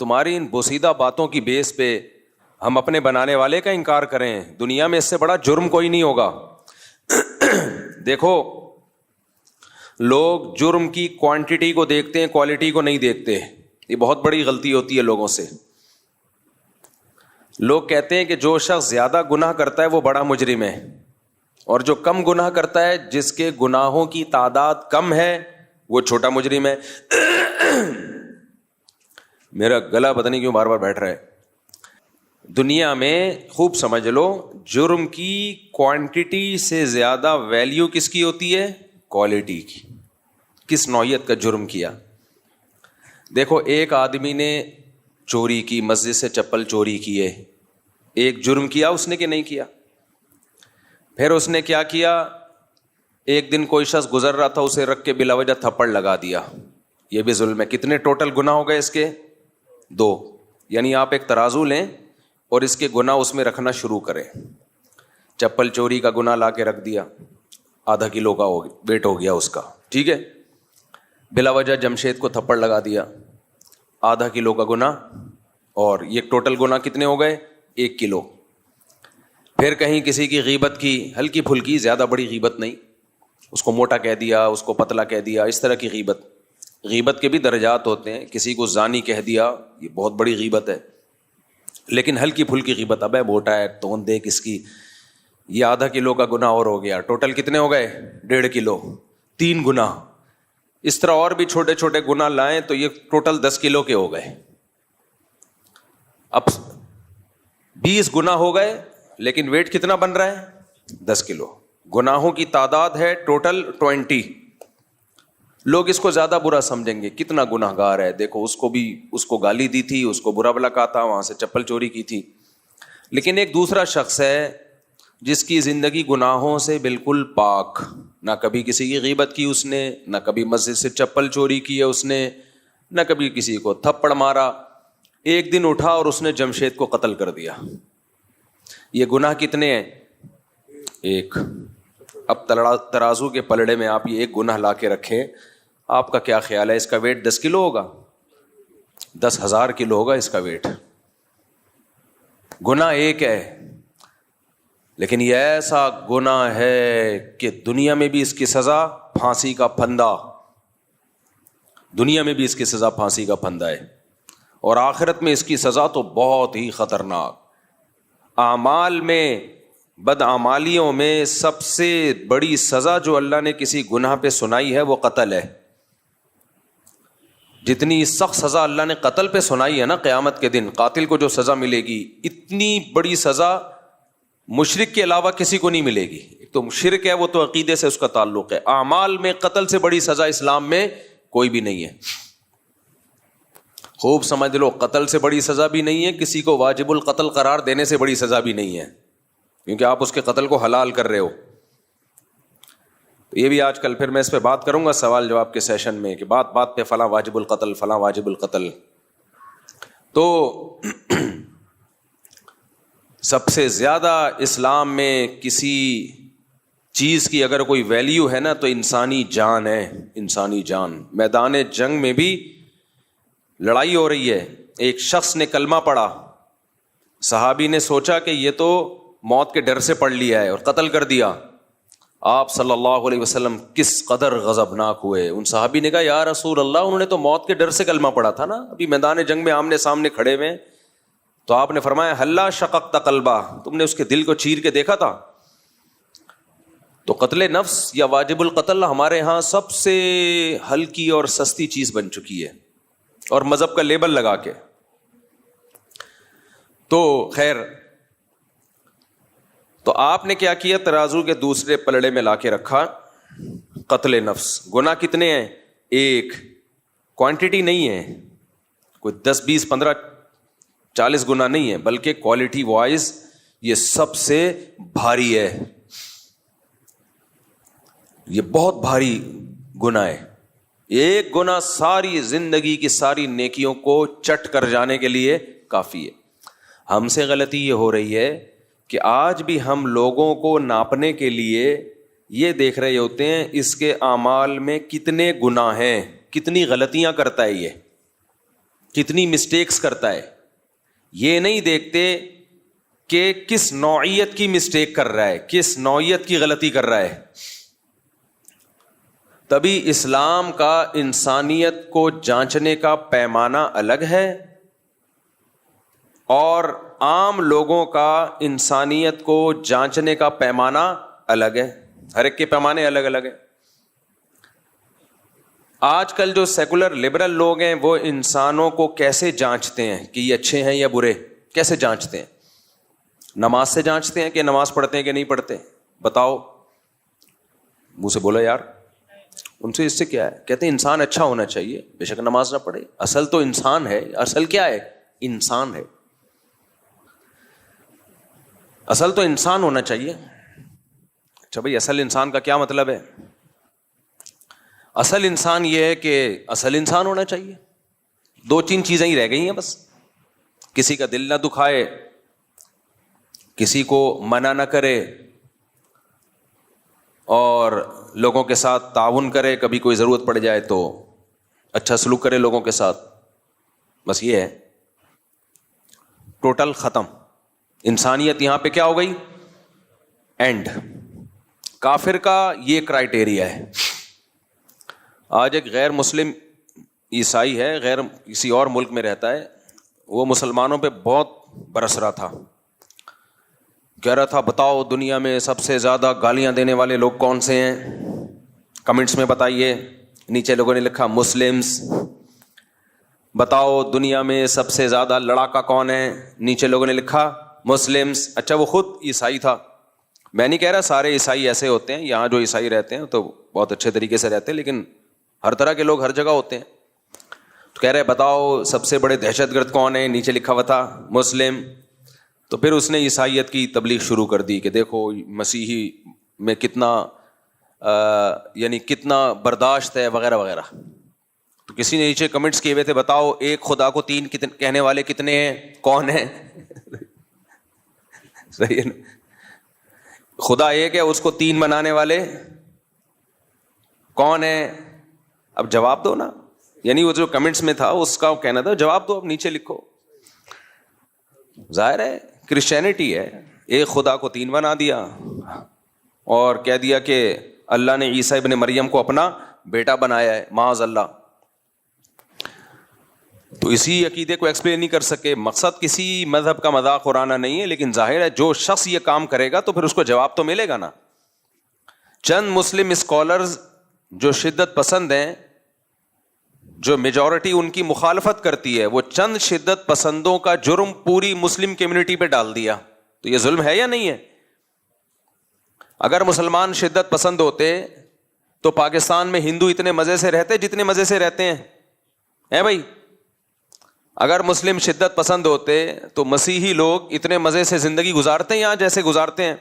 تمہاری ان بوسیدہ باتوں کی بیس پہ ہم اپنے بنانے والے کا انکار کریں؟ دنیا میں اس سے بڑا جرم کوئی نہیں ہوگا۔ دیکھو، لوگ جرم کی کوانٹٹی کو دیکھتے ہیں، کوالٹی کو نہیں دیکھتے۔ یہ بہت بڑی غلطی ہوتی ہے لوگوں سے۔ لوگ کہتے ہیں کہ جو شخص زیادہ گناہ کرتا ہے وہ بڑا مجرم ہے، اور جو کم گناہ کرتا ہے، جس کے گناہوں کی تعداد کم ہے، وہ چھوٹا مجرم ہے۔ میرا گلا پتہ نہیں کیوں بار بار بیٹھ رہا ہے۔ دنیا میں خوب سمجھ لو، جرم کی کوانٹٹی سے زیادہ ویلیو کس کی ہوتی ہے؟ کوالٹی کی۔ کس نوعیت کا جرم کیا؟ دیکھو، ایک آدمی نے چوری کی، مسجد سے چپل چوری کیے، ایک جرم کیا اس نے کہ نہیں کیا؟ پھر اس نے کیا کیا؟ ایک دن کوئی شخص گزر رہا تھا، اسے رکھ کے بلا وجہ تھپڑ لگا دیا، یہ بھی ظلم ہے۔ کتنے ٹوٹل گناہ ہو گئے اس کے؟ 2۔ یعنی آپ ایک ترازو لیں اور اس کے گناہ اس میں رکھنا شروع کریں۔ چپل چوری کا گناہ لا کے رکھ دیا، ½ کلو کا ویٹ ہو گیا اس کا، ٹھیک ہے۔ بلا وجہ جمشید کو تھپڑ لگا دیا، ½ کلو کا گناہ، اور یہ ٹوٹل گناہ کتنے ہو گئے؟ 1 کلو۔ پھر کہیں کسی کی غیبت کی، ہلکی پھلکی، زیادہ بڑی غیبت نہیں، اس کو موٹا کہہ دیا، اس کو پتلا کہہ دیا، اس طرح کی غیبت۔ غیبت کے بھی درجات ہوتے ہیں، کسی کو زانی کہہ دیا، یہ بہت بڑی غیبت ہے۔ لیکن ہلکی پھلکی غیبت، ابے موٹا ہے، توند دیکھ اس کی، یہ ½ کلو کا گناہ اور ہو گیا۔ ٹوٹل کتنے ہو گئے؟ 1.5 کلو، 3 گناہ۔ اس طرح اور بھی چھوٹے چھوٹے گناہ لائیں تو یہ ٹوٹل 10 کلو کے ہو گئے۔ اب 20 گناہ ہو گئے، لیکن ویٹ کتنا بن رہا ہے؟ 10 کلو۔ گناہوں کی تعداد ہے ٹوٹل 20۔ لوگ اس کو زیادہ برا سمجھیں گے، کتنا گناہ گار ہے، دیکھو اس کو گالی دی تھی، اس کو برا بلا کہا تھا، وہاں سے چپل چوری کی تھی۔ لیکن ایک دوسرا شخص ہے جس کی زندگی گناہوں سے بالکل پاک، نہ کبھی کسی کی غیبت کی اس نے، نہ کبھی مسجد سے چپل چوری کی ہے اس نے، نہ کبھی کسی کو تھپڑ مارا۔ ایک دن اٹھا اور اس نے جمشید کو قتل کر دیا۔ یہ گناہ کتنے ہیں؟ 1۔ اب ترازو کے پلڑے میں آپ یہ ایک گناہ لا کے رکھیں، آپ کا کیا خیال ہے؟ اس کا ویٹ 10 کلو ہوگا؟ 10,000 کلو ہوگا اس کا ویٹ۔ گناہ ایک ہے، لیکن یہ ایسا گناہ ہے کہ دنیا میں بھی اس کی سزا پھانسی کا پھندا، دنیا میں بھی اس کی سزا پھانسی کا پھندا ہے، اور آخرت میں اس کی سزا تو بہت ہی خطرناک۔ اعمال میں، بدعمالیوں میں سب سے بڑی سزا جو اللہ نے کسی گناہ پہ سنائی ہے وہ قتل ہے۔ جتنی سخت سزا اللہ نے قتل پہ سنائی ہے نا، قیامت کے دن قاتل کو جو سزا ملے گی، اتنی بڑی سزا مشرک کے علاوہ کسی کو نہیں ملے گی۔ ایک تو شرک ہے، وہ تو عقیدے سے اس کا تعلق ہے۔ اعمال میں قتل سے بڑی سزا اسلام میں کوئی بھی نہیں ہے۔ خوب سمجھ لو، قتل سے بڑی سزا بھی نہیں ہے، کسی کو واجب القتل قرار دینے سے بڑی سزا بھی نہیں ہے، کیونکہ آپ اس کے قتل کو حلال کر رہے ہو۔ تو یہ بھی آج کل پھر میں اس پہ بات کروں گا سوال جواب کے سیشن میں، کہ بات بات پہ فلاں واجب القتل، فلاں واجب القتل۔ تو سب سے زیادہ اسلام میں کسی چیز کی اگر کوئی ویلیو ہے نا تو انسانی جان ہے، انسانی جان۔ میدان جنگ میں بھی لڑائی ہو رہی ہے، ایک شخص نے کلمہ پڑھا، صحابی نے سوچا کہ یہ تو موت کے ڈر سے پڑھ لیا ہے اور قتل کر دیا۔ آپ صلی اللہ علیہ وسلم کس قدر غضبناک ہوئے۔ ان صحابی نے کہا یا رسول اللہ، انہوں نے تو موت کے ڈر سے کلمہ پڑھا تھا نا، ابھی میدان جنگ میں آمنے سامنے کھڑے ہوئے۔ تو آپ نے فرمایا ہلا شققت قلبہ، تم نے اس کے دل کو چیر کے دیکھا تھا؟ تو قتل نفس یا واجب القتل ہمارے ہاں سب سے ہلکی اور سستی چیز بن چکی ہے، اور مذہب کا لیبل لگا کے۔ تو خیر، تو آپ نے کیا کیا؟ ترازو کے دوسرے پلڑے میں لا کے رکھا قتل نفس۔ گناہ کتنے ہیں؟ 1۔ کوانٹٹی نہیں ہے، کوئی 10 20 15 40 گناہ نہیں ہے، بلکہ کوالٹی وائز یہ سب سے بھاری ہے، یہ بہت بھاری گناہ ہے۔ ایک گناہ ساری زندگی کی ساری نیکیوں کو چٹ کر جانے کے لیے کافی ہے۔ ہم سے غلطی یہ ہو رہی ہے کہ آج بھی ہم لوگوں کو ناپنے کے لیے یہ دیکھ رہے ہوتے ہیں اس کے اعمال میں کتنے گناہ ہیں، کتنی غلطیاں کرتا ہے، یہ کتنی مسٹیکس کرتا ہے، یہ نہیں دیکھتے کہ کس نوعیت کی مسٹیک کر رہا ہے، کس نوعیت کی غلطی کر رہا ہے. تبھی اسلام کا انسانیت کو جانچنے کا پیمانہ الگ ہے اور عام لوگوں کا انسانیت کو جانچنے کا پیمانہ الگ ہے. ہر ایک کے پیمانے الگ الگ ہیں. آج کل جو سیکولر لبرل لوگ ہیں وہ انسانوں کو کیسے جانچتے ہیں کہ یہ اچھے ہیں یا برے؟ کیسے جانچتے ہیں؟ نماز سے جانچتے ہیں کہ نماز پڑھتے ہیں کہ نہیں پڑھتے؟ بتاؤ. منہ سے بولو یار. ان سے اس سے کیا ہے؟ کہتے ہیں انسان اچھا ہونا چاہیے، بے شک نماز نہ پڑھے. اصل تو انسان ہے. اصل کیا ہے؟ انسان ہے. اصل تو انسان ہونا چاہیے. اچھا بھائی، اصل انسان کا کیا مطلب ہے؟ اصل انسان یہ ہے کہ اصل انسان ہونا چاہیے. 2-3 چیزیں ہی رہ گئی ہیں بس. کسی کا دل نہ دکھائے، کسی کو منع نہ کرے، اور لوگوں کے ساتھ تعاون کرے. کبھی کوئی ضرورت پڑ جائے تو اچھا سلوک کرے لوگوں کے ساتھ. بس یہ ہے. ٹوٹل ختم. انسانیت یہاں پہ کیا ہو گئی؟ اینڈ. کافر کا یہ کرائٹیریا ہے. آج ایک غیر مسلم عیسائی ہے، غیر کسی اور ملک میں رہتا ہے، وہ مسلمانوں پہ بہت برس رہا تھا. کہہ رہا تھا بتاؤ دنیا میں سب سے زیادہ گالیاں دینے والے لوگ کون سے ہیں؟ کمنٹس میں بتائیے. نیچے لوگوں نے لکھا مسلمز. بتاؤ دنیا میں سب سے زیادہ لڑاکا کون ہے؟ نیچے لوگوں نے لکھا مسلمز. اچھا وہ خود عیسائی تھا. میں نہیں کہہ رہا سارے عیسائی ایسے ہوتے ہیں، یہاں جو عیسائی رہتے ہیں تو بہت اچھے طریقے سے رہتے ہیں، لیکن ہر طرح کے لوگ ہر جگہ ہوتے ہیں. تو کہہ رہے بتاؤ سب سے بڑے دہشت گرد کون ہیں؟ نیچے لکھا ہوا تھا مسلم. تو پھر اس نے عیسائیت کی تبلیغ شروع کر دی کہ دیکھو مسیحی میں کتنا یعنی کتنا برداشت ہے وغیرہ وغیرہ. تو کسی نے نیچے کمنٹس کیے ہوئے تھے بتاؤ ایک خدا کو 3 کہنے والے کتنے ہیں؟ کون ہیں؟ صحیح ہے نا؟ خدا ایک ہے، اس کو 3 بنانے والے کون ہیں؟ اب جواب دو نا. یعنی وہ جو کمنٹس میں تھا اس کا کہنا تھا جواب دو، اب نیچے لکھو. ظاہر ہے کرسچینٹی ہے، ایک خدا کو 3 بنا دیا اور کہہ دیا کہ اللہ نے عیسیٰ ابن مریم کو اپنا بیٹا بنایا ہے. معاذ اللہ. تو اسی عقیدے کو ایکسپلین نہیں کر سکے. مقصد کسی مذہب کا مذاق اڑانا نہیں ہے، لیکن ظاہر ہے جو شخص یہ کام کرے گا تو پھر اس کو جواب تو ملے گا نا. چند مسلم اسکالرز جو شدت پسند ہیں، جو میجورٹی ان کی مخالفت کرتی ہے، وہ چند شدت پسندوں کا جرم پوری مسلم کمیونٹی پہ ڈال دیا. تو یہ ظلم ہے یا نہیں ہے؟ اگر مسلمان شدت پسند ہوتے تو پاکستان میں ہندو اتنے مزے سے رہتے جتنے مزے سے رہتے ہیں بھائی. اگر مسلم شدت پسند ہوتے تو مسیحی لوگ اتنے مزے سے زندگی گزارتے ہیں یہاں جیسے گزارتے ہیں.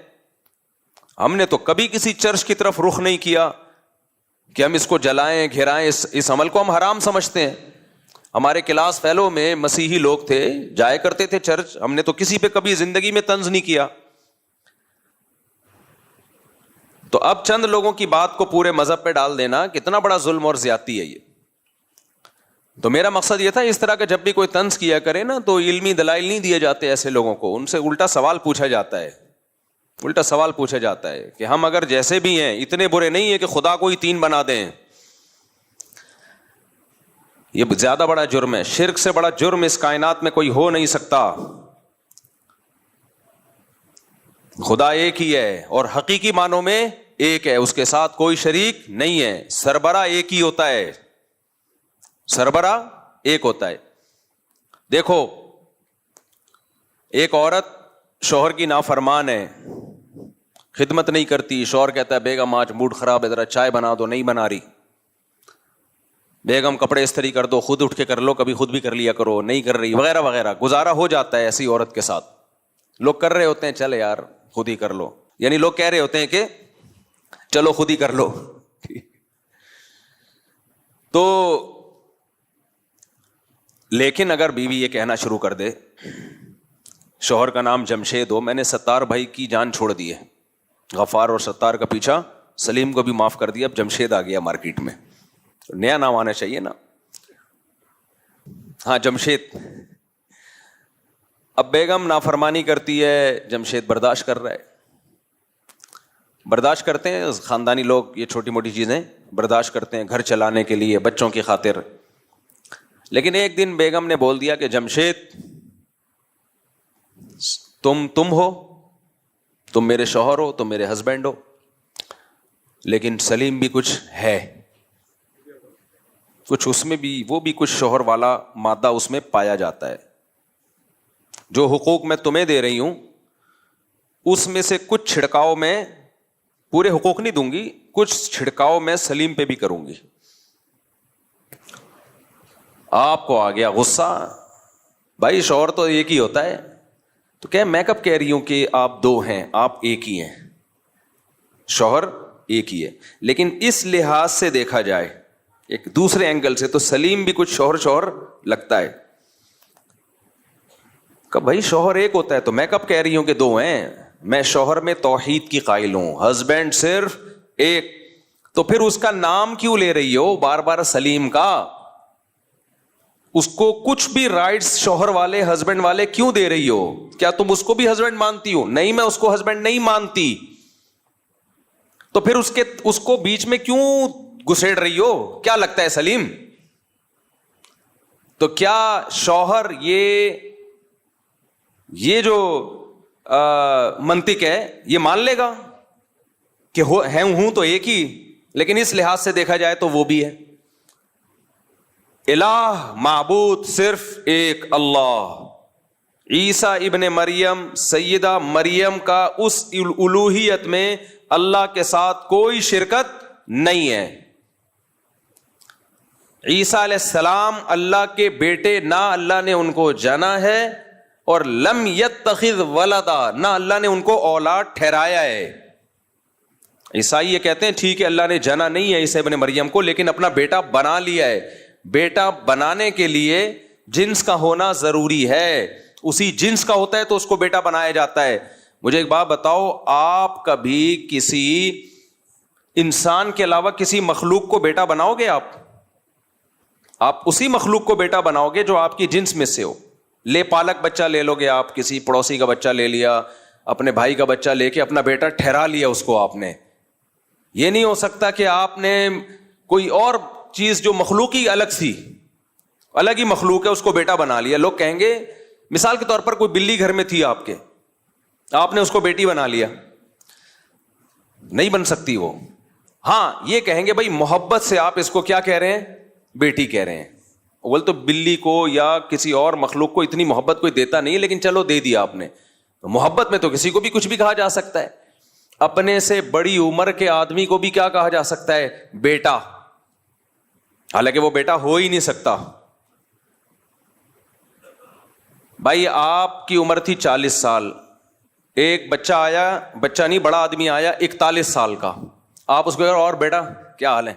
ہم نے تو کبھی کسی چرچ کی طرف رخ نہیں کیا کہ ہم اس کو جلائیں گھرائیں. اس عمل کو ہم حرام سمجھتے ہیں. ہمارے کلاس فیلو میں مسیحی لوگ تھے، جایا کرتے تھے چرچ. ہم نے تو کسی پہ کبھی زندگی میں طنز نہیں کیا. تو اب چند لوگوں کی بات کو پورے مذہب پہ ڈال دینا کتنا بڑا ظلم اور زیادتی ہے یہ. تو میرا مقصد یہ تھا اس طرح کا جب بھی کوئی طنز کیا کرے نا تو علمی دلائل نہیں دیے جاتے ایسے لوگوں کو. ان سے الٹا سوال پوچھا جاتا ہے. الٹا سوال پوچھا جاتا ہے کہ ہم اگر جیسے بھی ہیں اتنے برے نہیں ہیں کہ خدا کو ہی 3 بنا دیں. یہ زیادہ بڑا جرم ہے. شرک سے بڑا جرم اس کائنات میں کوئی ہو نہیں سکتا. خدا ایک ہی ہے اور حقیقی معنوں میں ایک ہے، اس کے ساتھ کوئی شریک نہیں ہے. سربراہ ایک ہی ہوتا ہے. سربراہ ایک ہوتا ہے. دیکھو ایک عورت شوہر کی نافرمان ہے، خدمت نہیں کرتی. شوہر کہتا ہے بیگم آج موڈ خراب ہے، ذرا چائے بنا دو، نہیں بنا رہی. بیگم کپڑے استری کر دو، خود اٹھ کے کر لو، کبھی خود بھی کر لیا کرو، نہیں کر رہی وغیرہ وغیرہ. گزارا ہو جاتا ہے ایسی عورت کے ساتھ. لوگ کر رہے ہوتے ہیں چل یار خود ہی کر لو، یعنی لوگ کہہ رہے ہوتے ہیں کہ چلو خود ہی کر لو. تو لیکن اگر بیوی یہ کہنا شروع کر دے شوہر کا نام جمشید ہو، میں نے ستار بھائی کی جان چھوڑ دی ہے، غفار اور ستار کا پیچھا سلیم کو بھی معاف کر دیا، اب جمشید آ گیا مارکیٹ میں، نیا نام آنا چاہیے نا. ہاں جمشید. اب بیگم نافرمانی کرتی ہے, جمشید برداشت کر رہا ہے. برداشت کرتے ہیں خاندانی لوگ, یہ چھوٹی موٹی چیزیں برداشت کرتے ہیں گھر چلانے کے لیے, بچوں کی خاطر. لیکن ایک دن بیگم نے بول دیا کہ جمشید تم ہو, تم میرے شوہر ہو, تم میرے ہسبینڈ ہو, لیکن سلیم بھی کچھ ہے, کچھ اس میں بھی, وہ بھی کچھ شوہر والا مادہ اس میں پایا جاتا ہے. جو حقوق میں تمہیں دے رہی ہوں اس میں سے کچھ چھڑکاؤ میں, پورے حقوق نہیں دوں گی, کچھ چھڑکاؤ میں سلیم پہ بھی کروں گی. آپ کو آ گیا غصہ, بھائی شوہر تو ایک ہی ہوتا ہے. تو کہ میں کب کہہ رہی ہوں کہ آپ دو ہیں, آپ ایک ہی ہیں, شوہر ایک ہی ہے. لیکن اس لحاظ سے دیکھا جائے ایک دوسرے اینگل سے تو سلیم بھی کچھ شوہر لگتا ہے. کہ بھائی شوہر ایک ہوتا ہے, تو میں کب کہہ رہی ہوں کہ دو ہیں. میں شوہر میں توحید کی قائل ہوں, ہسبینڈ صرف ایک. تو پھر اس کا نام کیوں لے رہی ہو بار بار سلیم کا؟ اس کو کچھ بھی رائٹس شوہر والے, ہسبینڈ والے کیوں دے رہی ہو؟ کیا تم اس کو بھی ہسبینڈ مانتی ہو؟ نہیں, میں اس کو ہسبینڈ نہیں مانتی. تو پھر اس کو بیچ میں کیوں گھسیڑ رہی ہو؟ کیا لگتا ہے سلیم؟ تو کیا شوہر یہ جو منطق ہے یہ مان لے گا کہ ہوں تو ایک ہی, لیکن اس لحاظ سے دیکھا جائے تو وہ بھی ہے. الہ معبود صرف ایک اللہ. عیسیٰ ابن مریم, سیدہ مریم کا اس الوہیت میں اللہ کے ساتھ کوئی شرکت نہیں ہے. عیسیٰ علیہ السلام اللہ کے بیٹے, نہ اللہ نے ان کو جنا ہے, اور لم یتخذ ولدا, نہ اللہ نے ان کو اولاد ٹھہرایا ہے. عیسائی یہ کہتے ہیں ٹھیک ہے اللہ نے جنا نہیں ہے عیسیٰ ابن مریم کو, لیکن اپنا بیٹا بنا لیا ہے. بیٹا بنانے کے لیے جنس کا ہونا ضروری ہے, اسی جنس کا ہوتا ہے تو اس کو بیٹا بنایا جاتا ہے. مجھے ایک بات بتاؤ, آپ کبھی کسی انسان کے علاوہ کسی مخلوق کو بیٹا بناؤ گے؟ آپ اسی مخلوق کو بیٹا بناؤ گے جو آپ کی جنس میں سے ہو. لے پالک بچہ لے لو گے آپ, کسی پڑوسی کا بچہ لے لیا, اپنے بھائی کا بچہ لے کے اپنا بیٹا ٹھہرا لیا اس کو آپ نے. یہ نہیں ہو سکتا کہ آپ نے کوئی اور چیز جو مخلوقی الگ تھی, الگ ہی مخلوق ہے, اس کو بیٹا بنا لیا. لوگ کہیں گے مثال کے طور پر کوئی بلی گھر میں تھی آپ کے, آپ نے اس کو بیٹی بنا لیا, نہیں بن سکتی وہ. ہاں یہ کہیں گے بھائی محبت سے آپ اس کو کیا کہہ رہے ہیں, بیٹی کہہ رہے ہیں. اول تو بلی کو یا کسی اور مخلوق کو اتنی محبت کوئی دیتا نہیں, لیکن چلو دے دیا آپ نے. محبت میں تو کسی کو بھی کچھ بھی کہا جا سکتا ہے. اپنے سے بڑی عمر کے آدمی کو بھی کیا کہا جا سکتا ہے, بیٹا, حالانکہ وہ بیٹا ہو ہی نہیں سکتا. بھائی آپ کی عمر تھی 40 سال, ایک بچہ آیا, بچہ نہیں بڑا آدمی آیا 41 سال کا, آپ اس کو اور بیٹا کیا حال ہے,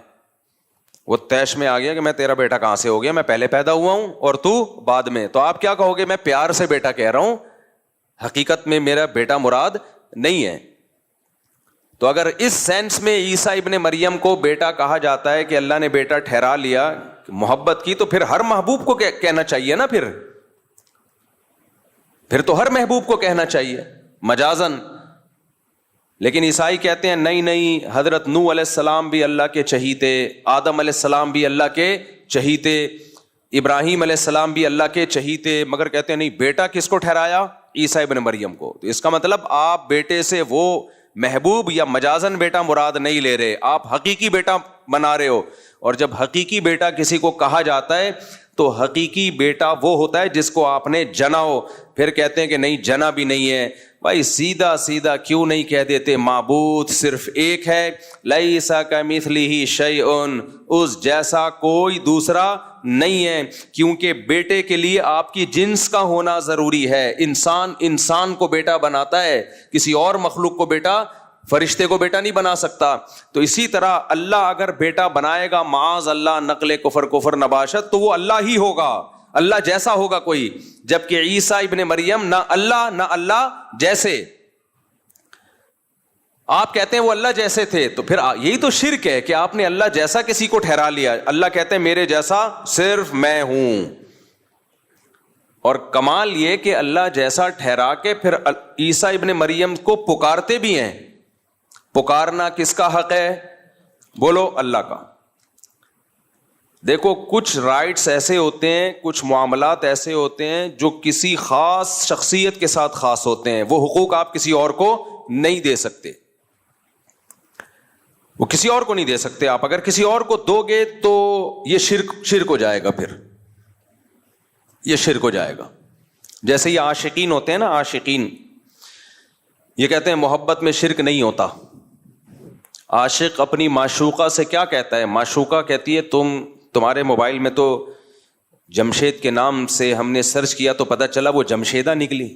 وہ تیش میں آ گیا کہ میں تیرا بیٹا کہاں سے ہو گیا, میں پہلے پیدا ہوا ہوں اور تو بعد میں. تو آپ کیا کہو گے, میں پیار سے بیٹا کہہ رہا ہوں, حقیقت میں میرا بیٹا مراد نہیں ہے. تو اگر اس سینس میں عیسیٰ ابن مریم کو بیٹا کہا جاتا ہے کہ اللہ نے بیٹا ٹھہرا لیا محبت کی, تو پھر ہر محبوب کو کہنا چاہیے نا, پھر تو ہر محبوب کو کہنا چاہیے مجازن. لیکن عیسائی کہتے ہیں نہیں, حضرت نوح علیہ السلام بھی اللہ کے چہیتے, آدم علیہ السلام بھی اللہ کے چہیتے, ابراہیم علیہ السلام بھی اللہ کے چہیتے, مگر کہتے ہیں نہیں, بیٹا کس کو ٹھہرایا, عیسیٰ ابن مریم کو. تو اس کا مطلب آپ بیٹے سے وہ محبوب یا مجازن بیٹا مراد نہیں لے رہے, آپ حقیقی بیٹا بنا رہے ہو. اور جب حقیقی بیٹا کسی کو کہا جاتا ہے تو حقیقی بیٹا وہ ہوتا ہے جس کو آپ نے جنا ہو. پھر کہتے ہیں کہ نہیں جنا بھی نہیں ہے. بھائی سیدھا کیوں نہیں کہہ دیتے معبود صرف ایک ہے, لیس کمثلہ شیء, اس جیسا کوئی دوسرا نہیں ہے. کیونکہ بیٹے کے لیے آپ کی جنس کا ہونا ضروری ہے. انسان کو بیٹا بناتا ہے, کسی اور مخلوق کو بیٹا, فرشتے کو بیٹا نہیں بنا سکتا. تو اسی طرح اللہ اگر بیٹا بنائے گا معاذ اللہ نقل کفر نباشت, تو وہ اللہ ہی ہوگا, اللہ جیسا ہوگا کوئی. جبکہ عیسیٰ ابن مریم نہ اللہ جیسے. آپ کہتے ہیں وہ اللہ جیسے تھے, تو پھر یہی تو شرک ہے کہ آپ نے اللہ جیسا کسی کو ٹھہرا لیا. اللہ کہتے ہیں میرے جیسا صرف میں ہوں. اور کمال یہ کہ اللہ جیسا ٹھہرا کے پھر عیسیٰ ابن مریم کو پکارتے بھی ہیں. پکارنا کس کا حق ہے؟ بولو اللہ کا. دیکھو کچھ رائٹس ایسے ہوتے ہیں, کچھ معاملات ایسے ہوتے ہیں جو کسی خاص شخصیت کے ساتھ خاص ہوتے ہیں, وہ حقوق آپ کسی اور کو نہیں دے سکتے, وہ کسی اور کو نہیں دے سکتے. آپ اگر کسی اور کو دو گے تو یہ شرک ہو جائے گا, پھر یہ شرک ہو جائے گا. جیسے یہ عاشقین ہوتے ہیں نا, عاشقین یہ کہتے ہیں محبت میں شرک نہیں ہوتا. عاشق اپنی معشوقہ سے کیا کہتا ہے؟ معشوقہ کہتی ہے تمہارے موبائل میں تو جمشید کے نام سے ہم نے سرچ کیا تو پتہ چلا وہ جمشیدہ نکلی.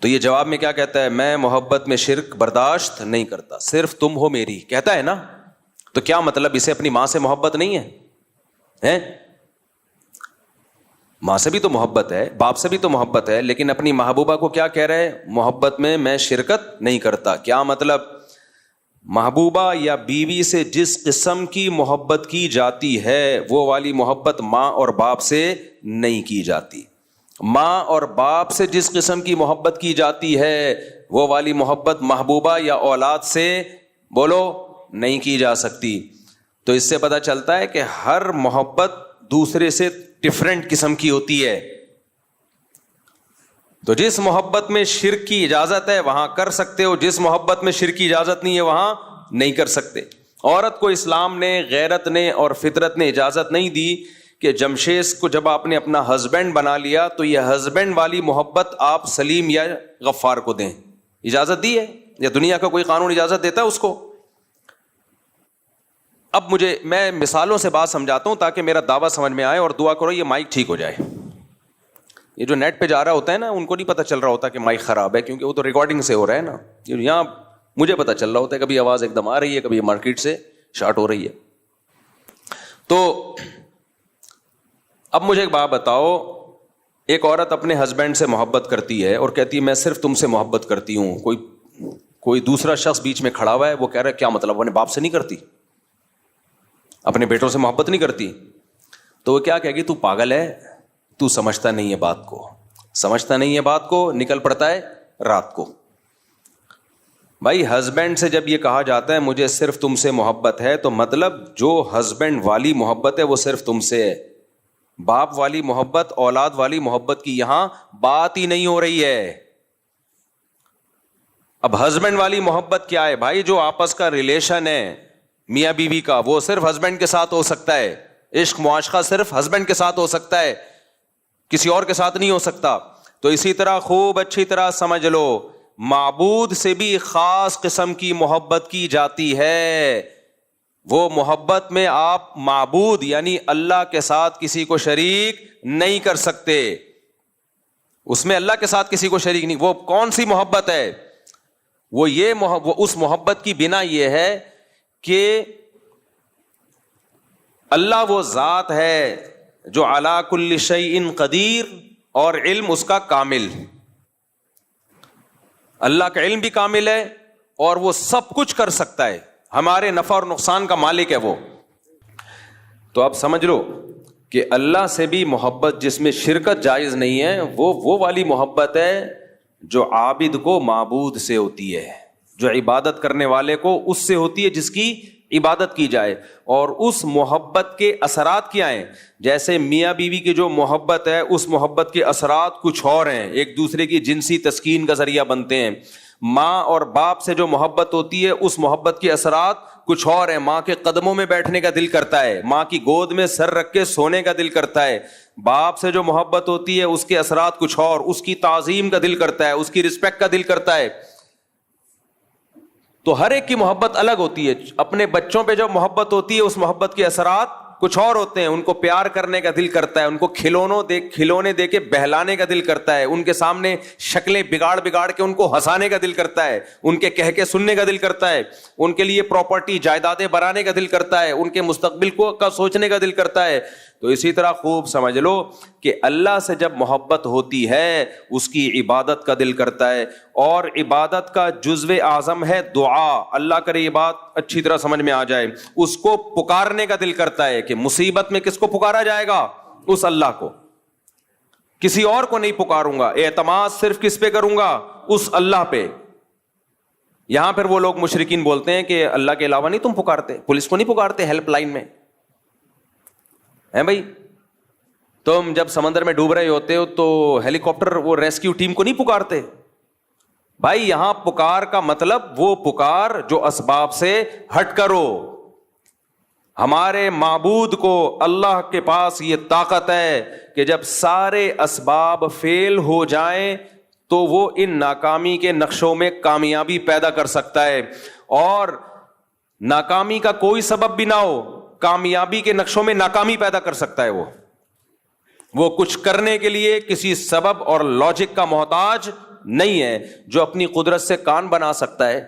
تو یہ جواب میں کیا کہتا ہے؟ میں محبت میں شرک برداشت نہیں کرتا, صرف تم ہو میری. کہتا ہے نا, تو کیا مطلب اسے اپنی ماں سے محبت نہیں ہے؟ ماں سے بھی تو محبت ہے, باپ سے بھی تو محبت ہے, لیکن اپنی محبوبہ کو کیا کہہ رہے ہیں؟ محبت میں شرکت نہیں کرتا. کیا مطلب؟ محبوبہ یا بیوی سے جس قسم کی محبت کی جاتی ہے وہ والی محبت ماں اور باپ سے نہیں کی جاتی. ماں اور باپ سے جس قسم کی محبت کی جاتی ہے وہ والی محبت محبوبہ یا اولاد سے بولو نہیں کی جا سکتی. تو اس سے پتہ چلتا ہے کہ ہر محبت دوسرے سے ڈفرینٹ قسم کی ہوتی ہے. تو جس محبت میں شرک کی اجازت ہے وہاں کر سکتے ہو, جس محبت میں شرک کی اجازت نہیں ہے وہاں نہیں کر سکتے. عورت کو اسلام نے, غیرت نے اور فطرت نے اجازت نہیں دی کہ جمشید کو جب آپ نے اپنا ہسبینڈ بنا لیا تو یہ ہسبینڈ والی محبت آپ سلیم یا غفار کو دیں. اجازت دی ہے؟ یا دنیا کا کوئی قانون اجازت دیتا ہے اس کو؟ اب میں مثالوں سے بات سمجھاتا ہوں تاکہ میرا دعویٰ سمجھ میں آئے, اور دعا کرو یہ مائک ٹھیک ہو جائے. یہ جو نیٹ پہ جا رہا ہوتا ہے نا, ان کو نہیں پتہ چل رہا ہوتا کہ مائک خراب ہے, کیونکہ وہ تو ریکارڈنگ سے ہو رہا ہے نا. یہاں مجھے پتہ چل رہا ہوتا ہے کبھی آواز ایک دم آ رہی ہے, کبھی مارکیٹ سے شارٹ ہو رہی ہے. تو اب مجھے ایک بات بتاؤ, ایک عورت اپنے ہسبینڈ سے محبت کرتی ہے اور کہتی ہے میں صرف تم سے محبت کرتی ہوں, کوئی دوسرا شخص بیچ میں کھڑا ہوا ہے, وہ کہہ رہا ہے کیا مطلب, وہ اپنے باپ سے نہیں کرتی, اپنے بیٹوں سے محبت نہیں کرتی؟ تو وہ کیا کہے گی؟ تو پاگل ہے, تو سمجھتا نہیں ہے بات کو, سمجھتا نہیں ہے بات کو, نکل پڑتا ہے رات کو. بھائی ہسبینڈ سے جب یہ کہا جاتا ہے مجھے صرف تم سے محبت ہے, تو مطلب جو ہسبینڈ والی محبت ہے وہ صرف تم سے ہے. باپ والی محبت, اولاد والی محبت کی یہاں بات ہی نہیں ہو رہی ہے. اب ہسبینڈ والی محبت کیا ہے بھائی؟ جو آپس کا ریلیشن ہے میاں بیوی کا, وہ صرف ہسبینڈ کے ساتھ ہو سکتا ہے. عشق معاشقہ صرف ہسبینڈ کے ساتھ ہو سکتا ہے, کسی اور کے ساتھ نہیں ہو سکتا. تو اسی طرح خوب اچھی طرح سمجھ لو, معبود سے بھی خاص قسم کی محبت کی جاتی ہے. وہ محبت میں آپ معبود یعنی اللہ کے ساتھ کسی کو شریک نہیں کر سکتے, اس میں اللہ کے ساتھ کسی کو شریک نہیں. وہ کون سی محبت ہے؟ وہ اس محبت کی بنا یہ ہے کہ اللہ وہ ذات ہے جو علی کل شیء قدیر اور علم اس کا کامل. اللہ کا علم بھی کامل ہے اور وہ سب کچھ کر سکتا ہے, ہمارے نفع اور نقصان کا مالک ہے وہ. تو آپ سمجھ لو کہ اللہ سے بھی محبت جس میں شرکت جائز نہیں ہے, وہ والی محبت ہے جو عابد کو معبود سے ہوتی ہے, جو عبادت کرنے والے کو اس سے ہوتی ہے جس کی عبادت کی جائے. اور اس محبت کے اثرات کیا ہیں؟ جیسے میاں بیوی کی جو محبت ہے اس محبت کے اثرات کچھ اور ہیں, ایک دوسرے کی جنسی تسکین کا ذریعہ بنتے ہیں. ماں اور باپ سے جو محبت ہوتی ہے اس محبت کے اثرات کچھ اور ہیں. ماں کے قدموں میں بیٹھنے کا دل کرتا ہے, ماں کی گود میں سر رکھ کے سونے کا دل کرتا ہے. باپ سے جو محبت ہوتی ہے اس کے اثرات کچھ اور, اس کی تعظیم کا دل کرتا ہے, اس کی رسپیکٹ کا دل کرتا ہے. تو ہر ایک کی محبت الگ ہوتی ہے. اپنے بچوں پہ جو محبت ہوتی ہے اس محبت کے اثرات کچھ اور ہوتے ہیں. ان کو پیار کرنے کا دل کرتا ہے, ان کو کھلونے دے کے بہلانے کا دل کرتا ہے, ان کے سامنے شکلیں بگاڑ کے ان کو ہنسانے کا دل کرتا ہے, ان کے کہہ کے سننے کا دل کرتا ہے, ان کے لیے پراپرٹی جائیدادیں بنانے کا دل کرتا ہے, ان کے مستقبل کا سوچنے کا دل کرتا ہے. تو اسی طرح خوب سمجھ لو کہ اللہ سے جب محبت ہوتی ہے اس کی عبادت کا دل کرتا ہے, اور عبادت کا جزو اعظم ہے دعا. اللہ کرے یہ بات اچھی طرح سمجھ میں آ جائے. اس کو پکارنے کا دل کرتا ہے کہ مصیبت میں کس کو پکارا جائے گا؟ اس اللہ کو. کسی اور کو نہیں پکاروں گا، اعتماد صرف کس پہ کروں گا؟ اس اللہ پہ۔ یہاں پھر وہ لوگ مشرکین بولتے ہیں کہ اللہ کے علاوہ نہیں تم پکارتے، پولیس کو نہیں پکارتے ہیلپ لائن میں؟ ہیں بھائی، تم جب سمندر میں ڈوب رہے ہوتے ہو تو ہیلی کاپٹر وہ ریسکیو ٹیم کو نہیں پکارتے؟ بھائی یہاں پکار کا مطلب وہ پکار جو اسباب سے ہٹ کرو۔ ہمارے معبود کو، اللہ کے پاس یہ طاقت ہے کہ جب سارے اسباب فیل ہو جائیں تو وہ ان ناکامی کے نقشوں میں کامیابی پیدا کر سکتا ہے، اور ناکامی کا کوئی سبب بھی نہ ہو، کامیابی کے نقشوں میں ناکامی پیدا کر سکتا ہے۔ وہ کچھ کرنے کے لیے کسی سبب اور لاجک کا محتاج نہیں ہے۔ جو اپنی قدرت سے کان بنا سکتا ہے،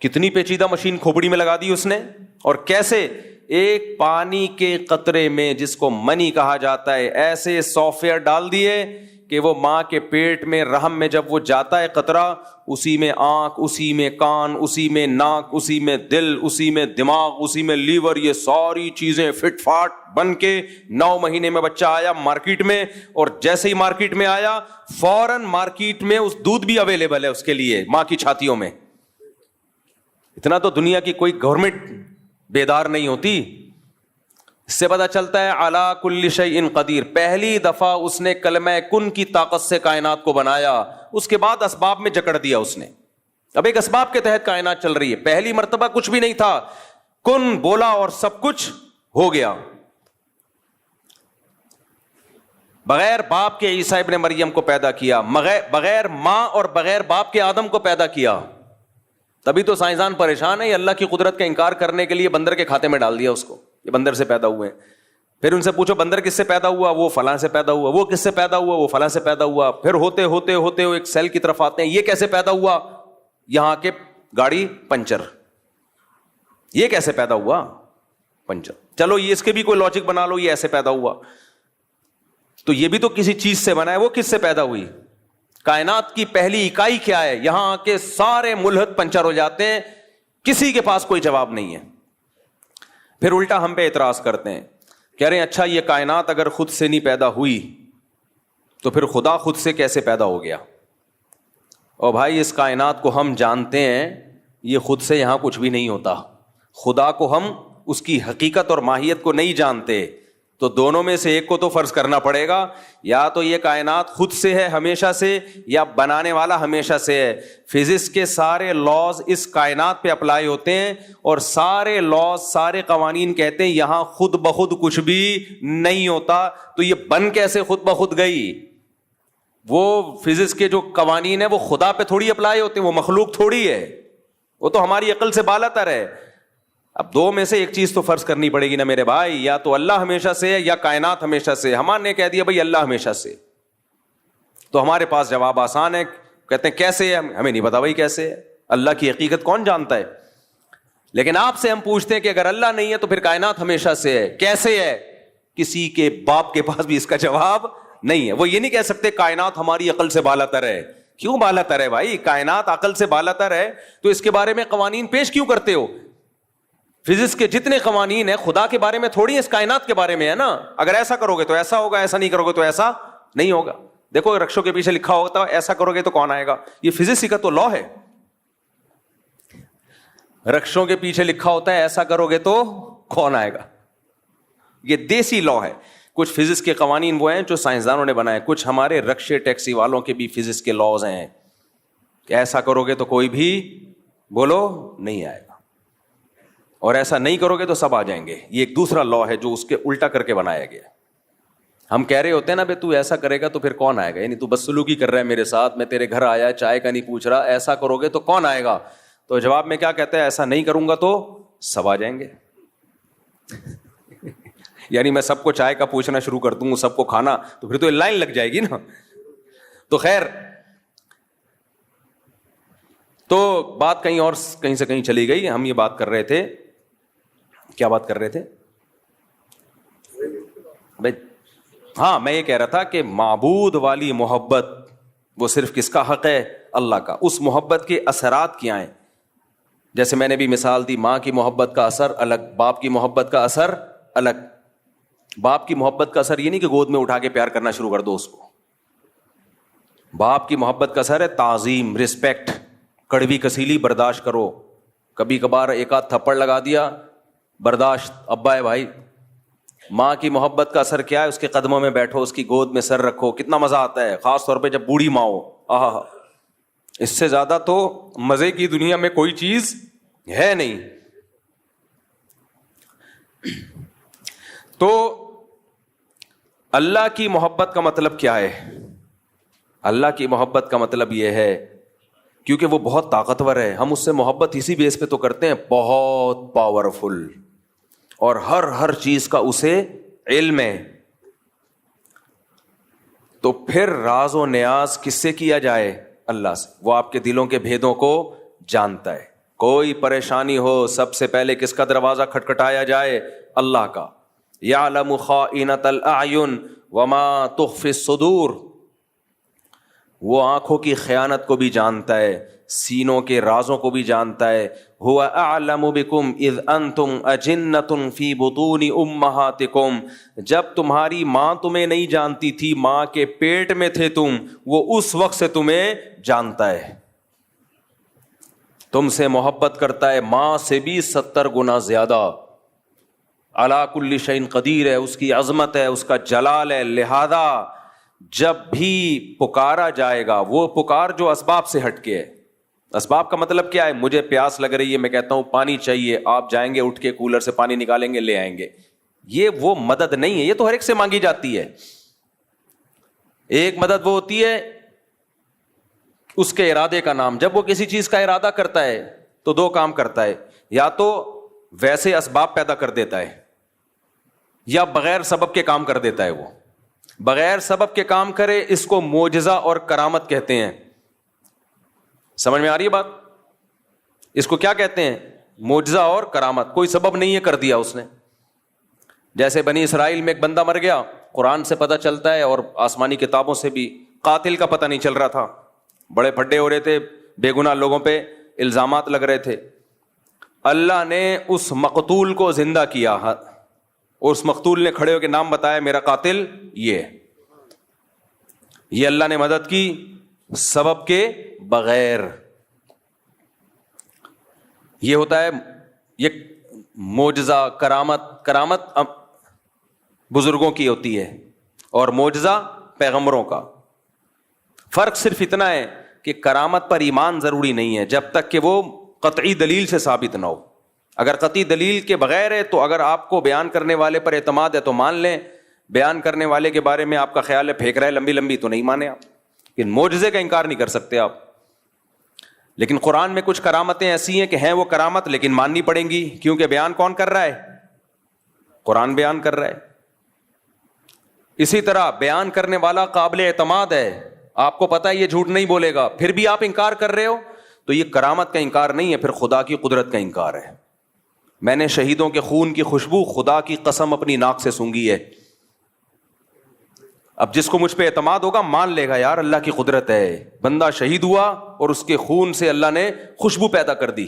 کتنی پیچیدہ مشین کھوپڑی میں لگا دی اس نے، اور کیسے ایک پانی کے قطرے میں جس کو منی کہا جاتا ہے ایسے سافٹ ویئر ڈال دیے کہ وہ ماں کے پیٹ میں رحم میں جب وہ جاتا ہے قطرہ، اسی میں آنکھ، اسی میں کان، اسی میں ناک، اسی میں دل، اسی میں دماغ، اسی میں لیور، یہ ساری چیزیں فٹ فاٹ بن کے 9 مہینے میں بچہ آیا مارکیٹ میں، اور جیسے ہی مارکیٹ میں آیا فوراً مارکیٹ میں اس دودھ بھی اویلیبل ہے اس کے لیے ماں کی چھاتیوں میں۔ اتنا تو دنیا کی کوئی گورنمنٹ بیدار نہیں ہوتی۔ اس سے پتہ چلتا ہے علی کل شیء قدیر۔ پہلی دفعہ اس نے کلمہ کن کی طاقت سے کائنات کو بنایا، اس کے بعد اسباب میں جکڑ دیا اس نے۔ اب ایک اسباب کے تحت کائنات چل رہی ہے، پہلی مرتبہ کچھ بھی نہیں تھا، کن بولا اور سب کچھ ہو گیا۔ بغیر باپ کے عیسیٰ ابن مریم کو پیدا کیا، بغیر ماں اور بغیر باپ کے آدم کو پیدا کیا۔ تبھی تو سائنسدان پریشان ہے، یہ اللہ کی قدرت کا انکار کرنے کے لیے بندر کے کھاتے میں ڈال دیا اس کو، یہ بندر سے پیدا ہوئے ہیں۔ پھر ان سے پوچھو بندر کس سے پیدا ہوا؟ وہ فلاں سے پیدا ہوا۔ وہ کس سے پیدا ہوا؟ وہ فلاں سے پیدا ہوا۔ پھر ہوتے ہوتے ہوتے وہ ایک سیل کی طرف آتے ہیں، یہ کیسے پیدا ہوا؟ یہاں کے گاڑی پنچر، یہ کیسے پیدا ہوا؟ پنچر۔ چلو یہ اس کے بھی کوئی لاجک بنا لو، یہ ایسے پیدا ہوا، تو یہ بھی تو کسی چیز سے بنا ہے، وہ کس سے پیدا ہوئی؟ کائنات کی پہلی اکائی کیا ہے؟ یہاں کے سارے ملحد پنچر ہو جاتے ہیں، کسی کے پاس کوئی جواب نہیں ہے۔ پھر الٹا ہم پہ اعتراض کرتے ہیں، کہہ رہے ہیں اچھا یہ کائنات اگر خود سے نہیں پیدا ہوئی تو پھر خدا خود سے کیسے پیدا ہو گیا؟ اور بھائی اس کائنات کو ہم جانتے ہیں، یہ خود سے یہاں کچھ بھی نہیں ہوتا۔ خدا کو ہم اس کی حقیقت اور ماہیت کو نہیں جانتے، تو دونوں میں سے ایک کو تو فرض کرنا پڑے گا، یا تو یہ کائنات خود سے ہے ہمیشہ سے، یا بنانے والا ہمیشہ سے ہے۔ فزکس کے سارے لاز اس کائنات پہ اپلائی ہوتے ہیں، اور سارے لاز، سارے قوانین کہتے ہیں یہاں خود بخود کچھ بھی نہیں ہوتا، تو یہ بن کیسے خود بخود گئی؟ وہ فزکس کے جو قوانین ہیں وہ خدا پہ تھوڑی اپلائی ہوتے ہیں، وہ مخلوق تھوڑی ہے، وہ تو ہماری عقل سے بالا تر ہے۔ اب دو میں سے ایک چیز تو فرض کرنی پڑے گی نا میرے بھائی، یا تو اللہ ہمیشہ سے ہے یا کائنات ہمیشہ سے۔ ہمارے نے کہہ دیا بھائی اللہ ہمیشہ سے، تو ہمارے پاس جواب آسان ہے، کہتے ہیں کیسے ہے؟ ہمیں نہیں پتا بھائی کیسے ہے، اللہ کی حقیقت کون جانتا ہے؟ لیکن آپ سے ہم پوچھتے ہیں کہ اگر اللہ نہیں ہے تو پھر کائنات ہمیشہ سے ہے، کیسے ہے؟ کسی کے باپ کے پاس بھی اس کا جواب نہیں ہے۔ وہ یہ نہیں کہہ سکتے کائنات ہماری عقل سے بالا تر ہے۔ کیوں بالا تر ہے بھائی؟ کائنات عقل سے بالا تر ہے تو اس کے بارے میں قوانین پیش کیوں کرتے ہو؟ فزکس کے جتنے قوانین ہیں خدا کے بارے میں تھوڑی، اس کائنات کے بارے میں ہے نا۔ اگر ایسا کرو گے تو ایسا ہوگا، ایسا نہیں کرو گے تو ایسا نہیں ہوگا۔ دیکھو رکشوں کے پیچھے لکھا ہوتا ہے ایسا کرو گے تو کون آئے گا، یہ فزکس کا تو لا ہے۔ رکشوں کے پیچھے لکھا ہوتا ہے ایسا کرو گے تو کون آئے گا، یہ دیسی لا ہے۔ کچھ فزکس کے قوانین وہ ہیں جو سائنسدانوں نے بنائے، کچھ ہمارے رکشے ٹیکسی والوں کے بھی فزکس کے لاز ہیں کہ ایسا کرو گے تو کوئی بھی بولو نہیں آئے گا، اور ایسا نہیں کرو گے تو سب آ جائیں گے۔ یہ ایک دوسرا لا ہے جو اس کے الٹا کر کے بنایا گیا۔ ہم کہہ رہے ہوتے ہیں نا بھائی تو ایسا کرے گا تو پھر کون آئے گا، یعنی تو بدسلوکی کر رہا ہے میرے ساتھ، میں تیرے گھر آیا چائے کا نہیں پوچھ رہا، ایسا کرو گے تو کون آئے گا؟ تو جواب میں کیا کہتا ہے؟ ایسا نہیں کروں گا تو سب آ جائیں گے۔ یعنی میں سب کو چائے کا پوچھنا شروع کر دوں، سب کو کھانا، تو پھر تو لائن لگ جائے گی نا۔ تو خیر، تو بات کہیں اور کہیں سے کہیں چلی گئی۔ ہم یہ بات کر رہے تھے، کیا بات کر رہے تھے بھائی؟ ہاں میں یہ کہہ رہا تھا کہ معبود والی محبت وہ صرف کس کا حق ہے؟ اللہ کا۔ اس محبت کے اثرات کیا ہیں؟ جیسے میں نے بھی مثال دی، ماں کی محبت کا اثر الگ، باپ کی محبت کا اثر الگ۔ باپ کی محبت کا اثر یہ نہیں کہ گود میں اٹھا کے پیار کرنا شروع کر دو اس کو. باپ کی محبت کا اثر ہے تعظیم, رسپیکٹ, کڑوی کسیلی برداشت کرو. کبھی کبھار ایک آدھ تھپڑ لگا دیا, برداشت, ابا ہے بھائی. ماں کی محبت کا اثر کیا ہے؟ اس کے قدموں میں بیٹھو, اس کی گود میں سر رکھو, کتنا مزہ آتا ہے, خاص طور پہ جب بوڑھی ماں ہو. آہا, اس سے زیادہ تو مزے کی دنیا میں کوئی چیز ہے نہیں. تو اللہ کی محبت کا مطلب کیا ہے؟ اللہ کی محبت کا مطلب یہ ہے, کیونکہ وہ بہت طاقتور ہے, ہم اس سے محبت اسی بیس پہ تو کرتے ہیں, بہت پاورفل, اور ہر چیز کا اسے علم ہے. تو پھر راز و نیاز کس سے کیا جائے؟ اللہ سے. وہ آپ کے دلوں کے بھیدوں کو جانتا ہے. کوئی پریشانی ہو سب سے پہلے کس کا دروازہ کھٹکھٹایا جائے؟ اللہ کا. یعلم خائنۃ الاعین وما تخفی الصدور. وہ آنکھوں کی خیانت کو بھی جانتا ہے, سینوں کے رازوں کو بھی جانتا ہے. هو اعلم بکم اذ انتم اجنۃ فی بطون امہاتکم. جب تمہاری ماں تمہیں نہیں جانتی تھی, ماں کے پیٹ میں تھے تم, وہ اس وقت سے تمہیں جانتا ہے, تم سے محبت کرتا ہے, ماں سے بھی 70 گنا زیادہ. علی کل شیء قدیر ہے, اس کی عظمت ہے, اس کا جلال ہے. لہذا جب بھی پکارا جائے گا, وہ پکار جو اسباب سے ہٹ کے ہے. اسباب کا مطلب کیا ہے؟ مجھے پیاس لگ رہی ہے, میں کہتا ہوں پانی چاہیے, آپ جائیں گے اٹھ کے کولر سے پانی نکالیں گے لے آئیں گے. یہ وہ مدد نہیں ہے, یہ تو ہر ایک سے مانگی جاتی ہے. ایک مدد وہ ہوتی ہے اس کے ارادے کا نام. جب وہ کسی چیز کا ارادہ کرتا ہے تو 2 کام کرتا ہے, یا تو ویسے اسباب پیدا کر دیتا ہے, یا بغیر سبب کے کام کر دیتا ہے. وہ بغیر سبب کے کام کرے, اس کو معجزہ اور کرامت کہتے ہیں. سمجھ میں آ رہی ہے بات؟ اس کو کیا کہتے ہیں؟ معجزہ اور کرامت. کوئی سبب نہیں ہے, کر دیا اس نے. جیسے بنی اسرائیل میں ایک بندہ مر گیا, قرآن سے پتہ چلتا ہے اور آسمانی کتابوں سے بھی, قاتل کا پتہ نہیں چل رہا تھا, بڑے پھڈے ہو رہے تھے, بے گناہ لوگوں پہ الزامات لگ رہے تھے. اللہ نے اس مقتول کو زندہ کیا, اور اس مقتول نے کھڑے ہو کے نام بتایا, میرا قاتل یہ اللہ نے مدد کی سبب کے بغیر. یہ ہوتا ہے یہ معجزہ. کرامت بزرگوں کی ہوتی ہے اور معجزہ پیغمبروں کا. فرق صرف اتنا ہے کہ کرامت پر ایمان ضروری نہیں ہے جب تک کہ وہ قطعی دلیل سے ثابت نہ ہو. اگر قطعی دلیل کے بغیر ہے تو اگر آپ کو بیان کرنے والے پر اعتماد ہے تو مان لیں, بیان کرنے والے کے بارے میں آپ کا خیال ہے پھینک رہا ہے لمبی لمبی, تو نہیں مانے آپ. لیکن معجزے کا انکار نہیں کر سکتے آپ. لیکن قرآن میں کچھ کرامتیں ایسی ہیں کہ ہیں وہ کرامت لیکن ماننی پڑیں گی, کیونکہ بیان کون کر رہا ہے؟ قرآن بیان کر رہا ہے. اسی طرح بیان کرنے والا قابل اعتماد ہے, آپ کو پتا ہے یہ جھوٹ نہیں بولے گا, پھر بھی آپ انکار کر رہے ہو, تو یہ کرامت کا انکار نہیں ہے, پھر خدا کی قدرت کا انکار ہے. میں نے شہیدوں کے خون کی خوشبو خدا کی قسم اپنی ناک سے سونگھی ہے. اب جس کو مجھ پہ اعتماد ہوگا مان لے گا یار اللہ کی قدرت ہے, بندہ شہید ہوا اور اس کے خون سے اللہ نے خوشبو پیدا کر دی.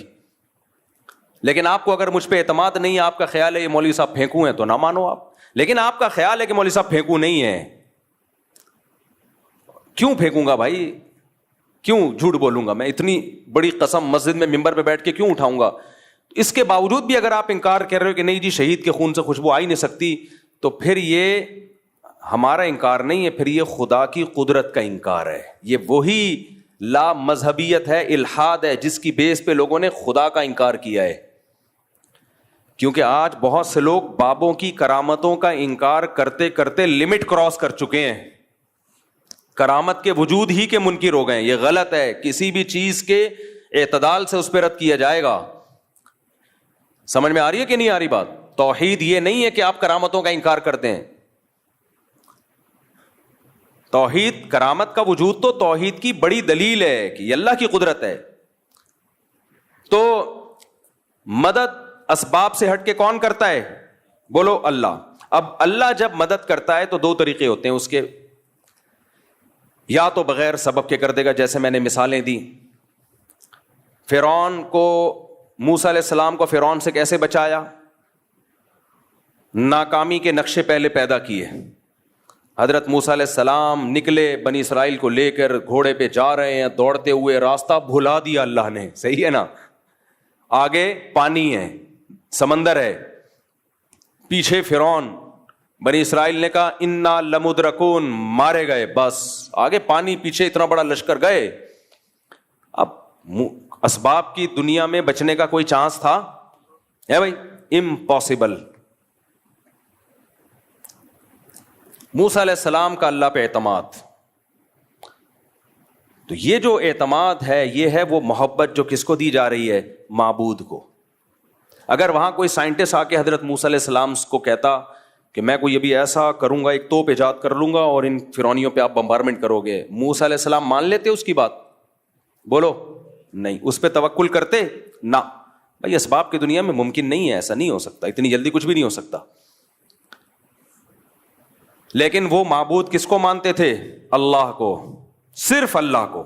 لیکن آپ کو اگر مجھ پہ اعتماد نہیں ہے, آپ کا خیال ہے یہ مولوی صاحب پھینکو ہیں, تو نہ مانو آپ. لیکن آپ کا خیال ہے کہ مولوی صاحب پھینکو نہیں ہے, کیوں پھینکوں گا بھائی, کیوں جھوٹ بولوں گا میں, اتنی بڑی قسم مسجد میں ممبر پہ بیٹھ کے کیوں اٹھاؤں گا. اس کے باوجود بھی اگر آپ انکار کر رہے ہو کہ نہیں جی شہید کے خون سے خوشبو آ ہی نہیں سکتی, تو پھر یہ ہمارا انکار نہیں ہے, پھر یہ خدا کی قدرت کا انکار ہے. یہ وہی لا مذہبیت ہے, الحاد ہے, جس کی بیس پہ لوگوں نے خدا کا انکار کیا ہے. کیونکہ آج بہت سے لوگ بابوں کی کرامتوں کا انکار کرتے کرتے لمٹ کراس کر چکے ہیں, کرامت کے وجود ہی کے منکر ہو گئے. یہ غلط ہے, کسی بھی چیز کے اعتدال سے اس پہ رد کیا جائے گا. سمجھ میں آ رہی ہے کہ نہیں آ رہی بات؟ توحید یہ نہیں ہے کہ آپ کرامتوں کا انکار کرتے ہیں. توحید, کرامت کا وجود تو توحید کی بڑی دلیل ہے کہ یہ اللہ کی قدرت ہے. تو مدد اسباب سے ہٹ کے کون کرتا ہے؟ بولو اللہ. اب اللہ جب مدد کرتا ہے تو 2 طریقے ہوتے ہیں اس کے, یا تو بغیر سبب کے کر دے گا, جیسے میں نے مثالیں دی. فرعون کو, موسیٰ علیہ السلام کو فرعون سے کیسے بچایا؟ ناکامی کے نقشے پہلے پیدا کیے. حضرت موسیٰ علیہ السلام نکلے بنی اسرائیل کو لے کر, گھوڑے پہ جا رہے ہیں دوڑتے ہوئے, راستہ بھلا دیا اللہ نے, صحیح ہے نا, آگے پانی ہے, سمندر ہے, پیچھے فرعون, بنی اسرائیل نے کہا انا لمدرکون, مارے گئے, بس آگے پانی, پیچھے اتنا بڑا لشکر گئے. اب اسباب کی دنیا میں بچنے کا کوئی چانس تھا ہے بھائی؟ امپاسبل. موسیٰ علیہ السلام کا اللہ پہ اعتماد, تو یہ جو اعتماد ہے یہ ہے وہ محبت جو کس کو دی جا رہی ہے؟ معبود کو. اگر وہاں کوئی سائنٹسٹ آ کے حضرت موسیٰ علیہ السلام کو کہتا کہ میں کوئی ابھی ایسا کروں گا, ایک توپ ایجاد کر لوں گا اور ان فرعونیوں پہ آپ بمبارمنٹ کرو گے, موسیٰ علیہ السلام مان لیتے اس کی بات؟ بولو نہیں. اس پہ توکل کرتے؟ نہ بھائی, اسباب کی دنیا میں ممکن نہیں ہے, ایسا نہیں ہو سکتا, اتنی جلدی کچھ بھی نہیں ہو سکتا. لیکن وہ معبود کس کو مانتے تھے؟ اللہ کو, صرف اللہ کو,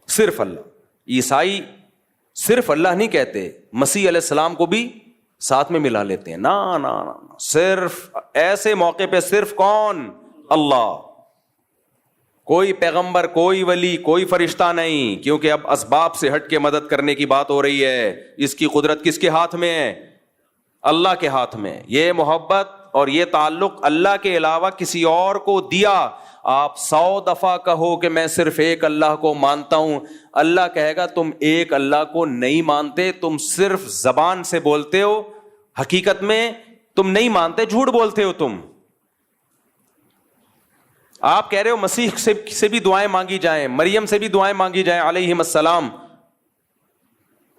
صرف اللہ. عیسائی صرف اللہ نہیں کہتے, مسیح علیہ السلام کو بھی ساتھ میں ملا لیتے ہیں. نا نا نا, صرف ایسے موقع پہ صرف کون؟ اللہ. کوئی پیغمبر, کوئی ولی, کوئی فرشتہ نہیں, کیونکہ اب اسباب سے ہٹ کے مدد کرنے کی بات ہو رہی ہے. اس کی قدرت کس کے ہاتھ میں ہے؟ اللہ کے ہاتھ میں. یہ محبت اور یہ تعلق اللہ کے علاوہ کسی اور کو دیا, آپ 100 دفعہ کہو کہ میں صرف ایک اللہ کو مانتا ہوں, اللہ کہے گا تم ایک اللہ کو نہیں مانتے, تم صرف زبان سے بولتے ہو, حقیقت میں تم نہیں مانتے, جھوٹ بولتے ہو تم. آپ کہہ رہے ہو مسیح سے بھی دعائیں مانگی جائیں, مریم سے بھی دعائیں مانگی جائیں علیہم السلام,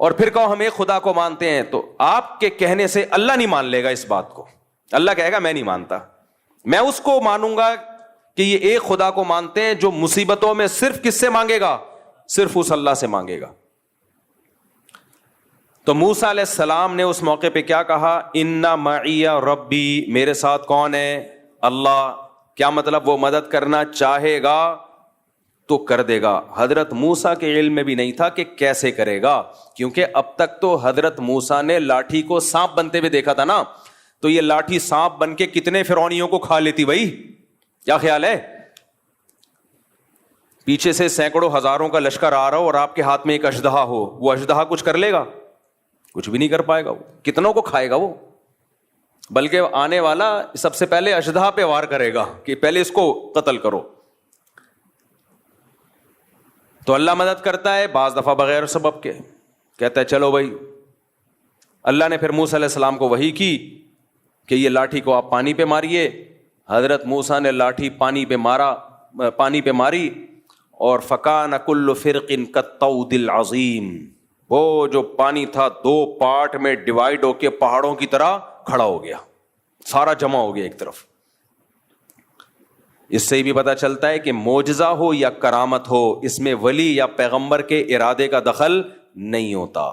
اور پھر کہو ہم ایک خدا کو مانتے ہیں, تو آپ کے کہنے سے اللہ نہیں مان لے گا اس بات کو. اللہ کہے گا میں نہیں مانتا, میں اس کو مانوں گا کہ یہ ایک خدا کو مانتے ہیں جو مصیبتوں میں صرف کس سے مانگے گا؟ صرف اس اللہ سے مانگے گا. تو موسیٰ علیہ السلام نے اس موقع پہ کیا کہا؟ ان معی ربی, میرے ساتھ کون ہے؟ اللہ. کیا مطلب؟ وہ مدد کرنا چاہے گا تو کر دے گا. حضرت موسیٰ کے علم میں بھی نہیں تھا کہ کیسے کرے گا, کیونکہ اب تک تو حضرت موسیٰ نے لاٹھی کو سانپ بنتے ہوئے دیکھا تھا نا, تو یہ لاٹھی سانپ بن کے کتنے فرعونیوں کو کھا لیتی بھائی, کیا خیال ہے؟ پیچھے سے سینکڑوں ہزاروں کا لشکر آ رہا ہو اور آپ کے ہاتھ میں ایک اژدہا ہو, وہ اژدہا کچھ کر لے گا؟ کچھ بھی نہیں کر پائے گا. وہ کتنوں کو کھائے گا وہ؟ بلکہ آنے والا سب سے پہلے اژدہا پہ وار کرے گا کہ پہلے اس کو قتل کرو. تو اللہ مدد کرتا ہے بعض دفعہ بغیر سبب کے, کہتا ہے چلو بھائی. اللہ نے پھر موسیٰ علیہ السلام کو وحی کی کہ یہ لاٹھی کو آپ پانی پہ ماریے. حضرت موسیٰ نے لاٹھی پانی پہ ماری اور فکان کل فرق کالطود العظیم, وہ جو پانی تھا 2 پارٹ میں ڈیوائڈ ہو کے پہاڑوں کی طرح کھڑا ہو گیا, سارا جمع ہو گیا ایک طرف. اس سے بھی پتہ چلتا ہے کہ معجزہ ہو یا کرامت ہو, اس میں ولی یا پیغمبر کے ارادے کا دخل نہیں ہوتا.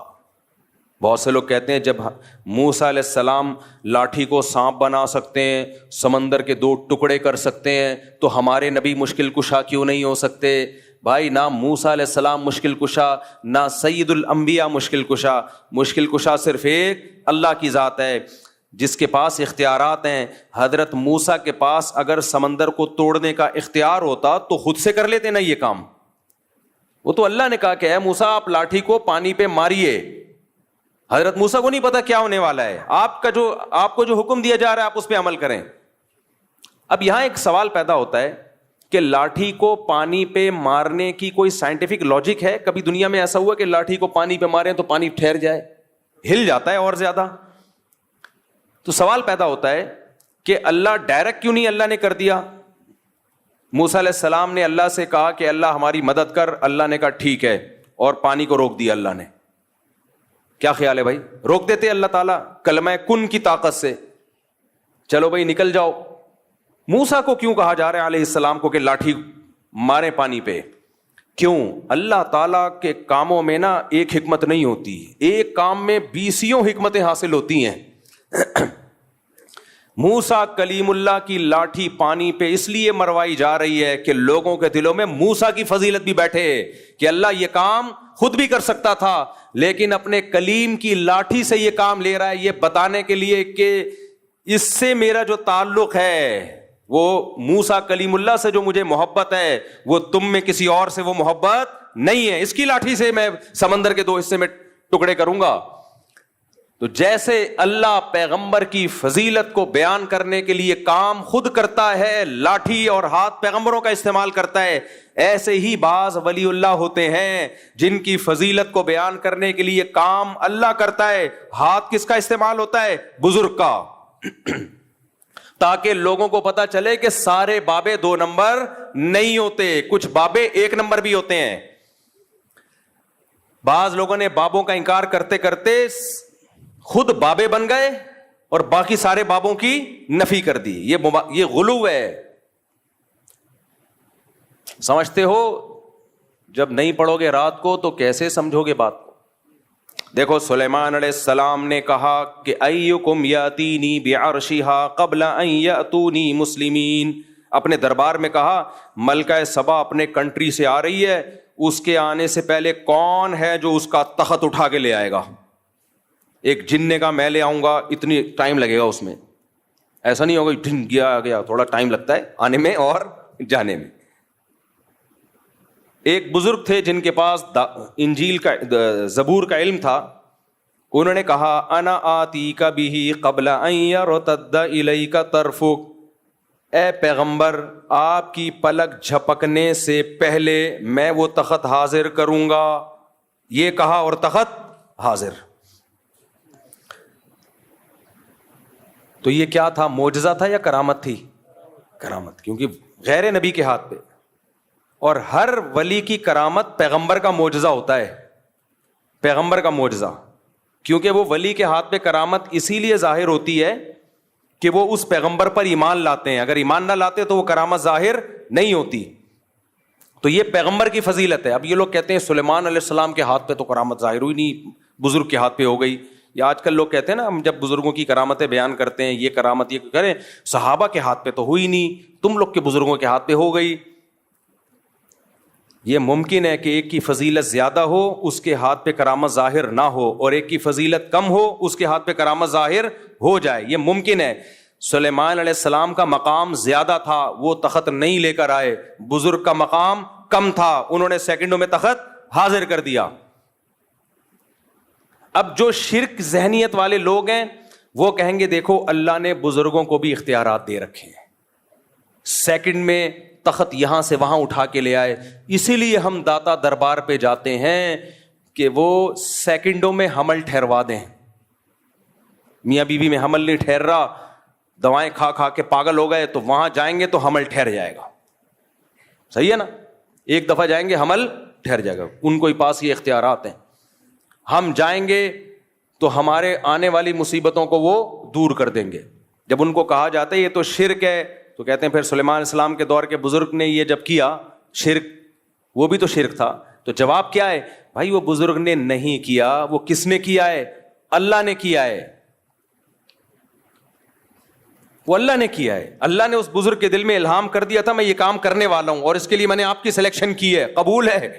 بہت سے لوگ کہتے ہیں جب موسیٰ علیہ السلام لاٹھی کو سانپ بنا سکتے ہیں, سمندر کے 2 ٹکڑے کر سکتے ہیں, تو ہمارے نبی مشکل کشا کیوں نہیں ہو سکتے؟ بھائی نہ موسیٰ علیہ السلام مشکل کشا, نہ سید الانبیاء مشکل کشا. مشکل کشا صرف ایک اللہ کی ذات ہے جس کے پاس اختیارات ہیں. حضرت موسیٰ کے پاس اگر سمندر کو توڑنے کا اختیار ہوتا تو خود سے کر لیتے نا یہ کام. وہ تو اللہ نے کہا کہ اے موسیٰ آپ لاٹھی کو پانی پہ ماریے. حضرت موسیٰ کو نہیں پتا کیا ہونے والا ہے, آپ کو جو حکم دیا جا رہا ہے آپ اس پہ عمل کریں. اب یہاں ایک سوال پیدا ہوتا ہے کہ لاٹھی کو پانی پہ مارنے کی کوئی سائنٹیفک لاجک ہے؟ کبھی دنیا میں ایسا ہوا کہ لاٹھی کو پانی پہ ماریں تو پانی ٹھہر جائے؟ ہل جاتا ہے اور زیادہ. تو سوال پیدا ہوتا ہے کہ اللہ ڈائریکٹ کیوں نہیں اللہ نے کر دیا؟ موسیٰ علیہ السلام نے اللہ سے کہا کہ اللہ ہماری مدد کر, اللہ نے کہا ٹھیک ہے, اور پانی کو روک دیا اللہ نے. کیا خیال ہے بھائی؟ روک دیتے اللہ تعالیٰ کلمہ کن کی طاقت سے, چلو بھائی نکل جاؤ. موسیٰ کو کیوں کہا جا رہا ہے علیہ السلام کو کہ لاٹھی مارے پانی پہ؟ کیوں؟ اللہ تعالیٰ کے کاموں میں نا ایک حکمت نہیں ہوتی, ایک کام میں 20 حکمتیں حاصل ہوتی ہیں. موسیٰ کلیم اللہ کی لاٹھی پانی پہ اس لیے مروائی جا رہی ہے کہ لوگوں کے دلوں میں موسیٰ کی فضیلت بھی بیٹھے کہ اللہ یہ کام خود بھی کر سکتا تھا لیکن اپنے کلیم کی لاٹھی سے یہ کام لے رہا ہے, یہ بتانے کے لیے کہ اس سے میرا جو تعلق ہے وہ موسیٰ کلیم اللہ سے جو مجھے محبت ہے وہ تم میں کسی اور سے وہ محبت نہیں ہے. اس کی لاٹھی سے میں سمندر کے 2 حصے میں ٹکڑے کروں گا. تو جیسے اللہ پیغمبر کی فضیلت کو بیان کرنے کے لیے کام خود کرتا ہے, لاٹھی اور ہاتھ پیغمبروں کا استعمال کرتا ہے, ایسے ہی بعض ولی اللہ ہوتے ہیں جن کی فضیلت کو بیان کرنے کے لیے کام اللہ کرتا ہے, ہاتھ کس کا استعمال ہوتا ہے؟ بزرگ کا, تاکہ لوگوں کو پتا چلے کہ سارے بابے 2 نمبر نہیں ہوتے, کچھ بابے 1 نمبر بھی ہوتے ہیں. بعض لوگوں نے بابوں کا انکار کرتے کرتے خود بابے بن گئے اور باقی سارے بابوں کی نفی کر دی. یہ غلو ہے. سمجھتے ہو؟ جب نہیں پڑھو گے رات کو تو کیسے سمجھو گے بات کو؟ دیکھو سلیمان علیہ السلام نے کہا کہ ایکم یاتینی بعرشھا قبل ان یاتونی مسلمین. اپنے دربار میں کہا ملکہ سبا اپنے کنٹری سے آ رہی ہے, اس کے آنے سے پہلے کون ہے جو اس کا تخت اٹھا کے لے آئے گا؟ ایک جننے کا میں لے آؤں گا, اتنی ٹائم لگے گا اس میں. ایسا نہیں ہوگا ڈھن گیا, تھوڑا ٹائم لگتا ہے آنے میں اور جانے میں. ایک بزرگ تھے جن کے پاس انجیل کا زبور کا علم تھا, انہوں نے کہا انا آتیک بہ قبل ان یرتد الیک طرفک, اے پیغمبر آپ کی پلک جھپکنے سے پہلے میں وہ تخت حاضر کروں گا. یہ کہا اور تخت حاضر. تو یہ کیا تھا؟ معجزہ تھا یا کرامت تھی؟ کرامت, کیونکہ غیر نبی کے ہاتھ پہ. اور ہر ولی کی کرامت پیغمبر کا معجزہ ہوتا ہے, پیغمبر کا معجزہ, کیونکہ وہ ولی کے ہاتھ پہ کرامت اسی لیے ظاہر ہوتی ہے کہ وہ اس پیغمبر پر ایمان لاتے ہیں. اگر ایمان نہ لاتے تو وہ کرامت ظاہر نہیں ہوتی. تو یہ پیغمبر کی فضیلت ہے. اب یہ لوگ کہتے ہیں سلیمان علیہ السلام کے ہاتھ پہ تو کرامت ظاہر ہوئی نہیں, بزرگ کے ہاتھ پہ ہو گئی. یا آج کل لوگ کہتے ہیں نا, ہم جب بزرگوں کی کرامتیں بیان کرتے ہیں, یہ کرامت یہ کریں, صحابہ کے ہاتھ پہ تو ہوئی نہیں, تم لوگ کے بزرگوں کے ہاتھ پہ ہو گئی. یہ ممکن ہے کہ ایک کی فضیلت زیادہ ہو, اس کے ہاتھ پہ کرامت ظاہر نہ ہو, اور ایک کی فضیلت کم ہو, اس کے ہاتھ پہ کرامت ظاہر ہو جائے. یہ ممکن ہے. سلیمان علیہ السلام کا مقام زیادہ تھا, وہ تخت نہیں لے کر آئے. بزرگ کا مقام کم تھا, انہوں نے سیکنڈوں میں تخت حاضر کر دیا. اب جو شرک ذہنیت والے لوگ ہیں وہ کہیں گے دیکھو اللہ نے بزرگوں کو بھی اختیارات دے رکھے ہیں, سیکنڈ میں تخت یہاں سے وہاں اٹھا کے لے آئے. اسی لیے ہم داتا دربار پہ جاتے ہیں کہ وہ سیکنڈوں میں حمل ٹھہروا دیں. میاں بیوی میں حمل نہیں ٹھہر رہا, دوائیں کھا کھا کے پاگل ہو گئے, تو وہاں جائیں گے تو حمل ٹھہر جائے گا. صحیح ہے نا؟ ایک دفعہ جائیں گے حمل ٹھہر جائے گا. ان کو پاس یہ اختیارات ہیں. ہم جائیں گے تو ہمارے آنے والی مصیبتوں کو وہ دور کر دیں گے. جب ان کو کہا جاتا ہے یہ تو شرک ہے, تو کہتے ہیں پھر سلیمان علیہ السلام کے دور کے بزرگ نے یہ جب کیا شرک, وہ بھی تو شرک تھا. تو جواب کیا ہے بھائی؟ وہ بزرگ نے نہیں کیا, وہ کس نے کیا ہے؟ اللہ نے کیا ہے. وہ اللہ نے کیا ہے. اللہ نے اس بزرگ کے دل میں الہام کر دیا تھا میں یہ کام کرنے والا ہوں, اور اس کے لیے میں نے آپ کی سلیکشن کی ہے, قبول ہے؟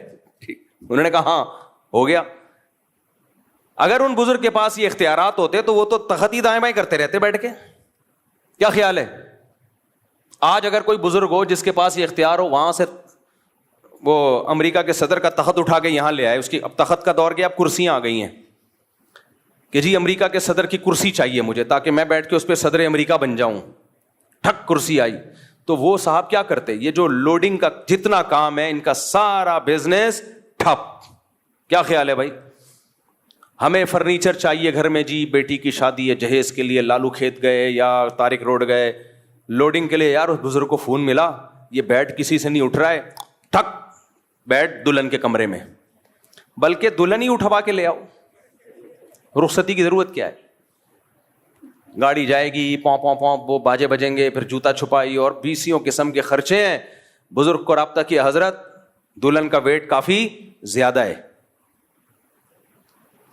ٹھیک. انہوں نے کہا ہاں ہو گیا. اگر ان بزرگ کے پاس یہ اختیارات ہوتے تو وہ تو تخت ہی دائیں بائیں کرتے رہتے بیٹھ کے. کیا خیال ہے؟ آج اگر کوئی بزرگ ہو جس کے پاس یہ اختیار ہو, وہاں سے وہ امریکہ کے صدر کا تخت اٹھا کے یہاں لے آئے, اس کی اب تخت کا دور گیا, اب کرسیاں آ گئی ہیں کہ جی امریکہ کے صدر کی کرسی چاہیے مجھے تاکہ میں بیٹھ کے اس پہ صدر امریکہ بن جاؤں. ٹھک کرسی آئی. تو وہ صاحب کیا کرتے, یہ جو لوڈنگ کا جتنا کام ہے ان کا سارا بزنس ٹھپ. کیا خیال ہے بھائی؟ ہمیں فرنیچر چاہیے گھر میں, جی بیٹی کی شادی ہے, جہیز کے لیے لالو کھیت گئے یا طارق روڈ گئے لوڈنگ کے لیے, یار اس بزرگ کو فون ملا, یہ بیڈ کسی سے نہیں اٹھ رہا ہے, ٹھک بیڈ دلہن کے کمرے میں. بلکہ دلہن ہی اٹھوا کے لے آؤ, رخصتی کی ضرورت کیا ہے؟ گاڑی جائے گی, پوں پوں پوں, وہ باجے بجیں گے, پھر جوتا چھپائی اور 20 قسم کے خرچے ہیں. بزرگ کو رابطہ کیا, حضرت دلہن کا ویٹ کافی زیادہ ہے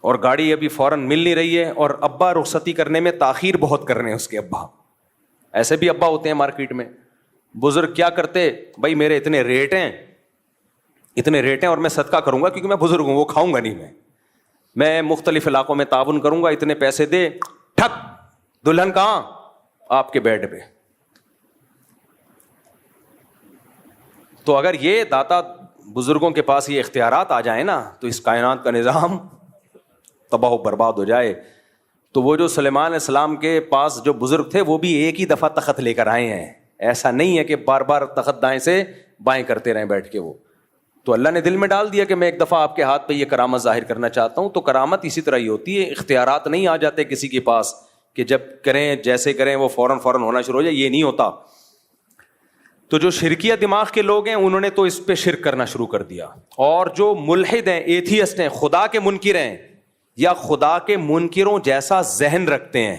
اور گاڑی ابھی فوراً مل نہیں رہی ہے, اور ابا رخصتی کرنے میں تاخیر بہت کر رہے ہیں اس کے ابا. ایسے بھی ابا ہوتے ہیں مارکیٹ میں. بزرگ کیا کرتے, بھائی میرے اتنے ریٹ ہیں اور میں صدقہ کروں گا کیونکہ میں بزرگ ہوں, وہ کھاؤں گا نہیں, میں مختلف علاقوں میں تعاون کروں گا, اتنے پیسے دے. ٹھک, دلہن کہاں؟ آپ کے بیڈ پہ. تو اگر یہ داتا بزرگوں کے پاس یہ اختیارات آ جائیں نا تو اس کائنات کا نظام تباہ و برباد ہو جائے. تو وہ جو سلیمان علیہ السلام کے پاس جو بزرگ تھے وہ بھی ایک ہی دفعہ تخت لے کر آئے ہیں. ایسا نہیں ہے کہ بار بار تخت دائیں سے بائیں کرتے رہیں بیٹھ کے. وہ تو اللہ نے دل میں ڈال دیا کہ میں ایک دفعہ آپ کے ہاتھ پہ یہ کرامت ظاہر کرنا چاہتا ہوں. تو کرامت اسی طرح ہی ہوتی ہے, اختیارات نہیں آ جاتے کسی کے پاس کہ جب کریں جیسے کریں وہ فوراً ہونا شروع ہو جائے, یہ نہیں ہوتا. تو جو شرکیہ دماغ کے لوگ ہیں انہوں نے تو اس پہ شرک کرنا شروع کر دیا. اور جو ملحد ہیں, ایتھیسٹ ہیں, خدا کے منکر ہیں یا خدا کے منکروں جیسا ذہن رکھتے ہیں,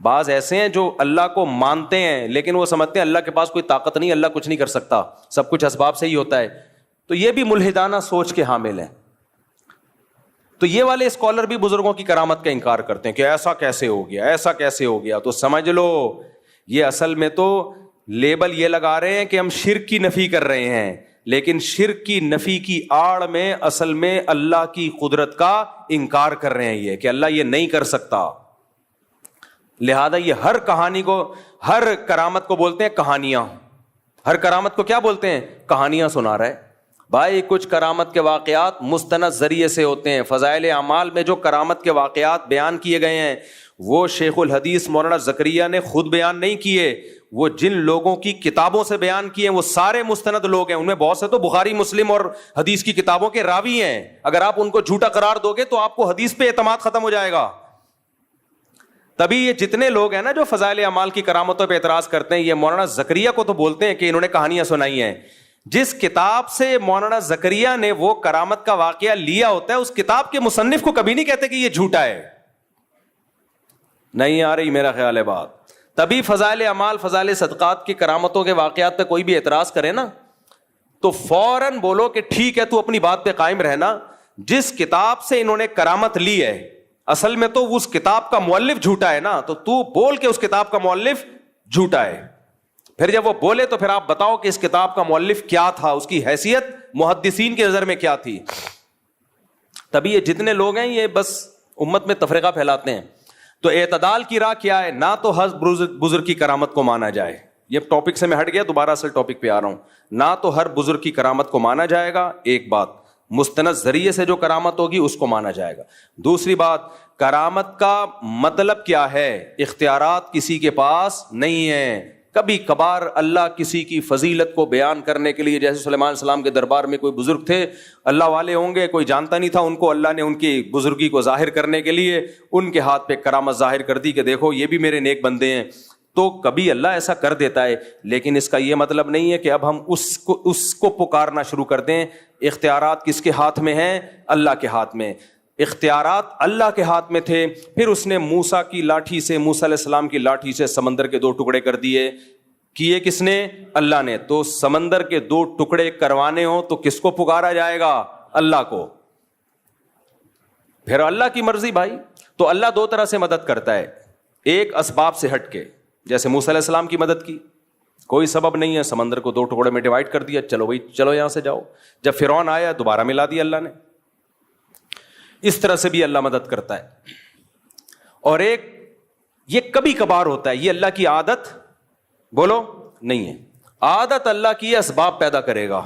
بعض ایسے ہیں جو اللہ کو مانتے ہیں لیکن وہ سمجھتے ہیں اللہ کے پاس کوئی طاقت نہیں, اللہ کچھ نہیں کر سکتا, سب کچھ اسباب سے ہی ہوتا ہے. تو یہ بھی ملحدانہ سوچ کے حامل ہیں. تو یہ والے اسکالر بھی بزرگوں کی کرامت کا انکار کرتے ہیں کہ ایسا کیسے ہو گیا, ایسا کیسے ہو گیا. تو سمجھ لو یہ اصل میں تو لیبل یہ لگا رہے ہیں کہ ہم شرک کی نفی کر رہے ہیں, لیکن شرک کی نفی کی آڑ میں اصل میں اللہ کی قدرت کا انکار کر رہے ہیں, یہ کہ اللہ یہ نہیں کر سکتا. لہذا یہ ہر کہانی کو, ہر کرامت کو بولتے ہیں کہانیاں. ہر کرامت کو کیا بولتے ہیں؟ کہانیاں سنا رہا ہے. بھائی کچھ کرامت کے واقعات مستند ذریعے سے ہوتے ہیں. فضائل اعمال میں جو کرامت کے واقعات بیان کیے گئے ہیں وہ شیخ الحدیث مولانا زکریا نے خود بیان نہیں کیے, وہ جن لوگوں کی کتابوں سے بیان کیے ہیں وہ سارے مستند لوگ ہیں. ان میں بہت سے تو بخاری مسلم اور حدیث کی کتابوں کے راوی ہیں. اگر آپ ان کو جھوٹا قرار دو گے تو آپ کو حدیث پہ اعتماد ختم ہو جائے گا. تبھی یہ جتنے لوگ ہیں نا جو فضائل اعمال کی کرامتوں پہ اعتراض کرتے ہیں, یہ مولانا زکریا کو تو بولتے ہیں کہ انہوں نے کہانیاں سنائی ہیں. جس کتاب سے مولانا زکریا نے وہ کرامت کا واقعہ لیا ہوتا ہے اس کتاب کے مصنف کو کبھی نہیں کہتے کہ یہ جھوٹا ہے. نہیں آ رہی میرا خیال ہے بات. تبھی فضائل اعمال, فضائل صدقات کی کرامتوں کے واقعات پہ کوئی بھی اعتراض کرے نا تو فوراً بولو کہ ٹھیک ہے تو اپنی بات پہ قائم رہنا. جس کتاب سے انہوں نے کرامت لی ہے اصل میں تو اس کتاب کا مؤلف جھوٹا ہے نا, تو بول کہ اس کتاب کا مؤلف جھوٹا ہے. پھر جب وہ بولے تو پھر آپ بتاؤ کہ اس کتاب کا مؤلف کیا تھا, اس کی حیثیت محدثین کی نظر میں کیا تھی. تبھی یہ جتنے لوگ ہیں یہ بس امت میں تفرقہ پھیلاتے ہیں. تو اعتدال کی راہ کیا ہے؟ نہ تو ہر بزرگ کی کرامت کو مانا جائے, یہ ٹاپک سے میں ہٹ گیا, دوبارہ اصل ٹاپک پہ آ رہا ہوں. نہ تو ہر بزرگ کی کرامت کو مانا جائے گا, ایک بات. مستند ذریعے سے جو کرامت ہوگی اس کو مانا جائے گا. دوسری بات, کرامت کا مطلب کیا ہے؟ اختیارات کسی کے پاس نہیں ہے. کبھی کبھار اللہ کسی کی فضیلت کو بیان کرنے کے لیے, جیسے سلیمان علیہ السلام کے دربار میں کوئی بزرگ تھے, اللہ والے ہوں گے, کوئی جانتا نہیں تھا ان کو, اللہ نے ان کی بزرگی کو ظاہر کرنے کے لیے ان کے ہاتھ پہ کرامت ظاہر کر دی کہ دیکھو یہ بھی میرے نیک بندے ہیں. تو کبھی اللہ ایسا کر دیتا ہے, لیکن اس کا یہ مطلب نہیں ہے کہ اب ہم اس کو پکارنا شروع کر دیں. اختیارات کس کے ہاتھ میں ہیں؟ اللہ کے ہاتھ میں. اختیارات اللہ کے ہاتھ میں تھے, پھر اس نے موسیٰ کی لاٹھی سے, موسیٰ علیہ السلام کی لاٹھی سے سمندر کے 2 ٹکڑے کر دیے. کیے کس نے؟ اللہ نے. تو سمندر کے 2 ٹکڑے کروانے ہو تو کس کو پکارا جائے گا؟ اللہ کو. پھر اللہ کی مرضی بھائی. تو اللہ 2 طرح سے مدد کرتا ہے, ایک اسباب سے ہٹ کے, جیسے موسیٰ علیہ السلام کی مدد کی, کوئی سبب نہیں ہے, سمندر کو 2 ٹکڑے میں ڈیوائڈ کر دیا, چلو بھائی چلو یہاں سے جاؤ. جب فرعون آیا دوبارہ ملا دیا اللہ نے. اس طرح سے بھی اللہ مدد کرتا ہے. اور ایک یہ کبھی کبھار ہوتا ہے, یہ اللہ کی عادت بولو نہیں ہے. عادت اللہ کی اسباب پیدا کرے گا.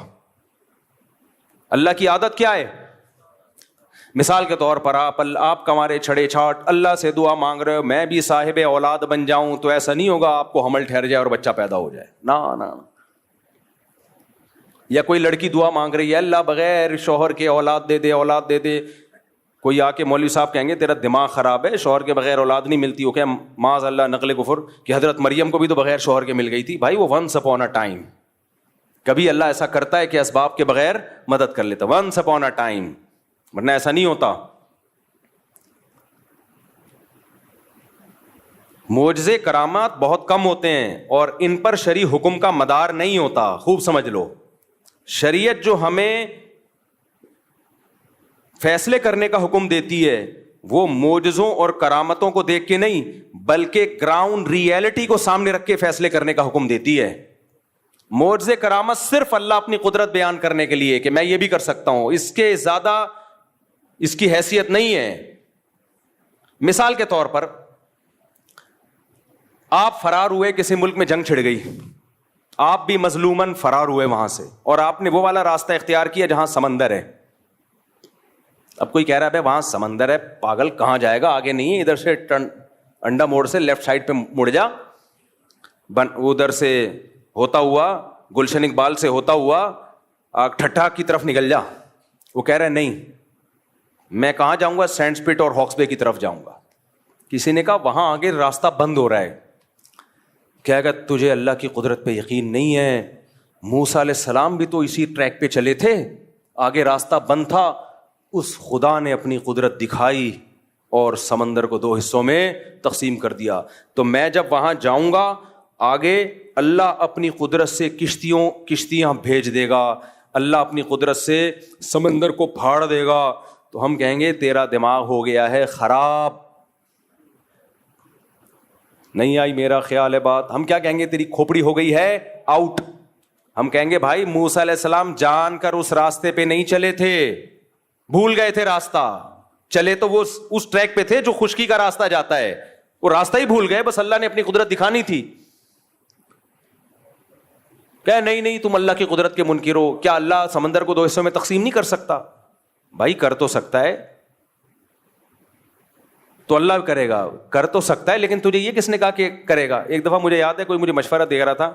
اللہ کی عادت کیا ہے؟ مثال کے طور پر آپ کمارے چھڑے چھاٹ اللہ سے دعا مانگ رہے ہو میں بھی صاحب اولاد بن جاؤں, تو ایسا نہیں ہوگا آپ کو حمل ٹھہر جائے اور بچہ پیدا ہو جائے. نا. یا کوئی لڑکی دعا مانگ رہی ہے اللہ بغیر شوہر کے اولاد دے دے, اولاد دے دے. کوئی آ کے مولوی صاحب کہیں گے تیرا دماغ خراب ہے, شوہر کے بغیر اولاد نہیں ملتی. ہو کیا معاذ اللہ نقل کفر کہ حضرت مریم کو بھی تو بغیر شوہر کے مل گئی تھی. بھائی وہ ونس اپون اے ٹائم. کبھی اللہ ایسا کرتا ہے کہ اسباب کے بغیر مدد کر لیتا, ونس اپون اے ٹائم, ورنہ ایسا نہیں ہوتا. معجزے کرامات بہت کم ہوتے ہیں اور ان پر شرعی حکم کا مدار نہیں ہوتا. خوب سمجھ لو, شریعت جو ہمیں فیصلے کرنے کا حکم دیتی ہے وہ معجزوں اور کرامتوں کو دیکھ کے نہیں بلکہ گراؤنڈ ریئلٹی کو سامنے رکھ کے فیصلے کرنے کا حکم دیتی ہے. معجزے کرامت صرف اللہ اپنی قدرت بیان کرنے کے لیے کہ میں یہ بھی کر سکتا ہوں, اس کے زیادہ اس کی حیثیت نہیں ہے. مثال کے طور پر آپ فرار ہوئے, کسی ملک میں جنگ چھڑ گئی, آپ بھی مظلومن فرار ہوئے وہاں سے, اور آپ نے وہ والا راستہ اختیار کیا جہاں سمندر ہے. اب کوئی کہہ رہا ہے وہاں سمندر ہے, پاگل کہاں جائے گا, آگے نہیں ہے, ادھر سے انڈا موڑ سے لیفٹ سائڈ پہ مڑ جا, ادھر سے ہوتا ہوا گلشن اقبال سے ہوتا ہوا ٹھٹھا کی طرف نکل جا. وہ کہہ رہا ہے نہیں, میں کہاں جاؤں گا, سینڈ سپٹ اور ہاکس بے کی طرف جاؤں گا. کسی نے کہا وہاں آگے راستہ بند ہو رہا ہے. کہے گا تجھے اللہ کی قدرت پہ یقین نہیں ہے, موسیٰ علیہ السلام بھی تو اسی ٹریک پہ چلے تھے, آگے راستہ بند تھا, اس خدا نے اپنی قدرت دکھائی اور سمندر کو 2 حصوں میں تقسیم کر دیا. تو میں جب وہاں جاؤں گا آگے اللہ اپنی قدرت سے کشتیاں بھیج دے گا, اللہ اپنی قدرت سے سمندر کو پھاڑ دے گا. تو ہم کہیں گے تیرا دماغ ہو گیا ہے خراب, نہیں آئی میرا خیال ہے بات. ہم کیا کہیں گے, تیری کھوپڑی ہو گئی ہے آؤٹ. ہم کہیں گے بھائی موسیٰ علیہ السلام جان کر اس راستے پہ نہیں چلے تھے, بھول گئے تھے راستہ, چلے تو وہ اس ٹریک پہ تھے جو خشکی کا راستہ جاتا ہے, وہ راستہ ہی بھول گئے, بس اللہ نے اپنی قدرت دکھانی تھی. کہ نہیں تم اللہ کی قدرت کے منکر ہو, کیا اللہ سمندر کو 2 حصوں میں تقسیم نہیں کر سکتا؟ بھائی کر تو سکتا ہے, تو اللہ کرے گا, کر تو سکتا ہے, لیکن تجھے یہ کس نے کہا کہ کرے گا؟ ایک دفعہ مجھے یاد ہے کوئی مجھے مشورہ دے رہا تھا,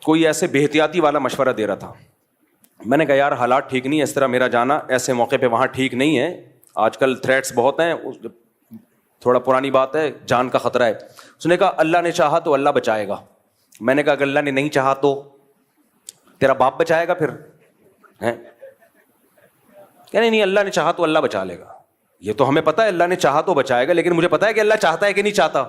کوئی ایسے بے احتیاطی والا مشورہ دے رہا تھا. میں نے کہا یار حالات ٹھیک نہیں ہے, اس طرح میرا جانا ایسے موقع پہ وہاں ٹھیک نہیں ہے, آج کل تھریٹس بہت ہیں, تھوڑا پرانی بات ہے, جان کا خطرہ ہے. اس نے کہا اللہ نے چاہا تو اللہ بچائے گا. میں نے کہا اگر اللہ نے نہیں چاہا تو تیرا باپ بچائے گا پھر؟ کہ نہیں اللہ نے چاہا تو اللہ بچا لے گا. یہ تو ہمیں پتا ہے اللہ نے چاہا تو بچائے گا, لیکن مجھے پتا ہے کہ اللہ چاہتا ہے کہ نہیں چاہتا.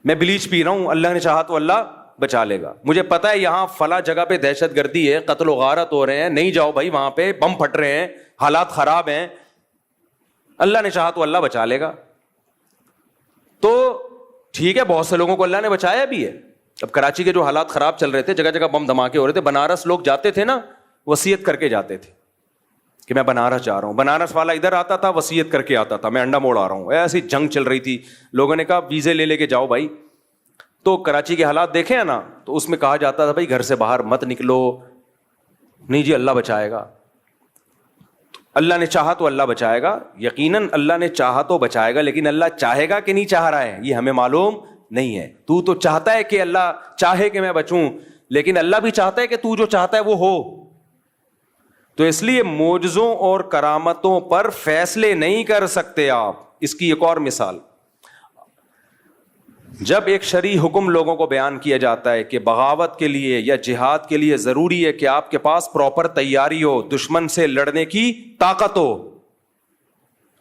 میں بلیچ پی رہا ہوں, اللہ نے چاہا تو اللہ بچا لے گا. مجھے پتا ہے یہاں فلاں جگہ پہ دہشت گردی ہے, قتل و غارت ہو رہے ہیں, نہیں جاؤ بھائی, وہاں پہ بم پھٹ رہے ہیں, حالات خراب ہیں, اللہ نے چاہا تو اللہ بچا لے گا. تو ٹھیک ہے, بہت سے لوگوں کو اللہ نے بچایا بھی ہے. اب کراچی کے جو حالات خراب چل رہے تھے, جگہ جگہ بم دھماکے ہو رہے تھے, بنارس لوگ جاتے تھے نا, وصیت کر کے جاتے تھے کہ میں بنارس جا رہا ہوں. بنارس والا ادھر آتا تھا, وصیت کر کے آتا تھا میں انڈا موڑ آ رہا ہوں. ایسی جنگ چل رہی تھی, لوگوں نے کہا ویزے لے کے جاؤ بھائی. تو کراچی کے حالات دیکھے ہیں نا, تو اس میں کہا جاتا تھا بھائی گھر سے باہر مت نکلو, نہیں جی اللہ بچائے گا. اللہ نے چاہا تو اللہ بچائے گا, یقیناً اللہ نے چاہا تو بچائے گا, لیکن اللہ چاہے گا کہ نہیں چاہ رہا ہے یہ ہمیں معلوم نہیں ہے. تو چاہتا ہے کہ اللہ چاہے کہ میں بچوں, لیکن اللہ بھی چاہتا ہے کہ تو جو چاہتا ہے وہ ہو. تو اس لیے معجزوں اور کرامتوں پر فیصلے نہیں کر سکتے آپ. اس کی ایک اور مثال, جب ایک شرعی حکم لوگوں کو بیان کیا جاتا ہے کہ بغاوت کے لیے یا جہاد کے لیے ضروری ہے کہ آپ کے پاس پراپر تیاری ہو, دشمن سے لڑنے کی طاقت ہو.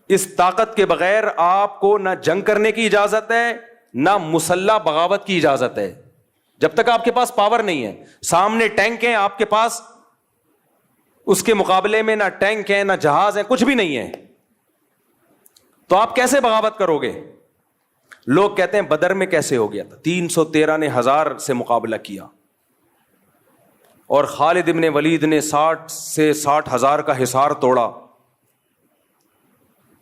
اس طاقت کے بغیر آپ کو نہ جنگ کرنے کی اجازت ہے, نہ مسلح بغاوت کی اجازت ہے. جب تک آپ کے پاس پاور نہیں ہے, سامنے ٹینک ہیں آپ کے پاس, اس کے مقابلے میں نہ ٹینک ہے نہ جہاز ہے, کچھ بھی نہیں ہے, تو آپ کیسے بغاوت کرو گے؟ لوگ کہتے ہیں بدر میں کیسے ہو گیا تھا, 313 نے 1000 سے مقابلہ کیا, اور خالد ابن ولید نے 60 سے 60,000 کا حصار توڑا.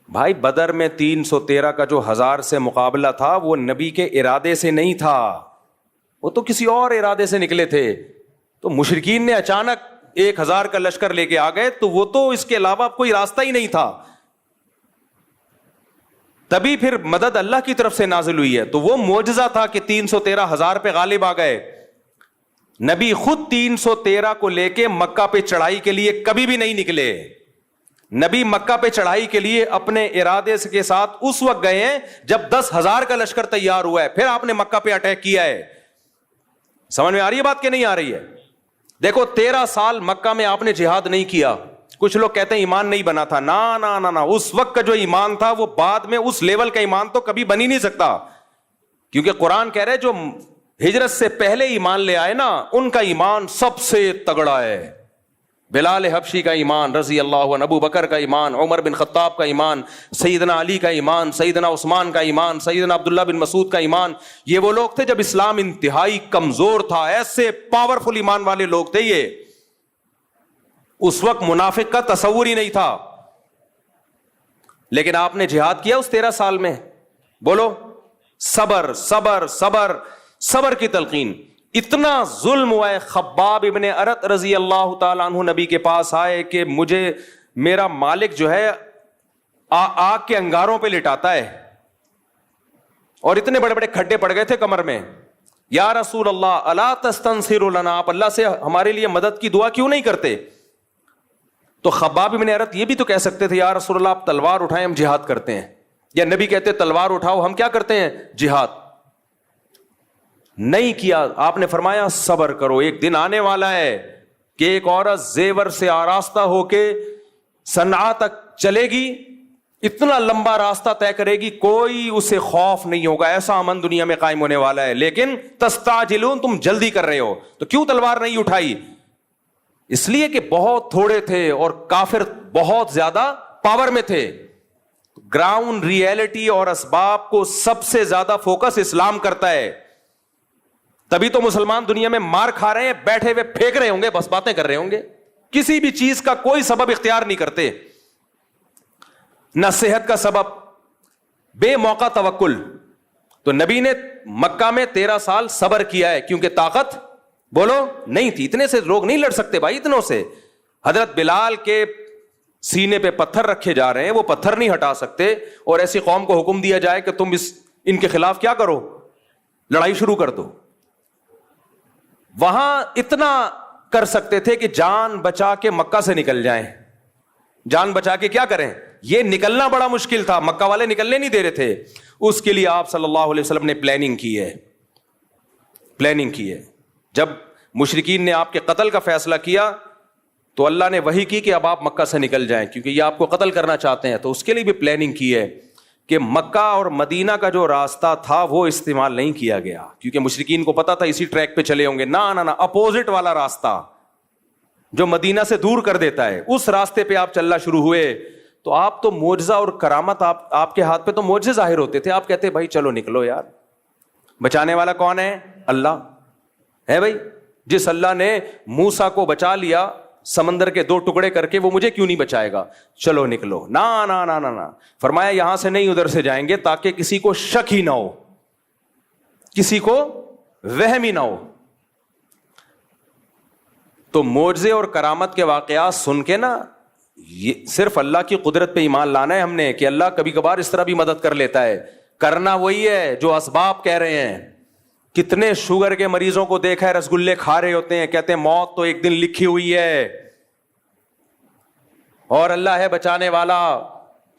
بھائی بدر میں 313 کا جو 1000 سے مقابلہ تھا وہ نبی کے ارادے سے نہیں تھا, وہ تو کسی اور ارادے سے نکلے تھے. تو مشرکین نے اچانک 1000 کا لشکر لے کے آ گئے, تو وہ تو اس کے علاوہ کوئی راستہ ہی نہیں تھا. تبھی پھر مدد اللہ کی طرف سے نازل ہوئی ہے. تو وہ معجزہ تھا کہ 313,000 پہ غالب آ گئے. نبی خود 313 کو لے کے مکہ پہ چڑھائی کے لیے کبھی بھی نہیں نکلے. نبی مکہ پہ چڑھائی کے لیے اپنے ارادے کے ساتھ اس وقت گئے ہیں جب 10,000 کا لشکر تیار ہوا ہے, پھر آپ نے مکہ پہ اٹیک کیا ہے. سمجھ میں آ رہی ہے بات کہ نہیں آ رہی ہے؟ دیکھو 13 سال مکہ میں آپ نے جہاد نہیں کیا. کچھ لوگ کہتے ہیں ایمان نہیں بنا تھا, نا اس وقت کا جو ایمان تھا وہ بعد میں اس لیول کا ایمان تو کبھی بن ہی نہیں سکتا, کیونکہ قرآن کہہ رہے جو ہجرت سے پہلے ایمان لے آئے نا ان کا ایمان سب سے تگڑا ہے. بلال حبشی کا ایمان رضی اللہ عنہ, ابو بکر کا ایمان, عمر بن خطاب کا ایمان, سیدنا علی کا ایمان, سیدنا عثمان کا ایمان, سیدنا عبداللہ بن مسعود کا ایمان. یہ وہ لوگ تھے جب اسلام انتہائی کمزور تھا, ایسے پاورفل ایمان والے لوگ تھے یہ. اس وقت منافق کا تصور ہی نہیں تھا, لیکن آپ نے جہاد کیا اس 13 سال میں؟ بولو صبر صبر صبر صبر کی تلقین. اتنا ظلم ہوا ہے. خباب ابن ارت رضی اللہ تعالیٰ عنہ نبی کے پاس آئے کہ مجھے میرا مالک جو ہے آگ کے انگاروں پہ لٹاتا ہے اور اتنے بڑے بڑے کھڈے پڑ گئے تھے کمر میں. یا رسول اللہ الا تستنصر لنا, آپ اللہ سے ہمارے لیے مدد کی دعا کیوں نہیں کرتے؟ تو خباب ابن ارت یہ بھی تو کہہ سکتے تھے یا رسول اللہ آپ تلوار اٹھائیں ہم جہاد کرتے ہیں, یا نبی کہتے تلوار اٹھاؤ ہم کیا کرتے ہیں جہاد. نہیں کیا. آپ نے فرمایا صبر کرو, ایک دن آنے والا ہے کہ ایک عورت زیور سے آراستہ ہو کے صنعاء تک چلے گی, اتنا لمبا راستہ طے کرے گی, کوئی اسے خوف نہیں ہوگا, ایسا امن دنیا میں قائم ہونے والا ہے. لیکن تستعجلون, تم جلدی کر رہے ہو. تو کیوں تلوار نہیں اٹھائی؟ اس لیے کہ بہت تھوڑے تھے اور کافر بہت زیادہ پاور میں تھے. گراؤنڈ ریئلٹی اور اسباب کو سب سے زیادہ فوکس اسلام کرتا ہے. تبھی تو مسلمان دنیا میں مار کھا رہے ہیں, بیٹھے ہوئے پھینک رہے ہوں گے, بس باتیں کر رہے ہوں گے, کسی بھی چیز کا کوئی سبب اختیار نہیں کرتے. نہ صحت کا سبب, بے موقع توکل. تو نبی نے مکہ میں 13 سال صبر کیا ہے کیونکہ طاقت بولو نہیں تھی. اتنے سے لوگ نہیں لڑ سکتے بھائی, اتنوں سے. حضرت بلال کے سینے پہ پتھر رکھے جا رہے ہیں, وہ پتھر نہیں ہٹا سکتے, اور ایسی قوم کو حکم دیا جائے کہ تم ان کے خلاف کیا کرو, لڑائی شروع کر دو. وہاں اتنا کر سکتے تھے کہ جان بچا کے مکہ سے نکل جائیں. جان بچا کے کیا کریں؟ یہ نکلنا بڑا مشکل تھا, مکہ والے نکلنے نہیں دے رہے تھے. اس کے لیے آپ صلی اللہ علیہ وسلم نے پلاننگ کی ہے. جب مشرکین نے آپ کے قتل کا فیصلہ کیا تو اللہ نے وحی کی کہ اب آپ مکہ سے نکل جائیں کیونکہ یہ آپ کو قتل کرنا چاہتے ہیں. تو اس کے لیے بھی پلاننگ کی ہے کہ مکہ اور مدینہ کا جو راستہ تھا وہ استعمال نہیں کیا گیا کیونکہ مشرکین کو پتا تھا اسی ٹریک پہ چلے ہوں گے. نہ اپوزٹ والا راستہ جو مدینہ سے دور کر دیتا ہے, اس راستے پہ آپ چلنا شروع ہوئے. تو آپ تو معجزہ اور کرامت, آپ کے ہاتھ پہ تو معجزے ظاہر ہوتے تھے. آپ کہتے بھائی چلو نکلو یار, بچانے والا کون ہے؟ اللہ ہے بھائی. جس اللہ نے موسیٰ کو بچا لیا سمندر کے 2 ٹکڑے کر کے, وہ مجھے کیوں نہیں بچائے گا؟ چلو نکلو. نہ فرمایا یہاں سے نہیں ادھر سے جائیں گے تاکہ کسی کو شک ہی نہ ہو, کسی کو وہم ہی نہ ہو. تو معجزے اور کرامت کے واقعات سن کے نا, یہ صرف اللہ کی قدرت پہ ایمان لانا ہے ہم نے کہ اللہ کبھی کبھار اس طرح بھی مدد کر لیتا ہے. کرنا وہی ہے جو اسباب کہہ رہے ہیں. کتنے شوگر کے مریضوں کو دیکھا ہے رسگلے کھا رہے ہوتے ہیں, کہتے ہیں موت تو ایک دن لکھی ہوئی ہے اور اللہ ہے بچانے والا.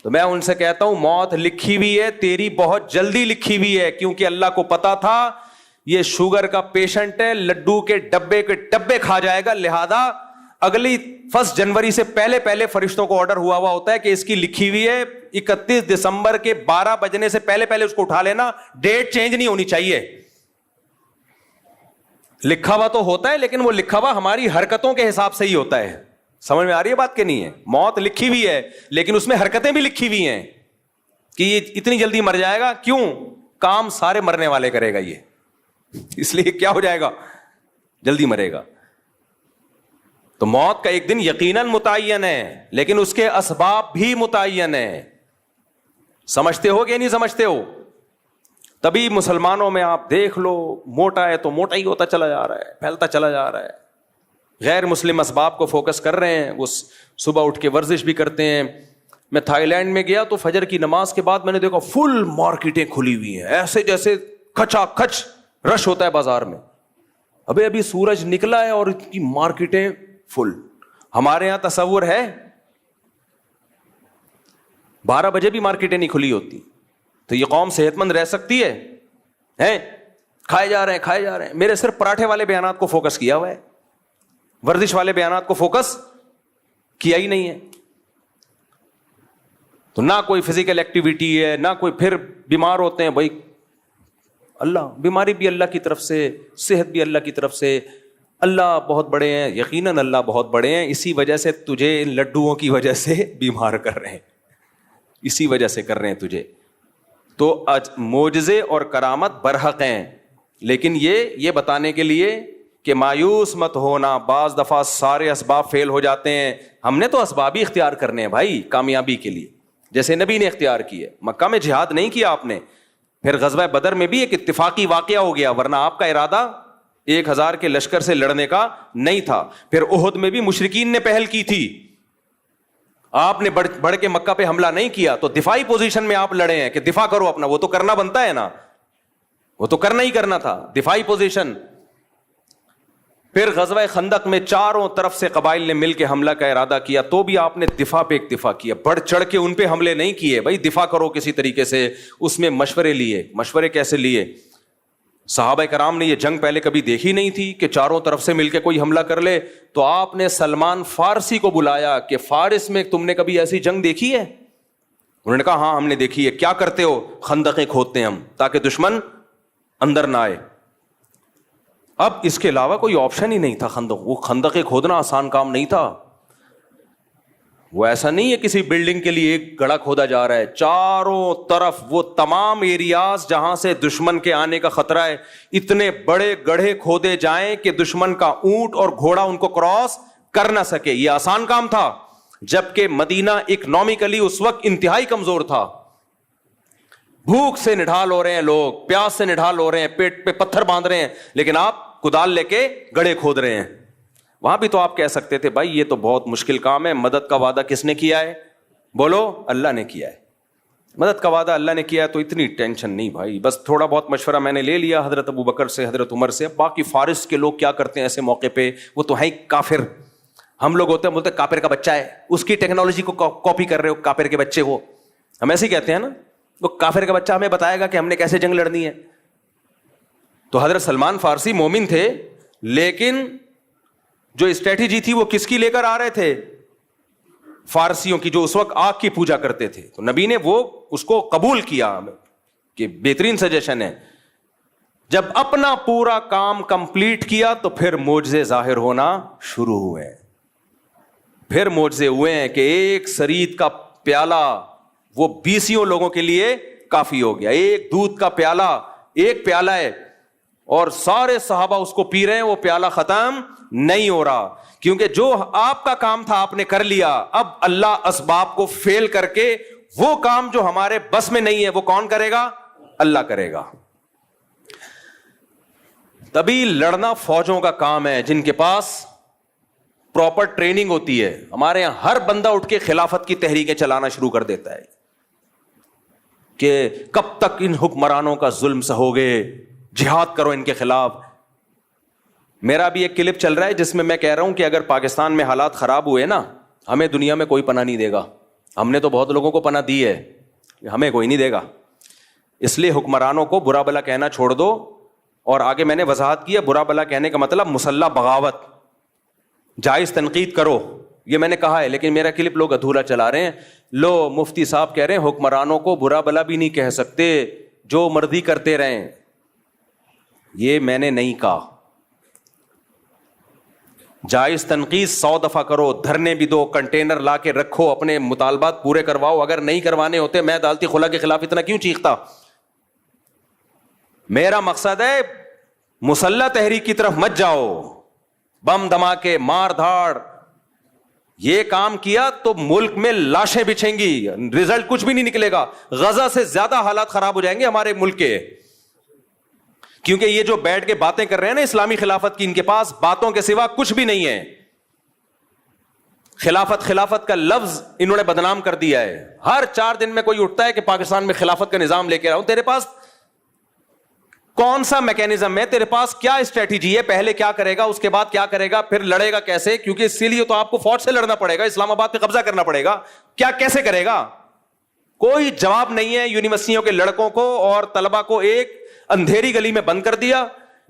تو میں ان سے کہتا ہوں موت لکھی ہوئی ہے, تیری بہت جلدی لکھی ہوئی ہے, کیونکہ اللہ کو پتا تھا یہ شوگر کا پیشنٹ ہے, لڈو کے ڈبے کھا جائے گا, لہذا اگلی 1 جنوری سے پہلے فرشتوں کو آرڈر ہوا ہوتا ہے کہ اس کی لکھی ہوئی ہے 31 دسمبر کے 12 بجنے سے پہلے اس کو اٹھا لینا, ڈیٹ چینج نہیں ہونی چاہیے. لکھا ہوا تو ہوتا ہے لیکن وہ لکھا ہوا ہماری حرکتوں کے حساب سے ہی ہوتا ہے. سمجھ میں آ رہی ہے بات کہ نہیں ہے؟ موت لکھی ہوئی ہے لیکن اس میں حرکتیں بھی لکھی ہوئی ہیں کہ یہ اتنی جلدی مر جائے گا. کیوں؟ کام سارے مرنے والے کرے گا یہ, اس لیے کیا ہو جائے گا, جلدی مرے گا. تو موت کا ایک دن یقیناً متعین ہے لیکن اس کے اسباب بھی متعین ہیں. سمجھتے ہو کہ نہیں سمجھتے ہو؟ تبھی مسلمانوں میں آپ دیکھ لو, موٹا ہے تو موٹا ہی ہوتا چلا جا رہا ہے, پھیلتا چلا جا رہا ہے. غیر مسلم اسباب کو فوکس کر رہے ہیں, وہ صبح اٹھ کے ورزش بھی کرتے ہیں. میں تھائی لینڈ میں گیا تو فجر کی نماز کے بعد میں نے دیکھا فل مارکیٹیں کھلی ہوئی ہیں, ایسے جیسے کھچا کھچ رش ہوتا ہے بازار میں. ابھی سورج نکلا ہے اور ان کی مارکیٹیں فل. ہمارے یہاں تصور ہے 12 بجے بھی مارکیٹیں نہیں کھلی ہوتی. تو یہ قوم صحت مند رہ سکتی ہے؟ کھائے جا رہے ہیں. میرے صرف پراٹھے والے بیانات کو فوکس کیا ہوا ہے, ورزش والے بیانات کو فوکس کیا ہی نہیں ہے. تو نہ کوئی فزیکل ایکٹیویٹی ہے, نہ کوئی, پھر بیمار ہوتے ہیں. بھائی اللہ, بیماری بھی اللہ کی طرف سے, صحت بھی اللہ کی طرف سے. اللہ بہت بڑے ہیں, یقیناً اللہ بہت بڑے ہیں, اسی وجہ سے تجھے ان لڈوؤں کی وجہ سے بیمار کر رہے ہیں, اسی وجہ سے کر رہے ہیں تجھے. تو معجزے اور کرامت برحق ہیں, لیکن یہ بتانے کے لیے کہ مایوس مت ہونا. بعض دفعہ سارے اسباب فیل ہو جاتے ہیں. ہم نے تو اسباب ہی اختیار کرنے ہیں بھائی کامیابی کے لیے, جیسے نبی نے اختیار کیے. مکہ میں جہاد نہیں کیا آپ نے, پھر غزوہ بدر میں بھی ایک اتفاقی واقعہ ہو گیا، ورنہ آپ کا ارادہ 1000 کے لشکر سے لڑنے کا نہیں تھا. پھر احد میں بھی مشرکین نے پہل کی تھی، آپ نے بڑھ کے مکہ پہ حملہ نہیں کیا، تو دفاعی پوزیشن میں آپ لڑے ہیں کہ دفاع کرو اپنا، وہ تو کرنا بنتا ہے نا، وہ تو کرنا ہی کرنا تھا، دفاعی پوزیشن. پھر غزوہ خندق میں چاروں طرف سے قبائل نے مل کے حملہ کا ارادہ کیا، تو بھی آپ نے دفاع پہ اکتفا کیا، بڑھ چڑھ کے ان پہ حملے نہیں کیے. بھائی دفاع کرو کسی طریقے سے، اس میں مشورے لیے. مشورے کیسے لیے؟ صحابہ کرام نے یہ جنگ پہلے کبھی دیکھی نہیں تھی کہ چاروں طرف سے مل کے کوئی حملہ کر لے. تو آپ نے سلمان فارسی کو بلایا کہ فارس میں تم نے کبھی ایسی جنگ دیکھی ہے؟ انہوں نے کہا ہاں ہم نے دیکھی ہے. کیا کرتے ہو؟ خندقیں کھودتے ہیں ہم تاکہ دشمن اندر نہ آئے. اب اس کے علاوہ کوئی آپشن ہی نہیں تھا. وہ خندقیں کھودنا آسان کام نہیں تھا. وہ ایسا نہیں ہے کسی بلڈنگ کے لیے ایک گڑھا کھودا جا رہا ہے، چاروں طرف وہ تمام ایریاز جہاں سے دشمن کے آنے کا خطرہ ہے، اتنے بڑے گڑھے کھودے جائیں کہ دشمن کا اونٹ اور گھوڑا ان کو کراس کر نہ سکے. یہ آسان کام تھا، جبکہ مدینہ اکنامکلی اس وقت انتہائی کمزور تھا. بھوک سے نڈھال ہو رہے ہیں لوگ، پیاس سے نڈھال ہو رہے ہیں، پیٹ پہ پتھر باندھ رہے ہیں، لیکن آپ کدال لے کے گڑھے کھود رہے ہیں. وہاں بھی تو آپ کہہ سکتے تھے بھائی یہ تو بہت مشکل کام ہے. مدد کا وعدہ کس نے کیا ہے؟ بولو، اللہ نے کیا ہے. مدد کا وعدہ اللہ نے کیا ہے تو اتنی ٹینشن نہیں بھائی. بس تھوڑا بہت مشورہ میں نے لے لیا حضرت ابو بکر سے، حضرت عمر سے. باقی فارس کے لوگ کیا کرتے ہیں ایسے موقع پہ؟ وہ تو ہیں کافر. ہم لوگ ہوتے ہیں بولتے کافر کا بچہ ہے، اس کی ٹیکنالوجی کو کاپی کر رہے ہو، کافر کے بچے کو. ہم ایسے ہی کہتے ہیں نا، وہ کافر کا بچہ ہمیں بتائے گا کہ ہم نے کیسے جنگ لڑنی ہے. تو حضرت سلمان فارسی مومن تھے، لیکن جو اسٹریٹجی تھی وہ کس کی لے کر آ رہے تھے؟ فارسیوں کی، جو اس وقت آگ کی پوجا کرتے تھے. تو نبی نے وہ اس کو قبول کیا کہ بہترین سجیشن ہے. جب اپنا پورا کام کمپلیٹ کیا تو پھر معجزے ظاہر ہونا شروع ہوئے. پھر معجزے ہوئے ہیں کہ ایک سرید کا پیالہ وہ 20 لوگوں کے لیے کافی ہو گیا. ایک دودھ کا پیالہ، ایک پیالہ ہے اور سارے صحابہ اس کو پی رہے ہیں، وہ پیالہ ختم نہیں ہو رہا. کیونکہ جو آپ کا کام تھا آپ نے کر لیا. اب اللہ اسباب کو فیل کر کے وہ کام جو ہمارے بس میں نہیں ہے وہ کون کرے گا؟ اللہ کرے گا. تبھی لڑنا فوجوں کا کام ہے جن کے پاس پراپر ٹریننگ ہوتی ہے. ہمارے یہاں ہر بندہ اٹھ کے خلافت کی تحریکیں چلانا شروع کر دیتا ہے کہ کب تک ان حکمرانوں کا ظلم سہو گے، جہاد کرو ان کے خلاف. میرا بھی ایک کلپ چل رہا ہے جس میں میں کہہ رہا ہوں کہ اگر پاکستان میں حالات خراب ہوئے نا، ہمیں دنیا میں کوئی پناہ نہیں دے گا. ہم نے تو بہت لوگوں کو پناہ دی ہے، ہمیں کوئی نہیں دے گا. اس لیے حکمرانوں کو برا بلا کہنا چھوڑ دو. اور آگے میں نے وضاحت کی ہے، برا بلا کہنے کا مطلب مسلح بغاوت، جائز تنقید کرو، یہ میں نے کہا ہے. لیکن میرا کلپ لوگ ادھورا چلا رہے ہیں. لو مفتی صاحب کہہ رہے ہیں حکمرانوں کو برا بلا بھی نہیں کہہ سکتے، جو مرضی کرتے رہیں. یہ میں نے نہیں کہا. جائز تنقید 100 دفعہ کرو، دھرنے بھی دو، کنٹینر لا کے رکھو، اپنے مطالبات پورے کرواؤ. اگر نہیں کروانے ہوتے میں عدالتی خلا کے خلاف اتنا کیوں چیختا؟ میرا مقصد ہے مسلح تحریک کی طرف مت جاؤ، بم دھماکے، مار دھاڑ. یہ کام کیا تو ملک میں لاشیں بچھیں گی، رزلٹ کچھ بھی نہیں نکلے گا. غزہ سے زیادہ حالات خراب ہو جائیں گے ہمارے ملک کے. کیونکہ یہ جو بیٹھ کے باتیں کر رہے ہیں نا اسلامی خلافت کی، ان کے پاس باتوں کے سوا کچھ بھی نہیں ہے. خلافت کا لفظ انہوں نے بدنام کر دیا ہے. ہر 4 دن میں کوئی اٹھتا ہے کہ پاکستان میں خلافت کا نظام لے کے آؤں. تیرے پاس کون سا میکینزم ہے؟ تیرے پاس کیا اسٹریٹجی ہے؟ پہلے کیا کرے گا، اس کے بعد کیا کرے گا، پھر لڑے گا کیسے؟ کیونکہ اسی لیے تو آپ کو فوج سے لڑنا پڑے گا، اسلام آباد پہ قبضہ کرنا پڑے گا. کیا کیسے کرے گا؟ کوئی جواب نہیں ہے. یونیورسٹیوں کے لڑکوں کو اور طلبہ کو ایک اندھیری گلی میں بند کر دیا.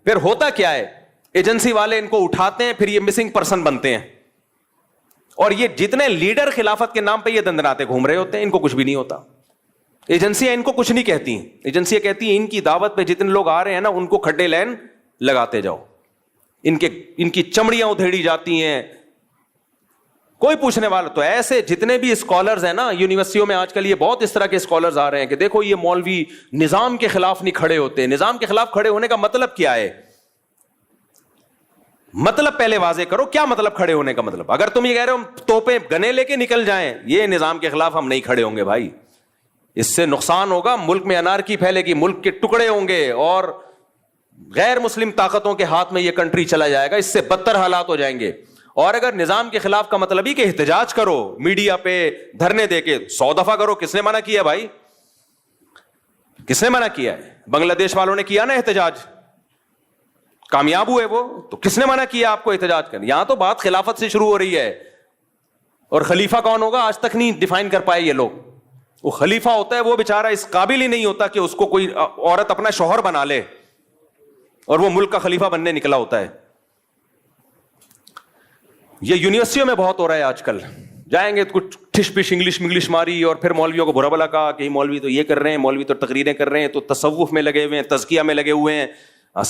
پھر ہوتا کیا ہے؟ ایجنسی والے ان کو اٹھاتے ہیں، پھر یہ مسنگ پرسن بنتے ہیں. اور یہ جتنے لیڈر خلافت کے نام پہ یہ دندناتے گھوم رہے ہوتے ہیں، ان کو کچھ بھی نہیں ہوتا. ایجنسیاں ان کو کچھ نہیں کہتی. ایجنسیاں کہتی ہیں ان کی دعوت پہ جتنے لوگ آ رہے ہیں نا ان کو کھڈے لین لگاتے جاؤ، ان کی چمڑیاں ادھیڑی جاتی ہیں. کوئی پوچھنے والا تو ایسے جتنے بھی اسکالرز ہیں نا یونیورسٹیوں میں آج کل، یہ بہت اس طرح کے اسکالرز آ رہے ہیں کہ دیکھو یہ مولوی نظام کے خلاف نہیں کھڑے ہوتے. نظام کے خلاف کھڑے ہونے کا مطلب کیا ہے؟ مطلب پہلے واضح کرو، کیا مطلب کھڑے ہونے کا مطلب؟ اگر تم یہ کہہ رہے ہو توپیں گنے لے کے نکل جائیں، یہ نظام کے خلاف ہم نہیں کھڑے ہوں گے بھائی. اس سے نقصان ہوگا, ملک میں انارکی پھیلے گی, ملک کے ٹکڑے ہوں گے اور غیر مسلم طاقتوں کے ہاتھ میں یہ کنٹری چلا جائے گا, اس سے بدتر حالات ہو جائیں گے. اور اگر نظام کے خلاف کا مطلب ہی کہ احتجاج کرو, میڈیا پہ دھرنے دے کے 100 دفعہ کرو, کس نے منع کیا بھائی؟ کس نے منع کیا ہے؟ بنگلہ دیش والوں نے کیا نا احتجاج, کامیاب ہوئے وہ, تو کس نے منع کیا آپ کو احتجاج کرنے؟ یہاں تو بات خلافت سے شروع ہو رہی ہے, اور خلیفہ کون ہوگا آج تک نہیں ڈیفائن کر پائے یہ لوگ. وہ خلیفہ ہوتا ہے وہ بیچارہ اس قابل ہی نہیں ہوتا کہ اس کو کوئی عورت اپنا شوہر بنا لے, اور وہ ملک کا خلیفہ بننے نکلا ہوتا ہے. یہ یونیورسٹیوں میں بہت ہو رہا ہے آج کل, جائیں گے کچھ ٹھش پش انگلش ماری, اور پھر مولویوں کو برا بلا کہا کہ مولوی تو یہ کر رہے ہیں, مولوی تو تقریریں کر رہے ہیں, تو تصوف میں لگے ہوئے ہیں, تزکیہ میں لگے ہوئے ہیں,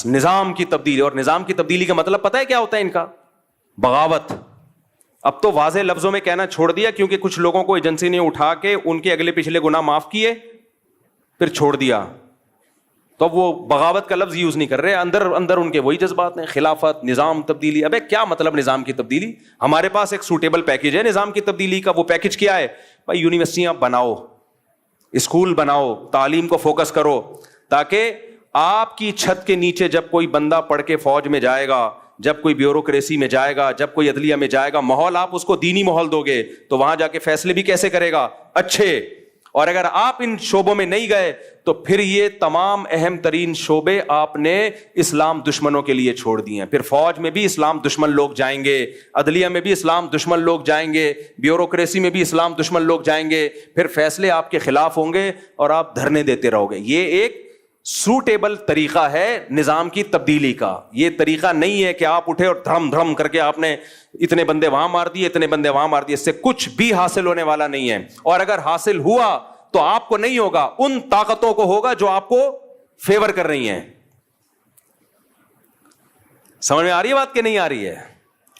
نظام کی تبدیلی. اور نظام کی تبدیلی کا مطلب پتہ ہے کیا ہوتا ہے ان کا؟ بغاوت. اب تو واضح لفظوں میں کہنا چھوڑ دیا, کیونکہ کچھ لوگوں کو ایجنسی نے اٹھا کے ان کے اگلے پچھلے گناہ معاف کیے پھر چھوڑ دیا, تو وہ بغاوت کا لفظ یوز نہیں کر رہے. اندر ان کے وہی جذبات ہیں, خلافت, نظام تبدیلی. ابے کیا مطلب نظام کی تبدیلی؟ ہمارے پاس ایک سوٹیبل پیکج ہے نظام کی تبدیلی کا. وہ پیکج کیا ہے بھائی؟ یونیورسٹیاں بناؤ, اسکول بناؤ, تعلیم کو فوکس کرو, تاکہ آپ کی چھت کے نیچے جب کوئی بندہ پڑھ کے فوج میں جائے گا, جب کوئی بیوروکریسی میں جائے گا, جب کوئی عدلیہ میں جائے گا, ماحول آپ اس کو دینی ماحول دو گے تو وہاں جا کے فیصلے بھی کیسے کرے گا؟ اچھے. اور اگر آپ ان شعبوں میں نہیں گئے تو پھر یہ تمام اہم ترین شعبے آپ نے اسلام دشمنوں کے لیے چھوڑ دیے ہیں. پھر فوج میں بھی اسلام دشمن لوگ جائیں گے, عدلیہ میں بھی اسلام دشمن لوگ جائیں گے, بیوروکریسی میں بھی اسلام دشمن لوگ جائیں گے, پھر فیصلے آپ کے خلاف ہوں گے اور آپ دھرنے دیتے رہو گے. یہ ایک سوٹیبل طریقہ ہے نظام کی تبدیلی کا. یہ طریقہ نہیں ہے کہ آپ اٹھے اور دھڑم کر کے آپ نے اتنے بندے وہاں مار دیے, اتنے بندے وہاں مار دیے. اس سے کچھ بھی حاصل ہونے والا نہیں ہے, اور اگر حاصل ہوا تو آپ کو نہیں ہوگا, ان طاقتوں کو ہوگا جو آپ کو فیور کر رہی ہیں. سمجھ میں آ رہی ہے بات کہ نہیں آ رہی ہے؟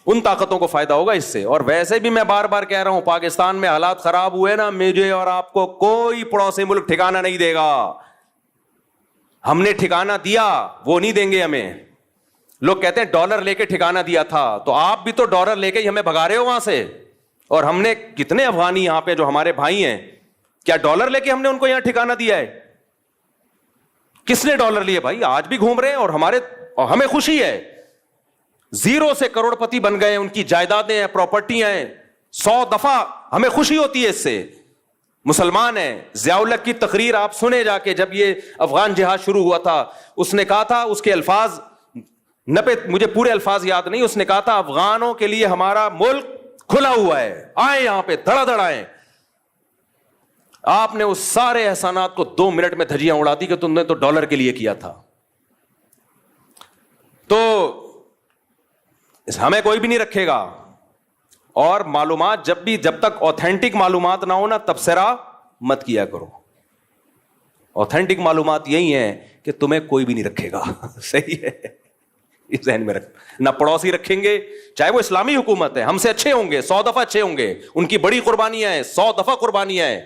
ان طاقتوں کو فائدہ ہوگا اس سے. اور ویسے بھی میں بار بار کہہ رہا ہوں, پاکستان میں حالات خراب ہوئے نا, مجھے اور آپ کو کوئی پڑوسی ملک ٹھکانہ نہیں دے گا. ہم نے ٹھکانہ دیا, وہ نہیں دیں گے ہمیں. لوگ کہتے ہیں ڈالر لے کے ٹھکانہ دیا تھا, تو آپ بھی تو ڈالر لے کے ہی ہمیں بھگا رہے ہو وہاں سے. اور ہم نے کتنے افغانی یہاں پہ جو ہمارے بھائی ہیں, کیا ڈالر لے کے ہم نے ان کو یہاں ٹھکانہ دیا ہے؟ کس نے ڈالر لیے بھائی؟ آج بھی گھوم رہے ہیں, اور ہمیں خوشی ہے. 0 سے کروڑ پتی بن گئے, ان کی جائیدادیں ہیں, پراپرٹیاں ہیں, 100 دفعہ ہمیں خوشی ہوتی ہے اس سے. مسلمان ہیں. ضیاء الحق کی تقریر آپ سنے جا کے, جب یہ افغان جہاد شروع ہوا تھا, اس نے کہا تھا, اس کے الفاظ مجھے پورے الفاظ یاد نہیں, اس نے کہا تھا افغانوں کے لیے ہمارا ملک کھلا ہوا ہے, آئے یہاں پہ دھڑا دھڑ آئے. آپ نے اس سارے احسانات کو 2 منٹ میں دھجیاں اڑا دی کہ تم نے تو ڈالر کے لیے کیا تھا. تو ہمیں کوئی بھی نہیں رکھے گا. اور معلومات جب تک آتھینٹک معلومات نہ ہو نا, تبصرہ مت کیا کرو. آتھینٹک معلومات یہی ہیں کہ تمہیں کوئی بھی نہیں رکھے گا. صحیح ہے, اس ذہن میں رکھ. نہ پڑوسی رکھیں گے, چاہے وہ اسلامی حکومت ہے, ہم سے اچھے ہوں گے, 100 دفعہ اچھے ہوں گے, ان کی بڑی قربانیاں ہیں, 100 دفعہ قربانیاں ہیں,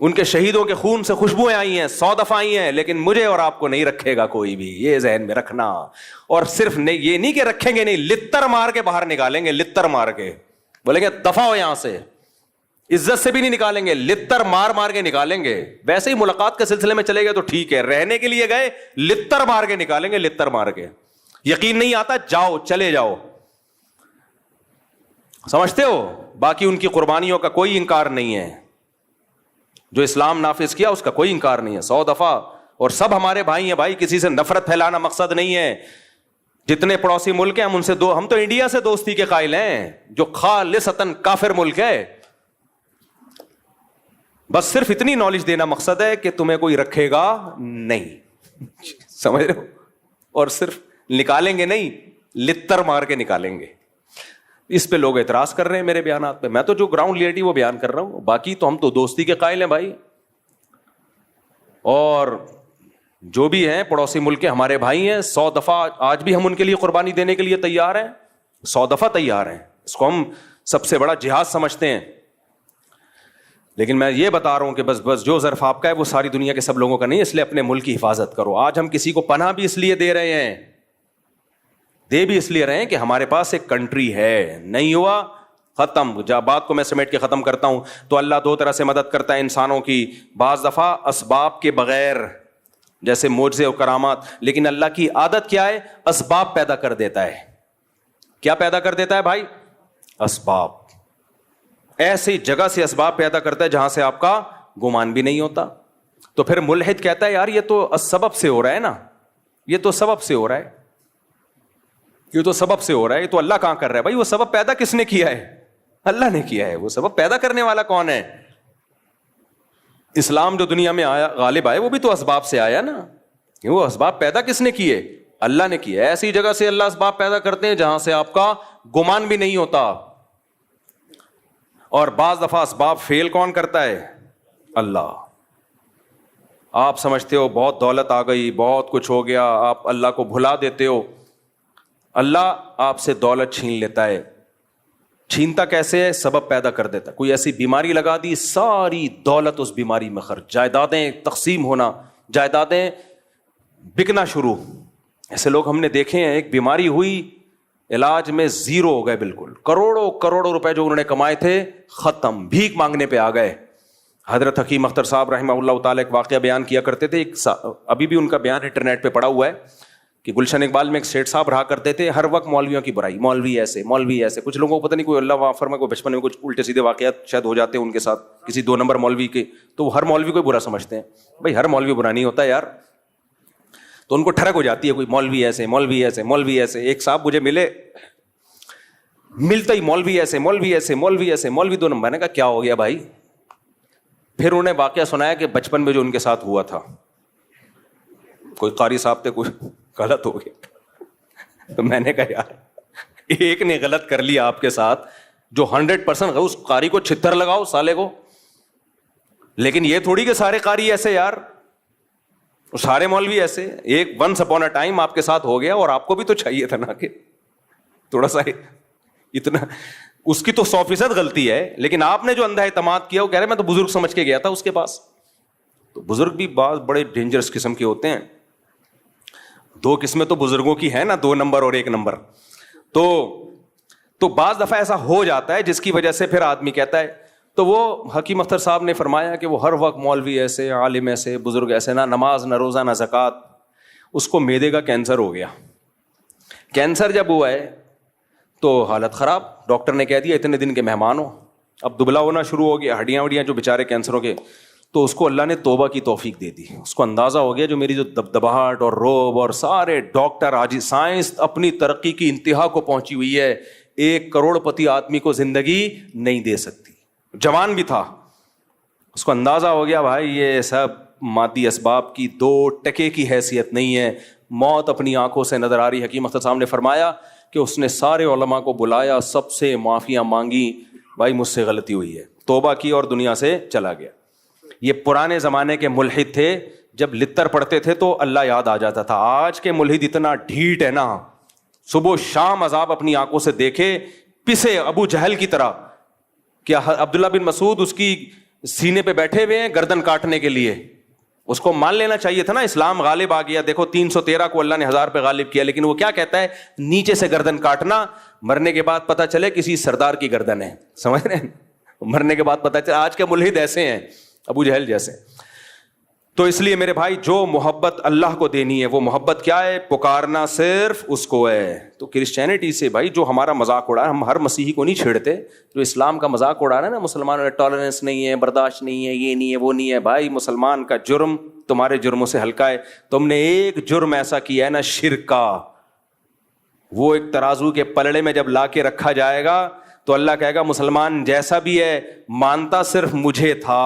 ان کے شہیدوں کے خون سے خوشبوئیں آئی ہیں, 100 دفعہ آئی ہیں, لیکن مجھے اور آپ کو نہیں رکھے گا کوئی بھی. یہ ذہن میں رکھنا. اور صرف یہ نہیں کہ رکھیں گے نہیں, لتر مار کے باہر نکالیں گے, لتر مار کے بولیں گے دفع ہو یہاں سے. عزت سے بھی نہیں نکالیں گے, لتر مار کے نکالیں گے. ویسے ہی ملاقات کے سلسلے میں چلے گئے تو ٹھیک ہے, رہنے کے لیے گئے, لتر مار کے نکالیں گے, لتر مار کے. یقین نہیں آتا, جاؤ, چلے جاؤ. سمجھتے ہو؟ باقی ان کی قربانیوں کا کوئی انکار نہیں ہے, جو اسلام نافذ کیا اس کا کوئی انکار نہیں ہے, 100 دفعہ. اور سب ہمارے بھائی ہیں بھائی, کسی سے نفرت پھیلانا مقصد نہیں ہے. جتنے پڑوسی ملک ہیں ہم ان سے ہم تو انڈیا سے دوستی کے قائل ہیں, جو خالصتاً کافر ملک ہے. بس صرف اتنی نالج دینا مقصد ہے کہ تمہیں کوئی رکھے گا نہیں. سمجھ رہے ہو؟ اور صرف نکالیں گے نہیں, لتر مار کے نکالیں گے. اس پہ لوگ اعتراض کر رہے ہیں میرے بیانات پہ. میں تو جو گراؤنڈ ریئلٹی وہ بیان کر رہا ہوں, باقی تو ہم تو دوستی کے قائل ہیں بھائی. اور جو بھی ہیں پڑوسی ملک کے ہمارے بھائی ہیں, 100 دفعہ آج بھی ہم ان کے لیے قربانی دینے کے لیے تیار ہیں, 100 دفعہ تیار ہیں. اس کو ہم سب سے بڑا جہاد سمجھتے ہیں. لیکن میں یہ بتا رہا ہوں کہ بس جو ظرف آپ کا ہے وہ ساری دنیا کے سب لوگوں کا نہیں, اس لیے اپنے ملک کی حفاظت کرو. آج ہم کسی کو پناہ بھی اس لیے دے رہے ہیں, دے بھی اس لیے رہے ہیں کہ ہمارے پاس ایک کنٹری ہے. نہیں ہوا ختم. بات کو میں سمیٹ کے ختم کرتا ہوں. تو اللہ دو طرح سے مدد کرتا ہے انسانوں کی. بعض دفعہ اسباب کے بغیر, جیسے معجزے و کرامات, لیکن اللہ کی عادت کیا ہے؟ اسباب پیدا کر دیتا ہے. کیا پیدا کر دیتا ہے بھائی؟ اسباب. ایسی جگہ سے اسباب پیدا کرتا ہے جہاں سے آپ کا گمان بھی نہیں ہوتا. تو پھر ملحد کہتا ہے یار یہ تو سبب سے ہو رہا ہے نا, یہ تو سبب سے ہو رہا ہے, یہ تو سبب سے ہو رہا ہے, یہ تو اللہ کہاں کر رہا ہے؟ بھائی وہ سبب پیدا کس نے کیا ہے؟ اللہ نے کیا ہے. وہ سبب پیدا کرنے والا کون ہے؟ اسلام جو دنیا میں آیا, غالب آئے, وہ بھی تو اسباب سے آیا نا. وہ اسباب پیدا کس نے کیے؟ اللہ نے کیا. ایسی جگہ سے اللہ اسباب پیدا کرتے ہیں جہاں سے آپ کا گمان بھی نہیں ہوتا. اور بعض دفعہ اسباب فیل کون کرتا ہے؟ اللہ. آپ سمجھتے ہو بہت دولت آ گئی, بہت کچھ ہو گیا, آپ اللہ کو بھلا دیتے ہو. اللہ آپ سے دولت چھین لیتا ہے. چھینتا کیسے ہے؟ سبب پیدا کر دیتا. کوئی ایسی بیماری لگا دی, ساری دولت اس بیماری میں خرچ, جائیدادیں تقسیم ہونا, جائیدادیں بکنا شروع. ایسے لوگ ہم نے دیکھے ہیں, ایک بیماری ہوئی, علاج میں زیرو ہو گئے بالکل. کروڑوں کروڑوں روپے جو انہوں نے کمائے تھے ختم, بھیک مانگنے پہ آ گئے. حضرت حکیم اختر صاحب رحمہ اللہ تعالیٰ ایک واقعہ بیان کیا کرتے تھے. ابھی بھی ان کا بیان انٹرنیٹ پہ پڑا ہوا ہے کہ گلشن اقبال میں ایک سیٹھ صاحب رہا کرتے تھے, ہر وقت مولویوں کی برائی, مولوی ایسے مولوی ایسے. کچھ لوگوں کو پتہ نہیں, کوئی اللہ معاف فرمائے, کوئی بچپن میں کچھ الٹے سیدھے واقعات شاید ہو جاتے ہیں ان کے ساتھ کسی 2 نمبر مولوی کے, تو وہ ہر مولوی کو برا سمجھتے ہیں. بھائی ہر مولوی برا نہیں ہوتا یار. تو ان کو ٹھڑک ہو جاتی ہے, کوئی مولوی ایسے مولوی ایسے مولوی ایسے. ایک صاحب مجھے ملتا ہی مولوی ایسے مولوی ایسے مولوی ایسے مولوی 2 نمبر. میں نے کہا کیا ہو گیا بھائی؟ پھر انہیں واقعہ سنایا کہ بچپن میں جو ان کے ساتھ ہوا تھا, کوئی قاری صاحب تھے, کچھ غلط ہو گیا. تو میں نے کہا یار ایک نے غلط کر لیا آپ کے ساتھ, جو 100% اس قاری کو چھتر لگاؤ سالے کو. لیکن یہ تھوڑی کہ سارے قاری ایسے یار, سارے مولوی ایسے. ایک ونس اپون اے ٹائم آپ کے ساتھ ہو گیا, اور آپ کو بھی تو چاہیے تھا نا کہ تھوڑا سا اتنا. اس کی تو 100% غلطی ہے, لیکن آپ نے جو اندھا اعتماد کیا, وہ کہہ رہے میں تو بزرگ سمجھ کے گیا تھا اس کے پاس. تو بزرگ بھی بعض بڑے ڈینجرس قسم کے ہوتے ہیں. 2 قسمیں تو بزرگوں کی ہے نا, 2 نمبر اور 1 نمبر. تو بعض دفعہ ایسا ہو جاتا ہے جس کی وجہ سے پھر آدمی کہتا ہے. تو وہ حکیم اختر صاحب نے فرمایا کہ وہ ہر وقت مولوی ایسے, عالم ایسے, بزرگ ایسے, نہ نماز نہ روزہ نہ زکوٰۃ. اس کو معدے کا کینسر ہو گیا. کینسر جب ہوا ہے تو حالت خراب. ڈاکٹر نے کہہ دیا اتنے دن کے مہمان ہو. اب دبلا ہونا شروع ہو گیا, ہڈیاں وڈیاں جو بیچارے کینسروں کے. تو اس کو اللہ نے توبہ کی توفیق دے دی. اس کو اندازہ ہو گیا جو میری جو دبدباہٹ اور روب, اور سارے ڈاکٹر آج سائنس اپنی ترقی کی انتہا کو پہنچی ہوئی ہے, 1 کروڑ پتی آدمی کو زندگی نہیں دے سکتی. جوان بھی تھا. اس کو اندازہ ہو گیا بھائی یہ سب مادی اسباب کی 2 ٹکے کی حیثیت نہیں ہے, موت اپنی آنکھوں سے نظر آ رہی. حکیم اختر صاحب نے فرمایا کہ اس نے سارے علماء کو بلایا, سب سے معافیاں مانگی, بھائی مجھ سے غلطی ہوئی ہے, توبہ کی اور دنیا سے چلا گیا. یہ پرانے زمانے کے ملحد تھے, جب لتر پڑھتے تھے تو اللہ یاد آ جاتا تھا. آج کے ملحد اتنا ڈھیٹ ہے نا, صبح شام عذاب اپنی آنکھوں سے دیکھے, پسے ابو جہل کی طرح. کیا عبداللہ بن مسعود اس کی سینے پہ بیٹھے ہوئے ہیں گردن کاٹنے کے لیے؟ اس کو مان لینا چاہیے تھا نا, اسلام غالب آ گیا. دیکھو 313 کو اللہ نے 1000 پہ غالب کیا, لیکن وہ کیا کہتا ہے, نیچے سے گردن کاٹنا, مرنے کے بعد پتہ چلے کسی سردار کی گردن ہے. سمجھ رہے ہیں, مرنے کے بعد پتہ چلے. آج کے ملحد ایسے ہیں, ابو جہل جیسے. تو اس لیے میرے بھائی جو محبت اللہ کو دینی ہے, وہ محبت کیا ہے؟ پکارنا صرف اس کو ہے. تو کرسچینٹی سے بھائی جو ہمارا مذاق اڑا, ہم ہر مسیحی کو نہیں چھیڑتے, جو اسلام کا مذاق اڑا رہا ہے نا, مسلمانوں میں ٹالرنس نہیں ہے, برداشت نہیں ہے, یہ نہیں ہے, وہ نہیں ہے. بھائی مسلمان کا جرم تمہارے جرموں سے ہلکا ہے. تم نے ایک جرم ایسا کیا ہے نا, شرک کا, وہ ایک ترازو کے پلڑے میں جب لا کے رکھا جائے گا تو اللہ کہے گا مسلمان جیسا بھی ہے مانتا صرف مجھے تھا,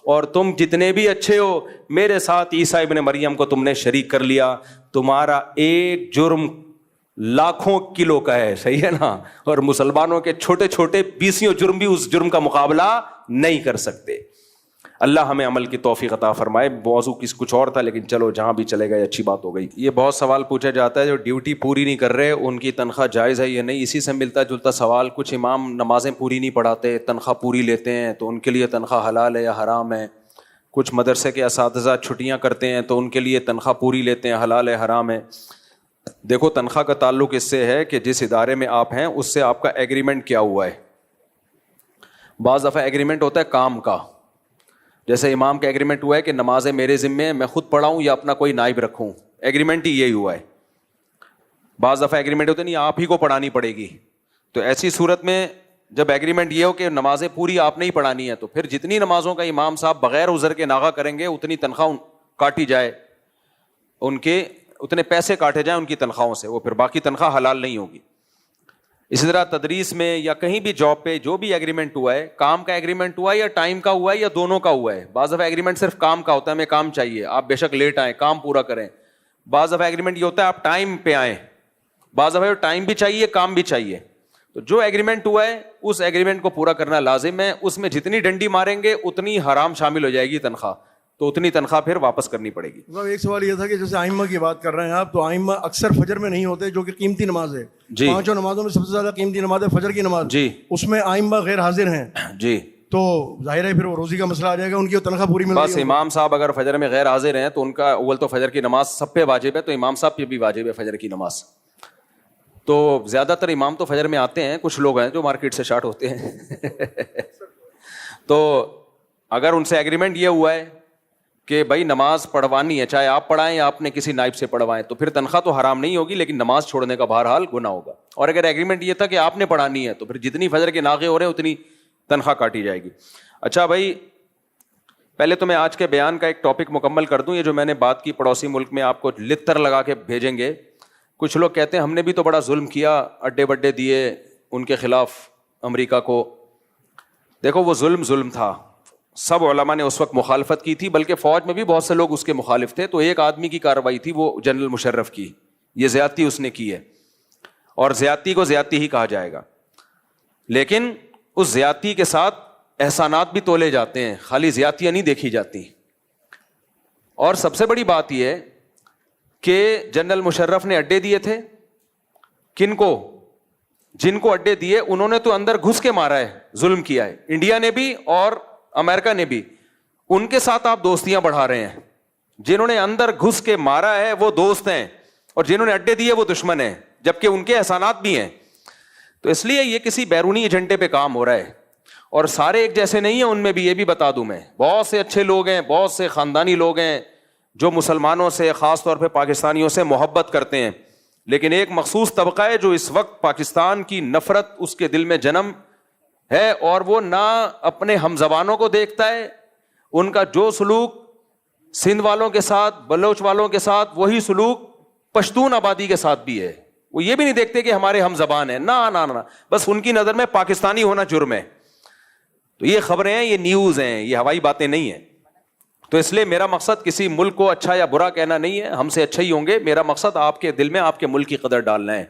اور تم جتنے بھی اچھے ہو میرے ساتھ عیسیٰ ابن مریم کو تم نے شریک کر لیا. تمہارا ایک جرم لاکھوں کلو کا ہے, صحیح ہے نا, اور مسلمانوں کے چھوٹے چھوٹے 20 جرم بھی اس جرم کا مقابلہ نہیں کر سکتے. اللہ ہمیں عمل کی توفیق عطا فرمائے. موضوع کچھ اور تھا, لیکن چلو جہاں بھی چلے گئے اچھی بات ہو گئی. یہ بہت سوال پوچھا جاتا ہے جو ڈیوٹی پوری نہیں کر رہے ان کی تنخواہ جائز ہے یا نہیں. اسی سے ملتا جلتا سوال. کچھ امام نمازیں پوری نہیں پڑھاتے, تنخواہ پوری لیتے ہیں, تو ان کے لیے تنخواہ حلال ہے یا حرام ہے. کچھ مدرسے کے اساتذہ چھٹیاں کرتے ہیں تو ان کے لیے تنخواہ پوری لیتے ہیں, حلال ہے حرام ہے. دیکھو تنخواہ کا تعلق اس سے ہے کہ جس ادارے میں آپ ہیں اس سے آپ کا ایگریمنٹ کیا ہوا ہے. بعض دفعہ ایگریمنٹ ہوتا ہے کام کا، جیسے امام کا ایگریمنٹ ہوا ہے کہ نمازیں میرے ذمے ہیں، میں خود پڑھاؤں یا اپنا کوئی نائب رکھوں، ایگریمنٹ ہی یہی ہوا ہے. بعض دفعہ ایگریمنٹ ہوتے نہیں آپ ہی کو پڑھانی پڑے گی. تو ایسی صورت میں جب ایگریمنٹ یہ ہو کہ نمازیں پوری آپ نے ہی پڑھانی ہے، تو پھر جتنی نمازوں کا امام صاحب بغیر عذر کے ناغہ کریں گے اتنی تنخواہ کاٹی جائے، ان کے اتنے پیسے کاٹے جائیں ان کی تنخواہوں سے، وہ پھر باقی تنخواہ حلال نہیں ہوگی. اسی طرح تدریس میں یا کہیں بھی جاب پہ جو بھی ایگریمنٹ ہوا ہے، کام کا ایگریمنٹ ہوا ہے یا ٹائم کا ہوا ہے یا دونوں کا ہوا ہے. بعض دفعہ ایگریمنٹ صرف کام کا ہوتا ہے، ہمیں کام چاہیے، آپ بے شک لیٹ آئیں، کام پورا کریں. بعض دفعہ ایگریمنٹ یہ ہوتا ہے آپ ٹائم پہ آئیں، بعض دفعہ ٹائم بھی چاہیے کام بھی چاہیے. تو جو ایگریمنٹ ہوا ہے اس ایگریمنٹ کو پورا کرنا لازم ہے. اس میں جتنی ڈنڈی ماریں گے اتنی حرام شامل ہو جائے گی تنخواہ، تو اتنی تنخواہ پھر واپس کرنی پڑے گی. ایک سوال یہ تھا کہ جیسے آئمہ کی بات کر رہے ہیں آپ، تو آئمہ اکثر فجر میں نہیں ہوتے جو کہ قیمتی نماز ہے. جی. 5 نمازوں میں سب سے زیادہ قیمتی نماز ہے فجر کی نماز. جی. اس میں آئمہ غیر حاضر ہیں. جی. تو ظاہر ہے پھر وہ روزی کا مسئلہ آ جائے گا، ان کی تنخواہ پوری مل رہی ہے. بس امام صاحب اگر فجر میں غیر حاضر ہیں تو ان کا اول تو فجر کی نماز سب پہ واجب ہے، تو امام صاحب پہ بھی واجب ہے فجر کی نماز. تو زیادہ تر امام تو فجر میں آتے ہیں، کچھ لوگ ہیں جو مارکیٹ سے شارٹ ہوتے ہیں. تو اگر ان سے ایگریمنٹ یہ ہوا ہے کہ بھائی نماز پڑھوانی ہے، چاہے آپ پڑھائیں یا آپ نے کسی نائب سے پڑھوائیں، تو پھر تنخواہ تو حرام نہیں ہوگی، لیکن نماز چھوڑنے کا بہرحال گناہ ہوگا. اور اگر ایگریمنٹ یہ تھا کہ آپ نے پڑھانی ہے تو پھر جتنی فجر کے ناغے ہو رہے ہیں اتنی تنخواہ کاٹی جائے گی. اچھا بھائی، پہلے تو میں آج کے بیان کا ایک ٹاپک مکمل کر دوں. یہ جو میں نے بات کی پڑوسی ملک میں آپ کو لتر لگا کے بھیجیں گے، کچھ لوگ کہتے ہیں ہم نے بھی تو بڑا ظلم کیا، اڈے بڈے دیے ان کے خلاف امریکہ کو. دیکھو وہ ظلم تھا، سب علماء نے اس وقت مخالفت کی تھی، بلکہ فوج میں بھی بہت سے لوگ اس کے مخالف تھے. تو ایک آدمی کی کارروائی تھی، وہ جنرل مشرف کی، یہ زیادتی اس نے کی ہے، اور زیادتی کو زیادتی ہی کہا جائے گا. لیکن اس زیادتی کے ساتھ احسانات بھی تولے جاتے ہیں، خالی زیادتیاں نہیں دیکھی جاتی. اور سب سے بڑی بات یہ ہے کہ جنرل مشرف نے اڈے دیے تھے. کن کو؟ جن کو اڈے دیے انہوں نے تو اندر گھس کے مارا ہے، ظلم کیا ہے. انڈیا نے بھی اور امریکہ نے بھی. ان کے ساتھ آپ دوستیاں بڑھا رہے ہیں. جنہوں نے اندر گھس کے مارا ہے وہ دوست ہیں، اور جنہوں نے اڈے دیے وہ دشمن ہیں، جبکہ ان کے احسانات بھی ہیں. تو اس لیے یہ کسی بیرونی ایجنڈے پہ کام ہو رہا ہے، اور سارے ایک جیسے نہیں ہیں. ان میں بھی یہ بھی بتا دوں میں، بہت سے اچھے لوگ ہیں، بہت سے خاندانی لوگ ہیں جو مسلمانوں سے، خاص طور پہ پاکستانیوں سے محبت کرتے ہیں. لیکن ایک مخصوص طبقہ ہے جو اس وقت پاکستان کی نفرت اس کے دل میں جنم ہے، اور وہ نہ اپنے ہم زبانوں کو دیکھتا ہے. ان کا جو سلوک سندھ والوں کے ساتھ، بلوچ والوں کے ساتھ، وہی سلوک پشتون آبادی کے ساتھ بھی ہے. وہ یہ بھی نہیں دیکھتے کہ ہمارے ہم زبان ہیں، نہ، بس ان کی نظر میں پاکستانی ہونا جرم ہے. تو یہ خبریں ہیں، یہ نیوز ہیں، یہ ہوائی باتیں نہیں ہیں. تو اس لیے میرا مقصد کسی ملک کو اچھا یا برا کہنا نہیں ہے، ہم سے اچھا ہی ہوں گے. میرا مقصد آپ کے دل میں آپ کے ملک کی قدر ڈالنا ہے،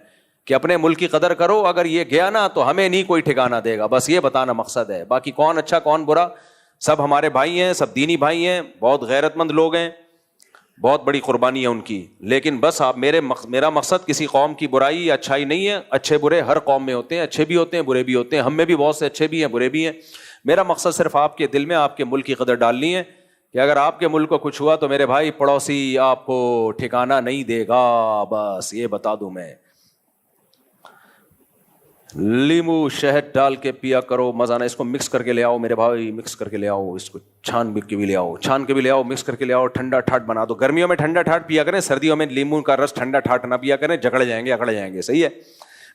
کہ اپنے ملک کی قدر کرو. اگر یہ گیا نا تو ہمیں نہیں کوئی ٹھکانہ دے گا، بس یہ بتانا مقصد ہے. باقی کون اچھا کون برا، سب ہمارے بھائی ہیں، سب دینی بھائی ہیں، بہت غیرت مند لوگ ہیں، بہت بڑی قربانی ہے ان کی. لیکن بس آپ میرا مقصد کسی قوم کی برائی یا اچھائی نہیں ہے. اچھے برے ہر قوم میں ہوتے ہیں، اچھے بھی ہوتے ہیں برے بھی ہوتے ہیں. ہم میں بھی بہت سے اچھے بھی ہیں برے بھی ہیں. میرا مقصد صرف آپ کے دل میں آپ کے ملک کی قدر ڈالنی ہے، کہ اگر آپ کے ملک کو کچھ ہوا تو میرے بھائی پڑوسی آپ کو ٹھکانہ نہیں دے گا. بس یہ بتا دوں میں. لیمو شہد ڈال کے پیا کرو، مزہ نہ. اس کو مکس کر کے لے آؤ میرے بھائی، مکس کر کے لے آؤ. اس کو چھان کے بھی لے آؤ، مکس کر کے لے آؤ. ٹھنڈا ٹھاٹ بنا دو. گرمیوں میں ٹھنڈا ٹھاٹ پیا کریں، سردیوں میں لیمو کا رس ٹھنڈا ٹھاٹ نہ پیا کریں، جھگڑ جائیں گے، اکڑ جائیں گے. صحیح ہے.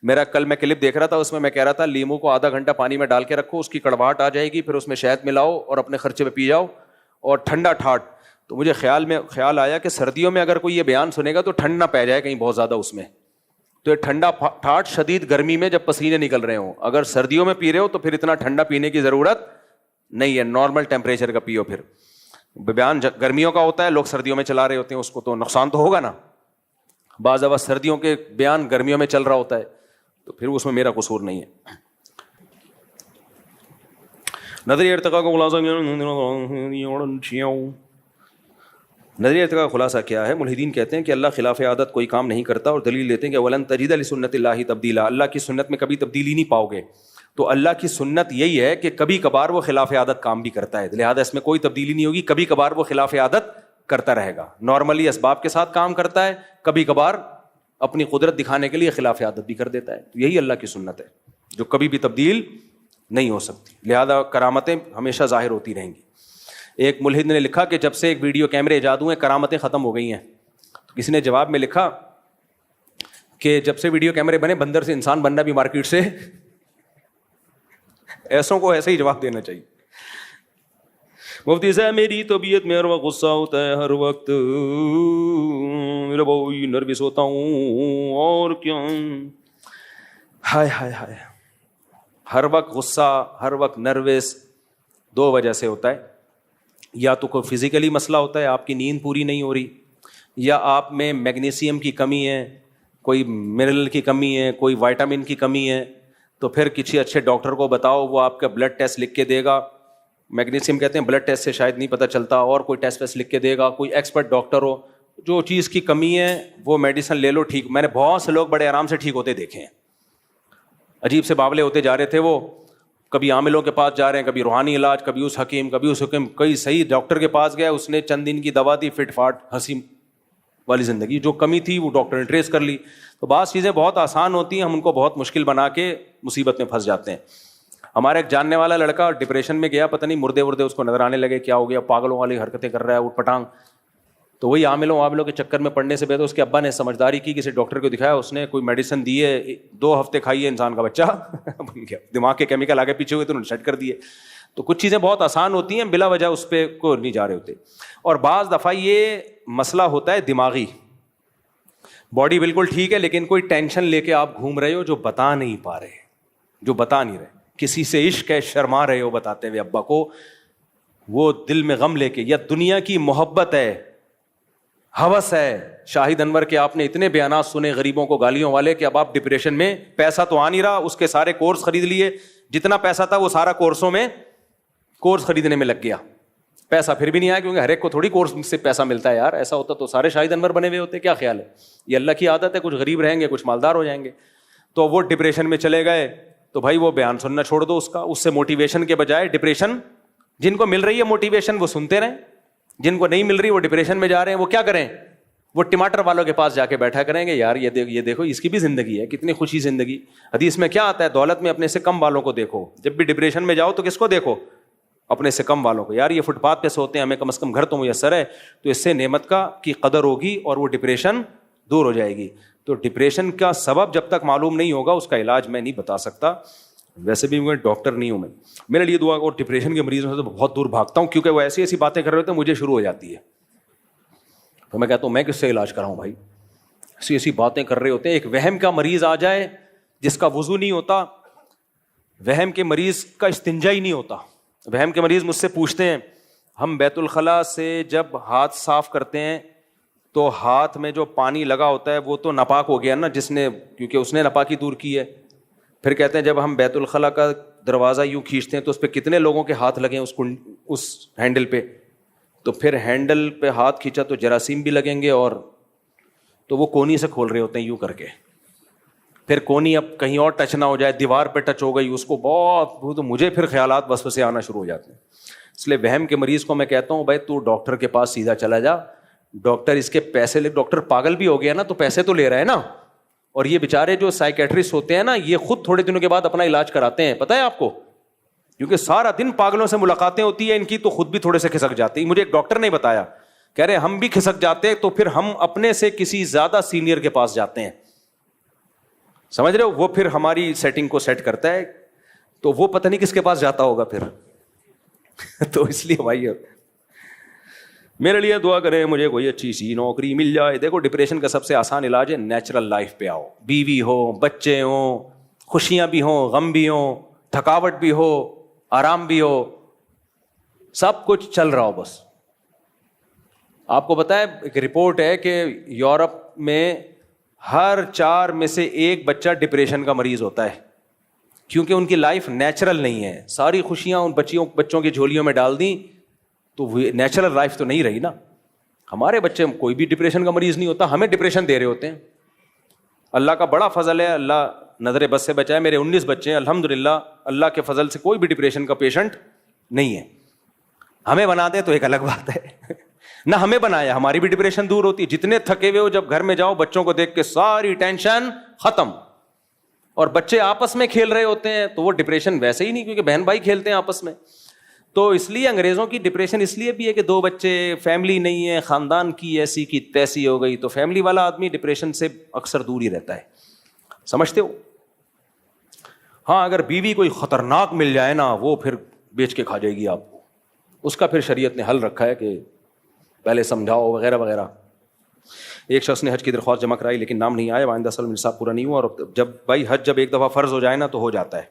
میرا کل میں کلپ دیکھ رہا تھا، اس میں کہہ رہا تھا لیمو کو آدھا گھنٹہ پانی میں ڈال کے رکھو، اس کی کڑواہٹ آ جائے گی، پھر اس میں شہد ملاؤ اور اپنے خرچے پہ پی جاؤ، اور ٹھنڈا ٹھاٹ. تو مجھے خیال آیا کہ سردیوں میں اگر کوئی یہ بیان سنے گا تو ٹھنڈ نہ پہ جائے کہیں بہت زیادہ اس میں. تو یہ ٹھنڈا ٹھاٹ شدید گرمی میں جب پسینے نکل رہے ہوں، اگر سردیوں میں پی رہے ہو تو پھر اتنا ٹھنڈا پینے کی ضرورت نہیں ہے، نارمل ٹیمپریچر کا پیو. پھر بیان گرمیوں کا ہوتا ہے، لوگ سردیوں میں چلا رہے ہوتے ہیں، اس کو تو نقصان تو ہوگا نا. بعض اوقات سردیوں کے بیان گرمیوں میں چل رہا ہوتا ہے، تو پھر اس میں میرا قصور نہیں ہے. نظریہ ارتقاء کو نظریہ ارتقاء کا خلاصہ کیا ہے؟ ملحدین کہتے ہیں کہ اللہ خلاف عادت کوئی کام نہیں کرتا، اور دلیل دیتے ہیں کہ ولن تجد لسنت اللہ تبدیلا، اللہ کی سنت میں کبھی تبدیلی نہیں پاؤ گے. تو اللہ کی سنت یہی ہے کہ کبھی کبھار وہ خلاف عادت کام بھی کرتا ہے، لہذا اس میں کوئی تبدیلی نہیں ہوگی. کبھی کبھار وہ خلاف عادت کرتا رہے گا، نارملی اسباب کے ساتھ کام کرتا ہے، کبھی کبھار اپنی قدرت دکھانے کے لیے خلاف عادت بھی کر دیتا ہے. تو یہی اللہ کی سنت ہے جو کبھی بھی تبدیل نہیں ہو سکتی. لہذا کرامتیں ہمیشہ ظاہر ہوتی رہیں گی. ایک ملحد نے لکھا کہ جب سے ایک ویڈیو کیمرے ایجاد ہوئے کرامتیں ختم ہو گئی ہیں. کسی نے جواب میں لکھا کہ جب سے ویڈیو کیمرے بنے بندر سے انسان بننا بھی مارکیٹ سے. ایسوں کو ایسے ہی جواب دینا چاہیے. مفتی صاحب میری طبیعت میں ہر وقت غصہ ہوتا ہے, ہر وقت میرا بہت نروس ہوتا ہوں, اور کیوں؟ ہائے ہائے ہائے, ہر وقت غصہ, ہر وقت نروس 2 وجہ سے ہوتا ہے. یا تو کوئی فزیکلی مسئلہ ہوتا ہے, آپ کی نیند پوری نہیں ہو رہی, یا آپ میں میگنیشیم کی کمی ہے, کوئی منرل کی کمی ہے, کوئی وائٹامن کی کمی ہے. تو پھر کسی اچھے ڈاکٹر کو بتاؤ, وہ آپ کا بلڈ ٹیسٹ لکھ کے دے گا. میگنیشیم کہتے ہیں بلڈ ٹیسٹ سے شاید نہیں پتہ چلتا, اور کوئی ٹیسٹ ویسٹ لکھ کے دے گا. کوئی ایکسپرٹ ڈاکٹر ہو, جو چیز کی کمی ہے وہ میڈیسن لے لو, ٹھیک. میں نے بہت سے لوگ بڑے آرام سے ٹھیک ہوتے دیکھے ہیں. عجیب سے باولے ہوتے جا رہے تھے وہ, کبھی عاملوں کے پاس جا رہے ہیں, کبھی روحانی علاج, کبھی اس حکیم, کبھی اس حکیم. کئی صحیح ڈاکٹر کے پاس گیا, اس نے چند دن کی دوا دی, فٹ فاٹ ہنسی والی زندگی. جو کمی تھی وہ ڈاکٹر نے ٹریس کر لی. تو بعض چیزیں بہت آسان ہوتی ہیں, ہم ان کو بہت مشکل بنا کے مصیبت میں پھنس جاتے ہیں. ہمارا ایک جاننے والا لڑکا ڈپریشن میں گیا, پتہ نہیں مردے وردے اس کو نظر آنے لگے, کیا ہو گیا, پاگلوں والی حرکتیں کر رہا ہے, اٹھ پٹانگ. تو وہی عاملوں کے چکر میں پڑنے سے بہتر اس کے ابا نے سمجھداری کی, کسی ڈاکٹر کو دکھایا, اس نے کوئی میڈیسن دی ہے, 2 ہفتے کھائی ہے, انسان کا بچہ بن گیا. دماغ کے کیمیکل آگے پیچھے ہوئے تو انہوں نے سیٹ کر دیے. تو کچھ چیزیں بہت آسان ہوتی ہیں, بلا وجہ اس پہ کو نہیں جا رہے ہوتے. اور بعض دفعہ یہ مسئلہ ہوتا ہے دماغی, باڈی بالکل ٹھیک ہے لیکن کوئی ٹینشن لے کے آپ گھوم رہے ہو جو بتا نہیں پا رہے, جو بتا نہیں رہے. کسی سے عشق ہے, شرما رہے ہو بتاتے ہوئے ابا کو, وہ دل میں غم لے کے, یا دنیا کی محبت ہے, ہوس ہے. شاہد انور کے آپ نے اتنے بیانات سنے غریبوں کو گالیوں والے کہ اب آپ ڈپریشن میں, پیسہ تو آ نہیں رہا, اس کے سارے کورس خرید لیے, جتنا پیسہ تھا وہ سارا کورسوں میں, کورس خریدنے میں لگ گیا. پیسہ پھر بھی نہیں آیا, کیونکہ ہر ایک کو تھوڑی کورس سے پیسہ ملتا ہے یار. ایسا ہوتا تو سارے شاہد انور بنے ہوئے ہوتے. کیا خیال ہے؟ یہ اللہ کی عادت ہے, کچھ غریب رہیں گے, کچھ مالدار ہو جائیں گے. تو وہ ڈپریشن میں چلے گئے, تو بھائی وہ بیان سننا چھوڑ دو اس کا. اس سے موٹیویشن کے بجائے ڈپریشن, جن کو مل رہی ہے موٹیویشن وہ سنتے رہیں, جن کو نہیں مل رہی وہ ڈپریشن میں جا رہے ہیں, وہ کیا کریں؟ وہ ٹماٹر والوں کے پاس جا کے بیٹھا کریں گے, یار یہ دیکھو اس کی بھی زندگی ہے, کتنی خوشی زندگی. حدیث میں کیا آتا ہے, دولت میں اپنے سے کم والوں کو دیکھو. جب بھی ڈپریشن میں جاؤ تو کس کو دیکھو؟ اپنے سے کم والوں کو. یار یہ فٹ پاتھ پہ سوتے ہیں, ہمیں کم از کم گھر تو میسر ہے, تو اس سے نعمت کی قدر ہوگی اور وہ ڈپریشن دور ہو جائے گی. تو ڈپریشن کا سبب جب تک معلوم نہیں ہوگا اس کا علاج میں نہیں بتا سکتا. ویسے بھی میں ڈاکٹر نہیں ہوں, میں میرے لیے دعا. اور ڈپریشن کے مریضوں سے تو بہت دور بھاگتا ہوں, کیونکہ وہ ایسی ایسی باتیں کر رہے ہوتے ہیں مجھے شروع ہو جاتی ہے. تو میں کہتا ہوں میں کس سے علاج کراؤں بھائی, ایسی ایسی باتیں کر رہے ہوتے ہیں. ایک وہم کا مریض آ جائے جس کا وضو نہیں ہوتا, وہم کے مریض کا استنجا ہی نہیں ہوتا. وہم کے مریض مجھ سے پوچھتے ہیں, ہم بیت الخلاء سے جب ہاتھ صاف کرتے ہیں تو ہاتھ میں جو پانی لگا ہوتا ہے وہ تو ناپاک ہو گیا نا, جس نے, کیونکہ اس نے ناپاکی دور کی ہے. پھر کہتے ہیں جب ہم بیت الخلاء کا دروازہ یوں کھینچتے ہیں تو اس پہ کتنے لوگوں کے ہاتھ لگے اس ہینڈل پہ, تو پھر ہینڈل پہ ہاتھ کھینچا تو جراثیم بھی لگیں گے, اور تو وہ کونی سے کھول رہے ہوتے ہیں یوں کر کے. پھر کونی اب کہیں اور ٹچ نہ ہو جائے, دیوار پہ ٹچ ہو گئی, اس کو بہت, تو مجھے پھر خیالات وسوسے آنا شروع ہو جاتے ہیں. اس لیے وہم کے مریض کو میں کہتا ہوں بھائی تو ڈاکٹر کے پاس سیدھا چلا جا. ڈاکٹر اس کے پیسے لے, ڈاکٹر پاگل بھی ہو گیا نا تو پیسے تو لے رہا ہے نا. اور یہ بیچارے جو سائیکیٹرسٹ ہوتے ہیں نا, یہ خود تھوڑے دنوں کے بعد اپنا علاج کراتے ہیں, پتہ ہے آپ کو, کیونکہ سارا دن پاگلوں سے ملاقاتیں ہوتی ہیں ان کی, تو خود بھی تھوڑے سے کھسک جاتے ہیں. مجھے ایک ڈاکٹر نے بتایا, کہہ رہے ہم بھی کھسک جاتے تو پھر ہم اپنے سے کسی زیادہ سینئر کے پاس جاتے ہیں, سمجھ رہے ہو, وہ پھر ہماری سیٹنگ کو سیٹ کرتا ہے, تو وہ پتہ نہیں کس کے پاس جاتا ہوگا پھر. تو اس لیے بھائی میرے لیے دعا کریں مجھے کوئی اچھی سی نوکری مل جائے. دیکھو ڈپریشن کا سب سے آسان علاج ہے نیچرل لائف پہ آؤ. بیوی ہو, بچے ہوں, خوشیاں بھی ہوں, غم بھی ہوں, تھکاوٹ بھی ہو, آرام بھی ہو, سب کچھ چل رہا ہو بس. آپ کو پتا ہے ایک رپورٹ ہے کہ یورپ میں ہر 4 میں سے 1 بچہ ڈپریشن کا مریض ہوتا ہے, کیونکہ ان کی لائف نیچرل نہیں ہے. ساری خوشیاں ان بچوں کی جھولیوں میں ڈال دیں تو وہ نیچرل لائف تو نہیں رہی نا. ہمارے بچے کوئی بھی ڈپریشن کا مریض نہیں ہوتا, ہمیں ڈپریشن دے رہے ہوتے ہیں. اللہ کا بڑا فضل ہے, اللہ نظر بد سے بچائے. میرے 19 بچے ہیں الحمدللہ, اللہ کے فضل سے کوئی بھی ڈپریشن کا پیشنٹ نہیں ہے. ہمیں بنا دیں تو ایک الگ بات ہے, نہ ہمیں بنایا ہماری بھی ڈپریشن دور ہوتی ہے. جتنے تھکے ہوئے ہو جب گھر میں جاؤ بچوں کو دیکھ کے ساری ٹینشن ختم. اور بچے آپس میں کھیل رہے ہوتے ہیں تو وہ ڈپریشن ویسے ہی نہیں, کیونکہ بہن بھائی کھیلتے ہیں آپس میں. تو اس لیے انگریزوں کی ڈپریشن اس لیے بھی ہے کہ 2 بچے, فیملی نہیں ہے, خاندان کی ایسی کی تیسی ہو گئی, تو فیملی والا آدمی ڈپریشن سے اکثر دور ہی رہتا ہے. سمجھتے ہو؟ ہاں اگر بیوی کوئی خطرناک مل جائے نا, وہ پھر بیچ کے کھا جائے گی آپ کو, اس کا پھر شریعت نے حل رکھا ہے کہ پہلے سمجھاؤ وغیرہ وغیرہ. ایک شخص نے حج کی درخواست جمع کرائی لیکن نام نہیں آیا, آئندہ سالوں میں نصاب پورا نہیں ہوا. اور جب بھائی حج جب ایک دفعہ فرض ہو جائے نا تو ہو جاتا ہے,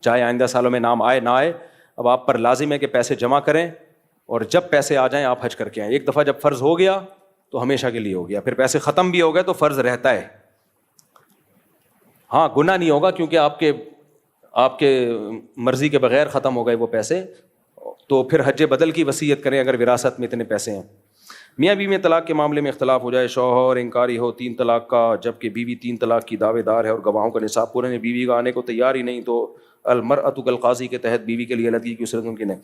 چاہے آئندہ سالوں میں نام آئے نہ آئے. اب آپ پر لازم ہے کہ پیسے جمع کریں, اور جب پیسے آ جائیں آپ حج کر کے آئیں. ایک دفعہ جب فرض ہو گیا تو ہمیشہ کے لیے ہو گیا, پھر پیسے ختم بھی ہو گئے تو فرض رہتا ہے. ہاں گناہ نہیں ہوگا کیونکہ آپ کے مرضی کے بغیر ختم ہو گئے وہ پیسے, تو پھر حج بدل کی وصیت کریں اگر وراثت میں اتنے پیسے ہیں. میاں بیوی میں طلاق کے معاملے میں اختلاف ہو جائے, شوہر انکاری ہو 3 طلاق کا جبکہ بیوی 3 طلاق کی دعوے دار ہے اور گواہوں کا نصاب پورا نہیں, بیوی کا آنے کو تیار ہی نہیں, تو المرأۃ کالقاضی کے تحت بیوی کے لیے علیحدگی کی صورت ممکن ہے.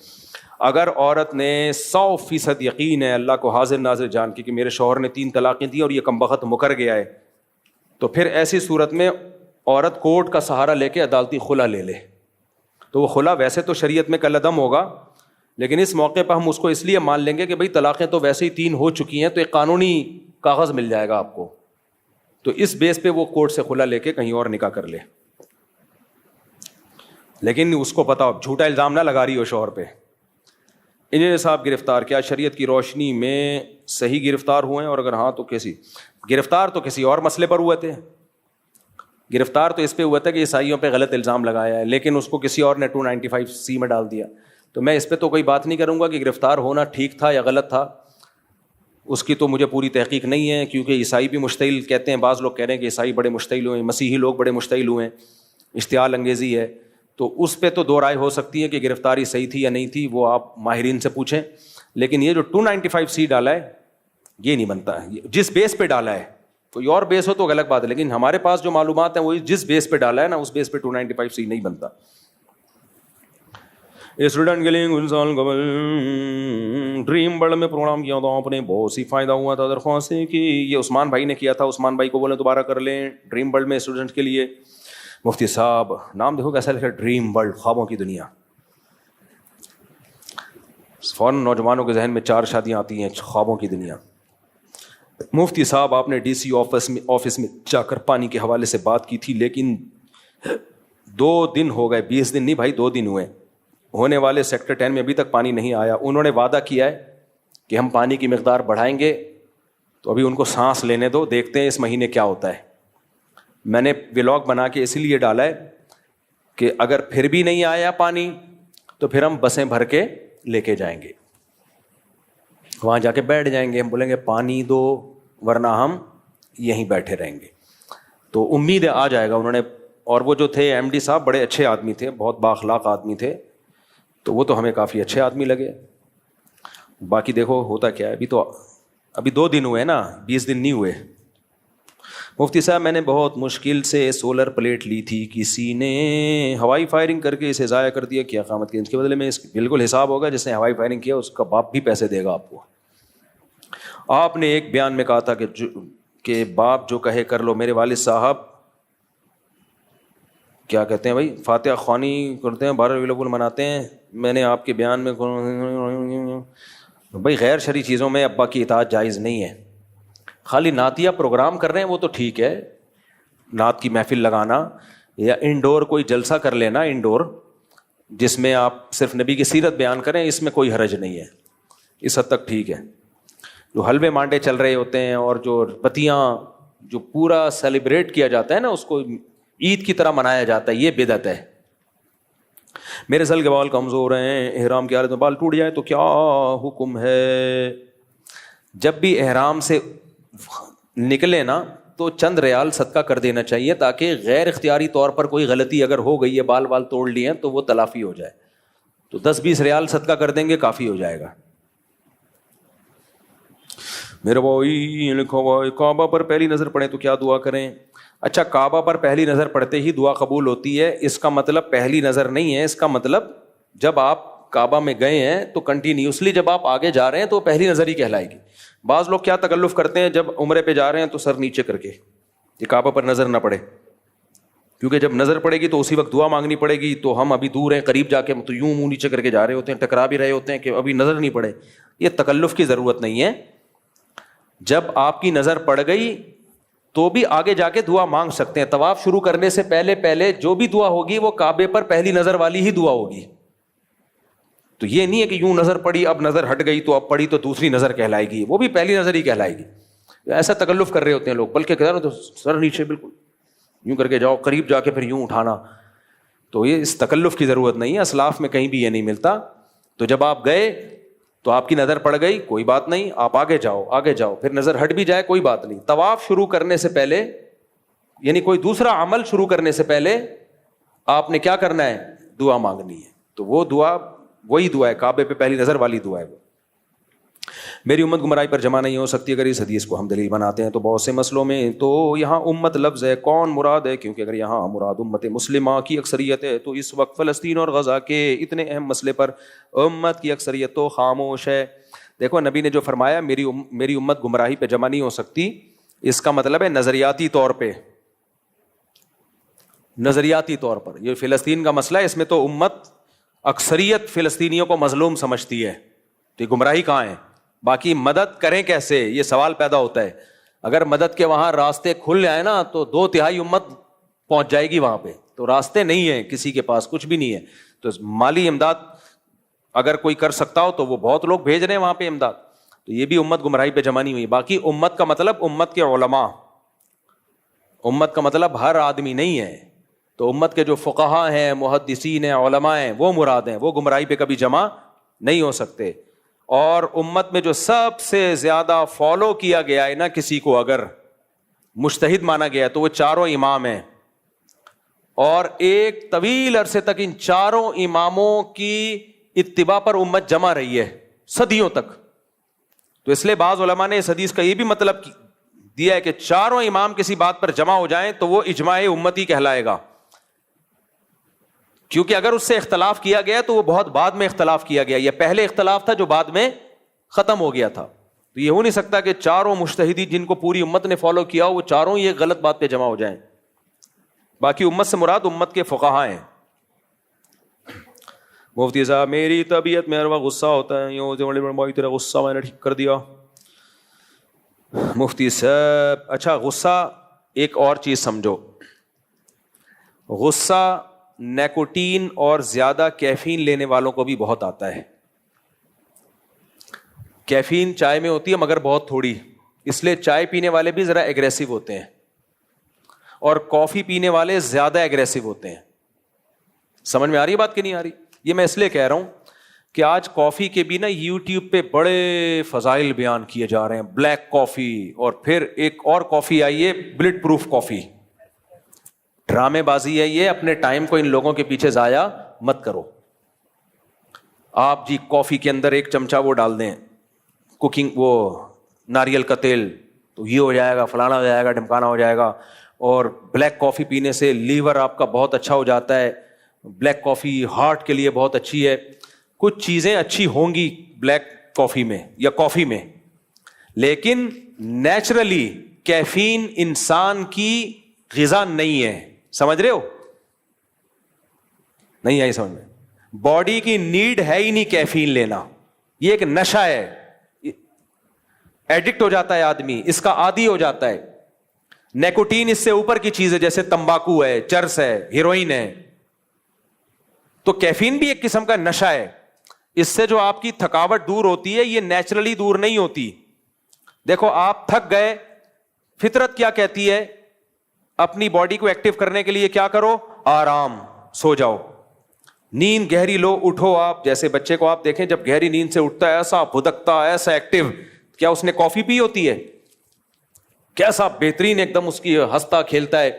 اگر عورت نے 100% یقین ہے اللہ کو حاضر ناظر جان کے کہ میرے شوہر نے 3 طلاقیں دی اور یہ کمبخت مکر گیا ہے, تو پھر ایسی صورت میں عورت کورٹ کا سہارا لے کے عدالتی خلا لے لے. تو وہ خلا ویسے تو شریعت میں کالعدم ہوگا, لیکن اس موقع پہ ہم اس کو اس لیے مان لیں گے کہ بھئی طلاقیں تو ویسے ہی 3 ہو چکی ہیں, تو ایک قانونی کاغذ مل جائے گا آپ کو, تو اس بیس پہ وہ کورٹ سے خلا لے کے کہیں اور نکاح کر لے. لیکن اس کو پتا جھوٹا الزام نہ لگا رہی ہو شوہر پہ. انجینئر صاحب گرفتار, کیا شریعت کی روشنی میں صحیح گرفتار ہوئے ہیں, اور اگر ہاں تو کیسی؟ گرفتار تو کسی اور مسئلے پر ہوئے تھے. گرفتار تو اس پہ ہوا تھا کہ عیسائیوں پہ غلط الزام لگایا ہے, لیکن اس کو کسی اور نے 295C میں ڈال دیا. تو میں اس پہ تو کوئی بات نہیں کروں گا کہ گرفتار ہونا ٹھیک تھا یا غلط تھا, اس کی تو مجھے پوری تحقیق نہیں ہے, کیونکہ عیسائی بھی مشتعل کہتے ہیں, بعض لوگ کہہ رہے ہیں کہ عیسائی بڑے مشتعل ہوئے ہیں, مسیحی لوگ بڑے مشتعل ہوئے ہیں, اشتعال انگیزی ہے. تو اس پہ تو 2 رائے ہو سکتی ہے کہ گرفتاری صحیح تھی یا نہیں تھی, وہ آپ ماہرین سے پوچھیں. لیکن یہ جو 295C ڈالا ہے یہ نہیں بنتا ہے, جس بیس پہ ڈالا ہے, کوئی اور بیس ہو تو غلط بات ہے, لیکن ہمارے پاس جو معلومات ہیں وہ جس بیس پہ ڈالا ہے نا اس بیس پہ 295C نہیں بنتا. اسٹوڈنٹ کے لیے کچھ سال قبل ڈریم ورلڈ میں پروگرام کیا تھا آپ نے, بہت سی فائدہ ہوا تھا. درخواست ہے کہ یہ عثمان بھائی نے کیا تھا, عثمان بھائی کو بولیں دوبارہ کر لیں. ڈریم ورلڈ میں اسٹوڈنٹ کے لیے مفتی صاحب, نام دیکھو کیسا لکھا, ڈریم ورلڈ, خوابوں کی دنیا. فوراً نوجوانوں کے ذہن میں 4 شادیاں آتی ہیں, خوابوں کی دنیا. مفتی صاحب آپ نے DC آفس میں جا کر پانی کے حوالے سے بات کی تھی, لیکن 2 دن ہو گئے, 20 دن نہیں بھائی 2 دن ہوئے. ہونے والے سیکٹر 10 میں ابھی تک پانی نہیں آیا. انہوں نے وعدہ کیا ہے کہ ہم پانی کی مقدار بڑھائیں گے, تو ابھی ان کو سانس لینے دو, دیکھتے ہیں اس مہینے کیا ہوتا ہے. میں نے ولاگ بنا کے اسی لیے ڈالا ہے کہ اگر پھر بھی نہیں آیا پانی تو پھر ہم بسیں بھر کے لے کے جائیں گے, وہاں جا کے بیٹھ جائیں گے, ہم بولیں گے پانی دو ورنہ ہم یہیں بیٹھے رہیں گے. تو امید ہے آ جائے گا. انہوں نے, اور وہ جو تھے MD صاحب بڑے اچھے آدمی تھے, بہت بااخلاق آدمی تھے, تو وہ تو ہمیں کافی اچھے آدمی لگے. باقی دیکھو ہوتا کیا ہے. ابھی 2 دن ہوئے نا, 20 دن نہیں ہوئے. مفتی صاحب میں نے بہت مشکل سے سولر پلیٹ لی تھی, کسی نے ہوائی فائرنگ کر کے اسے ضائع کر دیا, کیا قیامت کے اس کے بدلے میں اس بالکل حساب ہوگا. جس نے ہوائی فائرنگ کیا اس کا باپ بھی پیسے دے گا آپ کو. آپ نے ایک بیان میں کہا تھا کہ باپ جو کہے کر لو. میرے والد صاحب کیا کہتے ہیں بھائی, فاتحہ خوانی کرتے ہیں, 12 ربیع الاول مناتے ہیں. میں نے آپ کے بیان میں بھائی غیر شرعی چیزوں میں ابا کی اطاعت جائز نہیں ہے. خالی نعتیہ پروگرام کر رہے ہیں وہ تو ٹھیک ہے, نعت کی محفل لگانا یا انڈور کوئی جلسہ کر لینا انڈور, جس میں آپ صرف نبی کی سیرت بیان کریں, اس میں کوئی حرج نہیں ہے, اس حد تک ٹھیک ہے. جو حلوے مانڈے چل رہے ہوتے ہیں اور جو بتیاں جو پورا سیلیبریٹ کیا جاتا ہے نا, اس کو عید کی طرح منایا جاتا ہے, یہ بدعت ہے. میرے سل کے بال کمزور ہیں, احرام کی حالت میں بال ٹوٹ جائے تو کیا حکم ہے؟ جب بھی احرام سے نکلے نا تو چند ریال صدقہ کر دینا چاہیے, تاکہ غیر اختیاری طور پر کوئی غلطی اگر ہو گئی ہے, بال توڑ لیے ہیں تو وہ تلافی ہو جائے. تو 10-20 ریال صدقہ کر دیں گے, کافی ہو جائے گا. میرے بھائی لکھو بھائی, کعبہ پر پہلی نظر پڑے تو کیا دعا کریں؟ اچھا, کعبہ پر پہلی نظر پڑتے ہی دعا قبول ہوتی ہے, اس کا مطلب پہلی نظر نہیں ہے. اس کا مطلب جب آپ کعبہ میں گئے ہیں تو کنٹینیوسلی جب آپ آگے جا رہے ہیں تو پہلی نظر ہی کہلائے گی. بعض لوگ کیا تکلف کرتے ہیں, جب عمرے پہ جا رہے ہیں تو سر نیچے کر کے, یہ کعبہ پر نظر نہ پڑے. کیونکہ جب نظر پڑے گی تو اسی وقت دعا مانگنی پڑے گی. تو ہم ابھی دور ہیں, قریب جا کے تو یوں منہ نیچے کر کے جا رہے ہوتے ہیں, ٹکرا بھی رہے ہوتے ہیں کہ ابھی نظر نہیں پڑے. یہ تکلف کی ضرورت نہیں ہے. جب آپ کی نظر پڑ گئی تو بھی آگے جا کے دعا مانگ سکتے ہیں. طواف شروع کرنے سے پہلے جو بھی دعا ہوگی وہ کعبے پر پہلی نظر والی ہی دعا ہوگی. تو یہ نہیں ہے کہ یوں نظر پڑی, اب نظر ہٹ گئی تو اب پڑی تو دوسری نظر کہلائے گی, وہ بھی پہلی نظر ہی کہلائے گی. ایسا تکلف کر رہے ہوتے ہیں لوگ, بلکہ کہہ رہے تو سر نیچے بالکل یوں کر کے جاؤ, قریب جا کے پھر یوں اٹھانا. تو یہ اس تکلف کی ضرورت نہیں ہے, اسلاف میں کہیں بھی یہ نہیں ملتا. تو جب آپ گئے تو آپ کی نظر پڑ گئی, کوئی بات نہیں, آپ آگے جاؤ, پھر نظر ہٹ بھی جائے کوئی بات نہیں. طواف شروع کرنے سے پہلے, یعنی کوئی دوسرا عمل شروع کرنے سے پہلے آپ نے کیا کرنا ہے؟ دعا مانگنی ہے. تو وہ دعا وہی دعا ہے, کعبے پہ پہلی نظر والی دعا ہے وہ. میری امت گمراہی پر جمع نہیں ہو سکتی. اگر اس حدیث کو ہم دلیل بناتے ہیں تو بہت سے مسئلوں میں تو یہاں امت لفظ ہے, کون مراد ہے؟ کیونکہ اگر یہاں مراد امت مسلمہ کی اکثریت ہے تو اس وقت فلسطین اور غزہ کے اتنے اہم مسئلے پر امت کی اکثریت تو خاموش ہے. دیکھو نبی نے جو فرمایا میری امت گمراہی پہ جمع نہیں ہو سکتی, اس کا مطلب ہے نظریاتی طور پہ, نظریاتی طور پر. یہ فلسطین کا مسئلہ ہے, اس میں تو امت اکثریت فلسطینیوں کو مظلوم سمجھتی ہے, تو یہ گمراہی کہاں ہے؟ باقی مدد کریں کیسے, یہ سوال پیدا ہوتا ہے. اگر مدد کے وہاں راستے کھل جائیں نا تو 2/3 امت پہنچ جائے گی وہاں پہ. تو راستے نہیں ہیں, کسی کے پاس کچھ بھی نہیں ہے. تو مالی امداد اگر کوئی کر سکتا ہو تو وہ بہت لوگ بھیج رہے ہیں وہاں پہ امداد. تو یہ بھی امت گمراہی پہ جمع نہیں ہوئی. باقی امت کا مطلب امت کے علماء, امت کا مطلب ہر آدمی نہیں ہے. تو امت کے جو فقہاء ہیں, محدثین ہیں, علماء ہیں, وہ مراد ہیں, وہ گمراہی پہ کبھی جمع نہیں ہو سکتے. اور امت میں جو سب سے زیادہ فالو کیا گیا ہے نا کسی کو, اگر مجتہد مانا گیا تو وہ 4 امام ہیں, اور ایک طویل عرصے تک ان 4 اماموں کی اتباع پر امت جمع رہی ہے صدیوں تک. تو اس لیے بعض علماء نے اس حدیث کا یہ بھی مطلب دیا ہے کہ 4 امام کسی بات پر جمع ہو جائیں تو وہ اجماع امتی کہلائے گا. کیونکہ اگر اس سے اختلاف کیا گیا تو وہ بہت بعد میں اختلاف کیا گیا, یہ پہلے اختلاف تھا جو بعد میں ختم ہو گیا تھا. تو یہ ہو نہیں سکتا کہ 4 مجتہدی جن کو پوری امت نے فالو کیا وہ 4 یہ غلط بات پہ جمع ہو جائیں. باقی امت سے مراد امت کے فقہاء ہیں. مفتی صاحب میری طبیعت میں ہر وقت غصہ ہوتا ہے, یوں تیرا غصہ میں نے ٹھیک کر دیا. مفتی صاحب اچھا غصہ, ایک اور چیز سمجھو, غصہ نیکوٹین اور زیادہ کیفین لینے والوں کو بھی بہت آتا ہے. کیفین چائے میں ہوتی ہے مگر بہت تھوڑی, اس لیے چائے پینے والے بھی ذرا ایگریسو ہوتے ہیں, اور کافی پینے والے زیادہ ایگریسو ہوتے ہیں. سمجھ میں آ رہی ہے بات کہ نہیں آ رہی؟ یہ میں اس لیے کہہ رہا ہوں کہ آج کافی کے بھی نا یوٹیوب پہ بڑے فضائل بیان کیے جا رہے ہیں. بلیک کافی, اور پھر ایک اور کافی آئی ہے بلٹ پروف کافی. ڈرامے بازی ہے یہ, اپنے ٹائم کو ان لوگوں کے پیچھے ضائع مت کرو. آپ جی کافی کے اندر 1 چمچہ وہ ڈال دیں کوکنگ, وہ ناریل کا تیل, تو یہ ہو جائے گا, فلانا ہو جائے گا, ڈھمکانا ہو جائے گا. اور بلیک کافی پینے سے لیور آپ کا بہت اچھا ہو جاتا ہے. بلیک کافی ہارٹ کے لیے بہت اچھی ہے. کچھ چیزیں اچھی ہوں گی بلیک کافی میں یا کافی میں, لیکن نیچرلی کیفین انسان کی غذا نہیں ہے. سمجھ رہے ہو؟ نہیں آئی سمجھ میں؟ باڈی کی نیڈ ہے ہی نہیں کیفین لینا. یہ ایک نشہ ہے, ایڈکٹ ہو جاتا ہے آدمی, اس کا عادی ہو جاتا ہے. نیکوٹین اس سے اوپر کی چیز ہے, جیسے تمباکو ہے, چرس ہے, ہیروئن ہے. تو کیفین بھی ایک قسم کا نشہ ہے. اس سے جو آپ کی تھکاوٹ دور ہوتی ہے یہ نیچرلی دور نہیں ہوتی. دیکھو آپ تھک گئے, فطرت کیا کہتی ہے؟ اپنی باڈی کو ایکٹیو کرنے کے لیے کیا کرو؟ آرام, سو جاؤ, نیند گہری لو, اٹھو. آپ جیسے بچے کو آپ دیکھیں جب گہری نیند سے اٹھتا ہے ایسا بھدکتا, ایسا ایکٹیو. کیا اس نے کافی پی ہوتی ہے؟ کیسا بہترین ایک دم اس کی ہنستا کھیلتا ہے.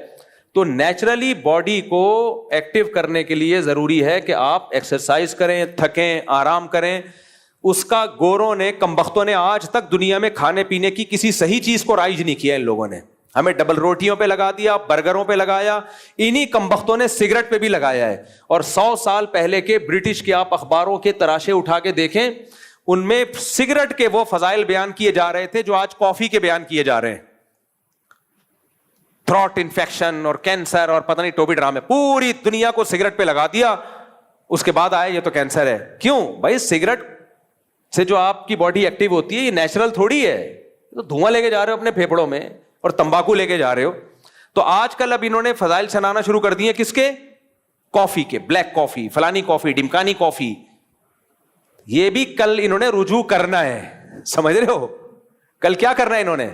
تو نیچرلی باڈی کو ایکٹیو کرنے کے لیے ضروری ہے کہ آپ ایکسرسائز کریں, تھکیں, آرام کریں. اس کا گوروں نے, کمبختوں نے آج تک دنیا میں کھانے پینے کی کسی صحیح چیز کو رائج نہیں کیا. ان لوگوں نے ہمیں ڈبل روٹیوں پہ لگا دیا, برگروں پہ لگایا, انہی کمبختوں نے سگریٹ پہ بھی لگایا ہے. اور 100 سال پہلے کے برٹش کے آپ اخباروں کے تراشے اٹھا کے دیکھیں, ان میں سگریٹ کے وہ فضائل بیان کیے جا رہے تھے جو آج کافی کے بیان کیے جا رہے ہیں. تھروٹ انفیکشن اور کینسر اور پتہ نہیں ٹوپی ڈرامے, پوری دنیا کو سگریٹ پہ لگا دیا, اس کے بعد آئے یہ تو کینسر ہے. کیوں بھائی؟ سگریٹ سے جو آپ کی باڈی ایکٹیو ہوتی ہے یہ نیچرل تھوڑی ہے, تو دھواں لے کے جا رہے ہو اپنے پھیپڑوں میں اور تمباکو لے کے جا رہے ہو. تو آج کل اب انہوں نے فضائل سنانا شروع کر دیے کس کے؟ کافی کے. بلیک کافی, فلانی کافی, ڈمکانی کافی. یہ بھی کل انہوں نے رجوع کرنا ہے, سمجھ رہے ہو؟ کل کیا کرنا ہے انہوں نے؟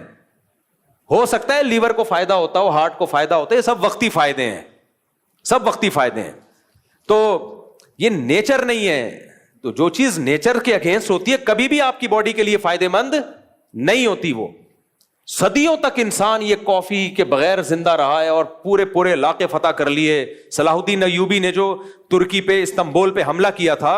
ہو سکتا ہے لیور کو فائدہ ہوتا ہو, ہارٹ کو فائدہ ہوتا ہے, یہ سب وقتی فائدے ہیں, سب وقتی فائدے ہیں. تو یہ نیچر نہیں ہے. تو جو چیز نیچر کے اگینسٹ ہوتی ہے کبھی بھی آپ کی باڈی کے لیے فائدے مند نہیں ہوتی. وہ صدیوں تک انسان یہ کافی کے بغیر زندہ رہا ہے اور پورے علاقے فتح کر لیے. صلاح الدین ایوبی نے جو ترکی پہ, استنبول پہ حملہ کیا تھا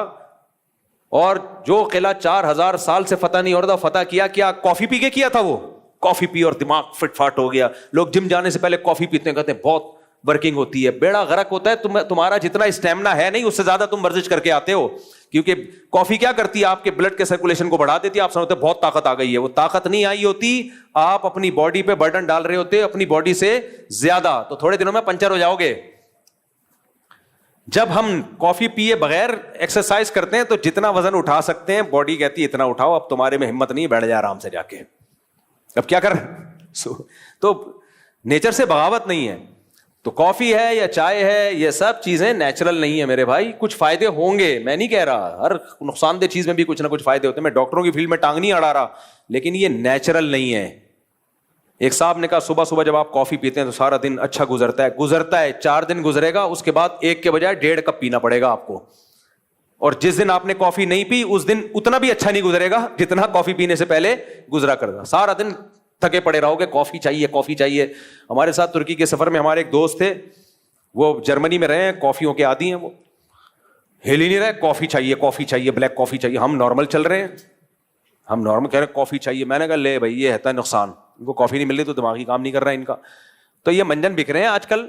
اور جو قلعہ 4000 سال سے فتح نہیں ہو رہا تھا, فتح کیا کافی پی کے کیا تھا. وہ کافی پی اور دماغ فٹ فاٹ ہو گیا. لوگ جم جانے سے پہلے کافی پیتے ہیں, کہتے ہیں بہت ورکنگ ہوتی ہے. بیڑا غرق ہوتا ہے. تمہارا جتنا اسٹیمنا ہے نہیں اس سے زیادہ تم ورزش کر کے آتے ہو, کیونکہ کافی کیا کرتی ہے؟ آپ کے بلڈ کے سرکولیشن کو بڑھا دیتی ہے. آپ سمجھتے بہت طاقت آ گئی ہے, وہ طاقت نہیں آئی ہوتی. آپ اپنی باڈی پہ برڈن ڈال رہے ہوتے اپنی باڈی سے زیادہ, تو تھوڑے دنوں میں پنچر ہو جاؤ گے. جب ہم کافی پیے بغیر ایکسرسائز کرتے ہیں تو جتنا وزن اٹھا سکتے ہیں باڈی کہتی ہے اتنا اٹھاؤ, اب تمہارے میں ہمت نہیں, بیٹھ جا آرام سے جا کے. اب کیا کر تو نیچر سے بغاوت نہیں ہے. تو کافی ہے یا چائے ہے, یہ سب چیزیں نیچرل نہیں ہے میرے بھائی. کچھ فائدے ہوں گے, میں نہیں کہہ رہا, ہر نقصان دہ چیز میں بھی کچھ نہ کچھ فائدے ہوتے ہیں. میں ڈاکٹروں کی فیلڈ میں ٹانگ نہیں اڑا رہا, لیکن یہ نیچرل نہیں ہے. ایک صاحب نے کہا صبح جب آپ کافی پیتے ہیں تو سارا دن اچھا گزرتا ہے. 4 دن گزرے گا, اس کے بعد 1 کے بجائے 1.5 کپ پینا پڑے گا آپ کو. اور جس دن آپ نے کافی نہیں پی اس دن اتنا بھی اچھا نہیں گزرے گا جتنا کافی پینے سے پہلے گزرا کرے گا. سارا دن تھکے پڑے رہو گے, کافی چاہیے کافی چاہیے. ہمارے ساتھ ترکی کے سفر میں ہمارے ایک دوست تھے, وہ جرمنی میں رہے ہیں, کافیوں کے عادی ہیں, وہ ہل ہی نہیں رہے, کافی چاہیے بلیک کافی چاہیے. ہم نارمل چل رہے ہیں, ہم نارمل کہہ رہے ہیں کافی چاہیے. میں نے کہا لے بھائی یہ ہے نقصان, ان کو کافی نہیں مل رہی تو دماغی کام نہیں کر رہا ہے ان کا. تو یہ منجن بک رہے ہیں آج کل,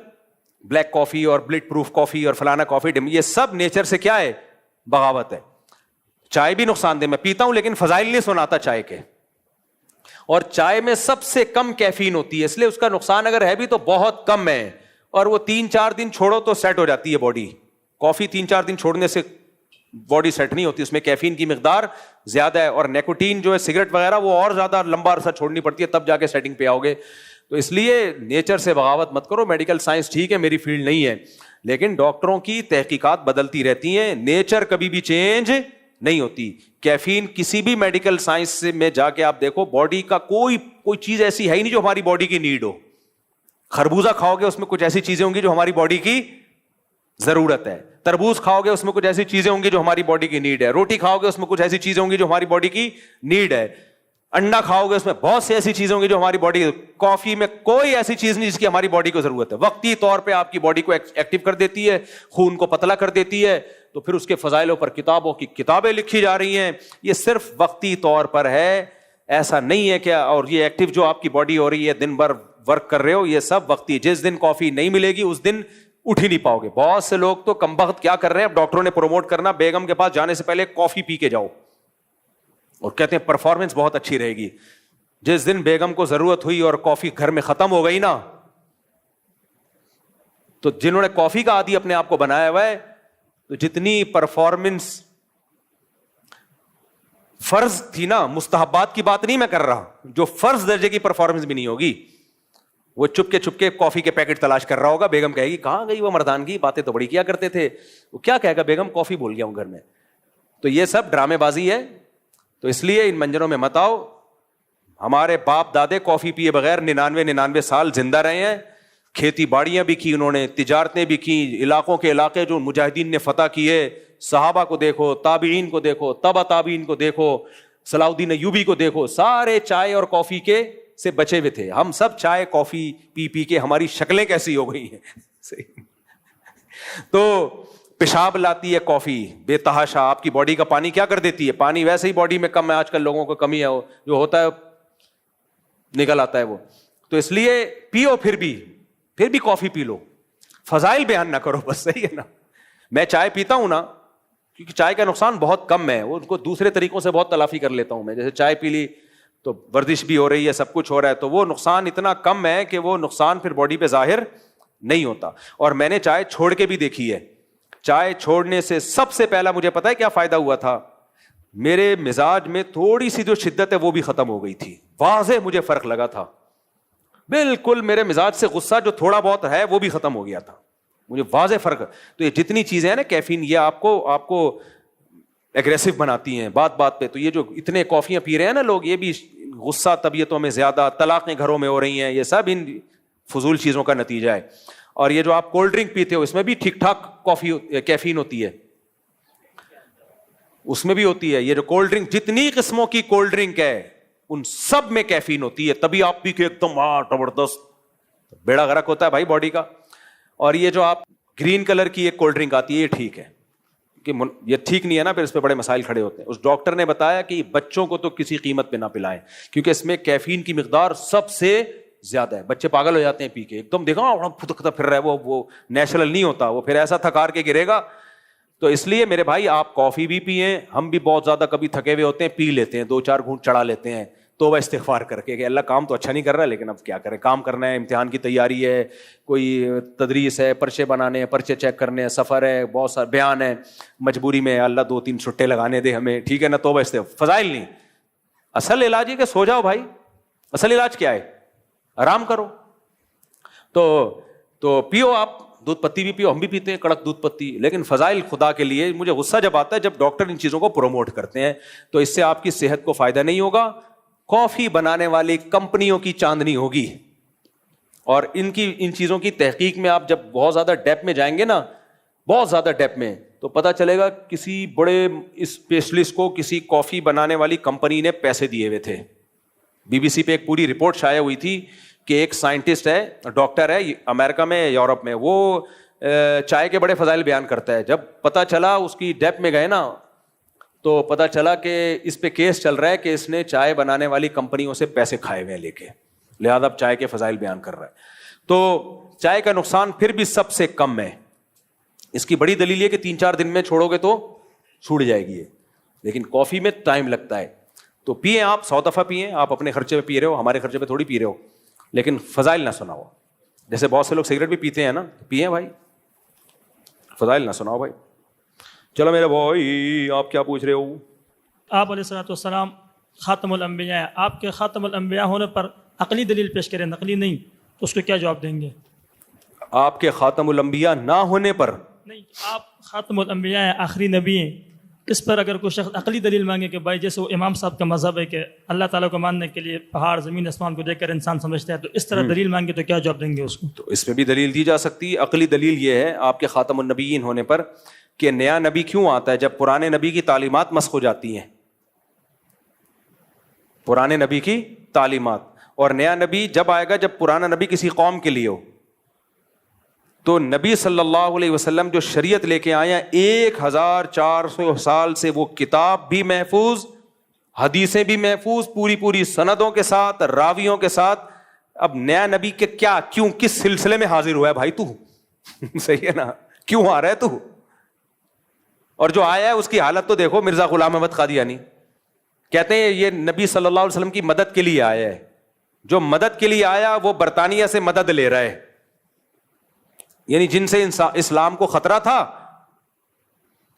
بلیک کافی اور بلڈ پروف کافی اور فلانا کافی, یہ سب نیچر سے کیا ہے؟ بغاوت ہے. چائے بھی نقصان دہ, میں پیتا ہوں لیکن فضائل نہیں سناتا چائے کے. اور چائے میں سب سے کم کیفین ہوتی ہے, اس لیے اس کا نقصان اگر ہے بھی تو بہت کم ہے. اور وہ 3-4 دن چھوڑو تو سیٹ ہو جاتی ہے باڈی. کافی 3-4 دن چھوڑنے سے باڈی سیٹ نہیں ہوتی, اس میں کیفین کی مقدار زیادہ ہے. اور نیکوٹین جو ہے سگریٹ وغیرہ وہ اور زیادہ لمبا عرصہ چھوڑنی پڑتی ہے, تب جا کے سیٹنگ پہ آؤ گے. تو اس لیے نیچر سے بغاوت مت کرو. میڈیکل سائنس ٹھیک ہے, میری فیلڈ نہیں ہے, لیکن ڈاکٹروں کی تحقیقات بدلتی رہتی ہیں. نیچر کبھی بھی چینج نہیں ہوتی. کیفین کسی بھی میڈیکل سائنس میں جا کے آپ دیکھو, باڈی کا کوئی چیز ایسی ہے ہی نہیں جو ہماری باڈی کی نیڈ ہو. خربوزہ کھاؤ گے اس میں کچھ ایسی چیزیں ہوں گی جو ہماری باڈی کی ضرورت ہے. تربوز کھاؤ گے اس میں کچھ ایسی چیزیں ہوں گی جو ہماری باڈی کی نیڈ ہے. روٹی کھاؤ گے اس میں کچھ ایسی چیزیں ہوں گی جو ہماری باڈی کی نیڈ ہے. انڈا کھاؤ گے اس میں بہت سی ایسی چیزیں ہوں گی جو ہماری باڈی. کافی میں کوئی ایسی چیز نہیں جس کی ہماری باڈی کو ضرورت ہے. وقتی طور پہ آپ کی باڈی کو ایکٹیو کر دیتی ہے, خون کو پتلا کر دیتی ہے, تو پھر اس کے فضائلوں پر کتابوں کی کتابیں لکھی جا رہی ہیں. یہ صرف وقتی طور پر ہے, ایسا نہیں ہے کہ اور یہ ایکٹیو جو آپ کی باڈی ہو رہی ہے دن بھر ورک کر رہے ہو, یہ سب وقتی. جس دن کافی نہیں ملے گی اس دن اٹھ ہی نہیں پاؤ گے. بہت سے لوگ تو کمبخت کیا کر رہے ہیں, اب ڈاکٹروں نے پروموٹ کرنا بیگم کے پاس جانے سے پہلے کافی پی کے جاؤ, اور کہتے ہیں پرفارمنس بہت اچھی رہے گی. جس دن بیگم کو ضرورت ہوئی اور کافی گھر میں ختم ہو گئی نا, تو جنہوں نے کافی کا عادی اپنے آپ کو بنایا ہوا ہے, تو جتنی پرفارمنس فرض تھی نا, مستحبات کی بات نہیں میں کر رہا, جو فرض درجے کی پرفارمنس بھی نہیں ہوگی. وہ چپ کے کافی کے پیکٹ تلاش کر رہا ہوگا. بیگم کہے گی کہاں گئی وہ مردانگی, باتیں تو بڑی کیا کرتے تھے. وہ کیا کہے گا, بیگم کافی بول گیا ہوں گھر میں. تو یہ سب ڈرامے بازی ہے. تو اس لیے ان منجروں میں مت آؤ. ہمارے باپ دادے کافی پیے بغیر 99 سال زندہ رہے ہیں. کھیتی باڑیاں بھی کی انہوں نے, تجارتیں بھی کی, علاقوں کے علاقے جو مجاہدین نے فتح کیے, صحابہ کو دیکھو, تابعین کو دیکھو, تبع تابعین کو دیکھو, صلاح الدین ایوبی کو دیکھو, سارے چائے اور کافی کے سے بچے ہوئے تھے. ہم سب چائے کافی پی کے ہماری شکلیں کیسی ہو گئی ہیں. تو پیشاب لاتی ہے کافی بے تحاشا, آپ کی باڈی کا پانی کیا کر دیتی ہے. پانی ویسے ہی باڈی میں کم ہے, آج کل لوگوں کو کمی ہے, جو ہوتا ہے نکل آتا ہے وہ. تو اس لیے پیو, پھر بھی کافی پی لو, فضائل بیان نہ کرو بس, صحیح ہے نا. میں چائے پیتا ہوں نا, کیونکہ چائے کا نقصان بہت کم ہے, وہ ان کو دوسرے طریقوں سے بہت تلافی کر لیتا ہوں میں. جیسے چائے پی لی تو ورزش بھی ہو رہی ہے, سب کچھ ہو رہا ہے, تو وہ نقصان اتنا کم ہے کہ وہ نقصان پھر باڈی پہ ظاہر نہیں ہوتا. اور میں نے چائے چھوڑ کے بھی دیکھی ہے, چائے چھوڑنے سے سب سے پہلا مجھے پتا ہے کیا فائدہ ہوا تھا, میرے مزاج میں تھوڑی سی جو شدت ہے وہ بھی ختم ہو گئی تھی, واضح مجھے فرق لگا تھا, بالکل میرے مزاج سے غصہ جو تھوڑا بہت ہے وہ بھی ختم ہو گیا تھا, مجھے واضح فرق. تو یہ جتنی چیزیں ہیں نا کیفین, یہ آپ کو ایگریسو بناتی ہیں بات بات پہ. تو یہ جو اتنے کافیاں پی رہے ہیں نا لوگ, یہ بھی غصہ طبیعتوں میں زیادہ, طلاقیں گھروں میں ہو رہی ہیں, یہ سب ان فضول چیزوں کا نتیجہ ہے. اور یہ جو آپ کولڈ ڈرنک پیتے ہو اس میں بھی ٹھیک ٹھاک کیفین ہوتی ہے, اس میں بھی ہوتی ہے. یہ جو کولڈ ڈرنک, جتنی قسموں کی کولڈ ڈرنک ہے ان سب میں کیفین ہوتی ہے, تبھی آپ پی کے ایک دم زبردست بیڑا غرق ہوتا ہے بھائی باڈی کا. اور یہ جو آپ گرین کلر کی ایک کولڈ ڈرنک آتی ہے یہ ٹھیک ہے, کہ یہ ٹھیک نہیں ہے نا, پھر اس پہ بڑے مسائل کھڑے ہوتے ہیں. اس ڈاکٹر نے بتایا کہ بچوں کو تو کسی قیمت پہ نہ پلائیں, کیونکہ اس میں کیفین کی مقدار سب سے زیادہ ہے. بچے پاگل ہو جاتے ہیں پی کے, ایک دم دیکھا پھٹکتا پھر رہا ہے, وہ نیچرل نہیں ہوتا, وہ پھر ایسا تھکار کے گرے گا. تو اس لیے میرے بھائی آپ کافی بھی پئیں, ہم بھی بہت زیادہ کبھی تھکے ہوئے ہوتے ہیں, پی لیتے ہیں, 2-4 گھونٹ چڑھا لیتے ہیں, توبہ استغفار کر کے کہ اللہ کام تو اچھا نہیں کر رہا لیکن اب کیا کریں, کام کرنا ہے, امتحان کی تیاری ہے, کوئی تدریس ہے, پرچے بنانے ہیں, پرچے چیک کرنے ہیں, سفر ہے, بہت سارا بیان ہے, مجبوری میں اللہ 2-3 چھٹے لگانے دے ہمیں, ٹھیک ہے نا, توبہ استغفار. فضائل نہیں, اصل علاج ہے کہ سو جاؤ بھائی. اصل علاج کیا ہے؟ آرام کرو. تو پیو, آپ دودھ پتی بھی پیو, ہم بھی پیتے ہیں کڑک دودھ پتی, لیکن فضائل خدا کے لیے. مجھے غصہ جب آتا ہے جب ڈاکٹر ان چیزوں کو پروموٹ کرتے ہیں, تو اس سے آپ کی صحت کو فائدہ نہیں ہوگا, کافی بنانے والی کمپنیوں کی چاندنی ہوگی. اور ان چیزوں کی تحقیق میں آپ جب بہت زیادہ ڈیپ میں جائیں گے نا, بہت زیادہ ڈیپ میں, تو پتہ چلے گا کسی بڑے اسپیشلسٹ کو کسی کافی بنانے والی کمپنی نے پیسے دیے ہوئے تھے. BBC پہ ایک پوری رپورٹ شائع ہوئی تھی کہ ایک سائنٹسٹ ہے, ڈاکٹر ہے, امریکہ میں, یورپ میں, وہ چائے کے بڑے فضائل بیان کرتا ہے. جب پتہ چلا اس کی ڈیپ میں گئے نا, تو پتہ چلا کہ اس پہ کیس چل رہا ہے کہ اس نے چائے بنانے والی کمپنیوں سے پیسے کھائے ہوئے لے کے, لہذا اب چائے کے فضائل بیان کر رہا ہے. تو چائے کا نقصان پھر بھی سب سے کم ہے. اس کی بڑی دلیل یہ کہ 3-4 دن میں چھوڑو گے تو چھوٹ جائے گی, لیکن کافی میں ٹائم لگتا ہے. تو پیئیں, آپ 100 دفعہ پیئیں, آپ اپنے خرچے پہ پی رہے ہو, ہمارے خرچے پہ تھوڑی پی رہے ہو, لیکن فضائل نہ سناؤ. جیسے بہت سے لوگ سگریٹ بھی پیتے ہیں نا, پیئیں بھائی, فضائل نہ سناؤ بھائی. چلو میرے بھائی, آپ کیا پوچھ رہے ہو؟ آپ علیہ الصلوۃ والسلام خاتم الانبیاء ہیں, آپ کے خاتم الانبیاء ہونے پر عقلی دلیل پیش کریں, نقلی نہیں, تو اس کو کیا جواب دیں گے؟ آپ کے خاتم الانبیاء نہ ہونے پر نہیں, آپ خاتم الانبیاء ہیں, آخری نبی ہیں, اس پر اگر کوئی شخص عقلی دلیل مانگے کہ بھائی جیسے وہ امام صاحب کا مذہب ہے کہ اللہ تعالیٰ کو ماننے کے لیے پہاڑ, زمین, آسمان کو دیکھ کر انسان سمجھتا ہے, تو اس طرح دلیل مانگے تو کیا جواب دیں گے اس کو؟ تو اس پہ بھی دلیل دی جا سکتی ہے. عقلی دلیل یہ ہے آپ کے خاتم النبیین ہونے پر کہ نیا نبی کیوں آتا ہے جب پرانے نبی کی تعلیمات مسخ ہو جاتی ہیں. پرانے نبی کی تعلیمات, اور نیا نبی جب آئے گا جب پرانا نبی کسی قوم کے لیے ہو. تو نبی صلی اللہ علیہ وسلم جو شریعت لے کے آئے ہیں 1400 سال سے, وہ کتاب بھی محفوظ, حدیثیں بھی محفوظ, پوری سندوں کے ساتھ, راویوں کے ساتھ. اب نیا نبی کے کیا, کیوں, کس سلسلے میں حاضر ہوا ہے بھائی تو؟ صحیح ہے نا, کیوں آ رہا ہے تو؟ اور جو آیا ہے اس کی حالت تو دیکھو. مرزا غلام احمد قادیانی کہتے ہیں یہ نبی صلی اللہ علیہ وسلم کی مدد کے لیے آیا ہے. جو مدد کے لیے آیا وہ برطانیہ سے مدد لے رہا ہے, یعنی جن سے اسلام کو خطرہ تھا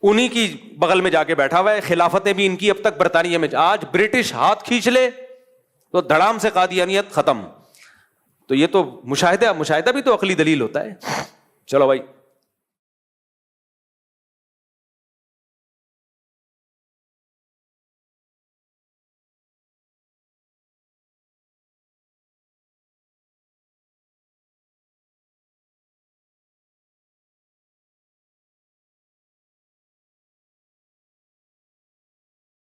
انہی کی بغل میں جا کے بیٹھا ہوا ہے. خلافتیں بھی ان کی اب تک برطانیہ میں, آج برٹش ہاتھ کھینچ لے تو دھڑام سے قادیانیت ختم. تو یہ تو مشاہدہ بھی تو عقلی دلیل ہوتا ہے. چلو بھائی.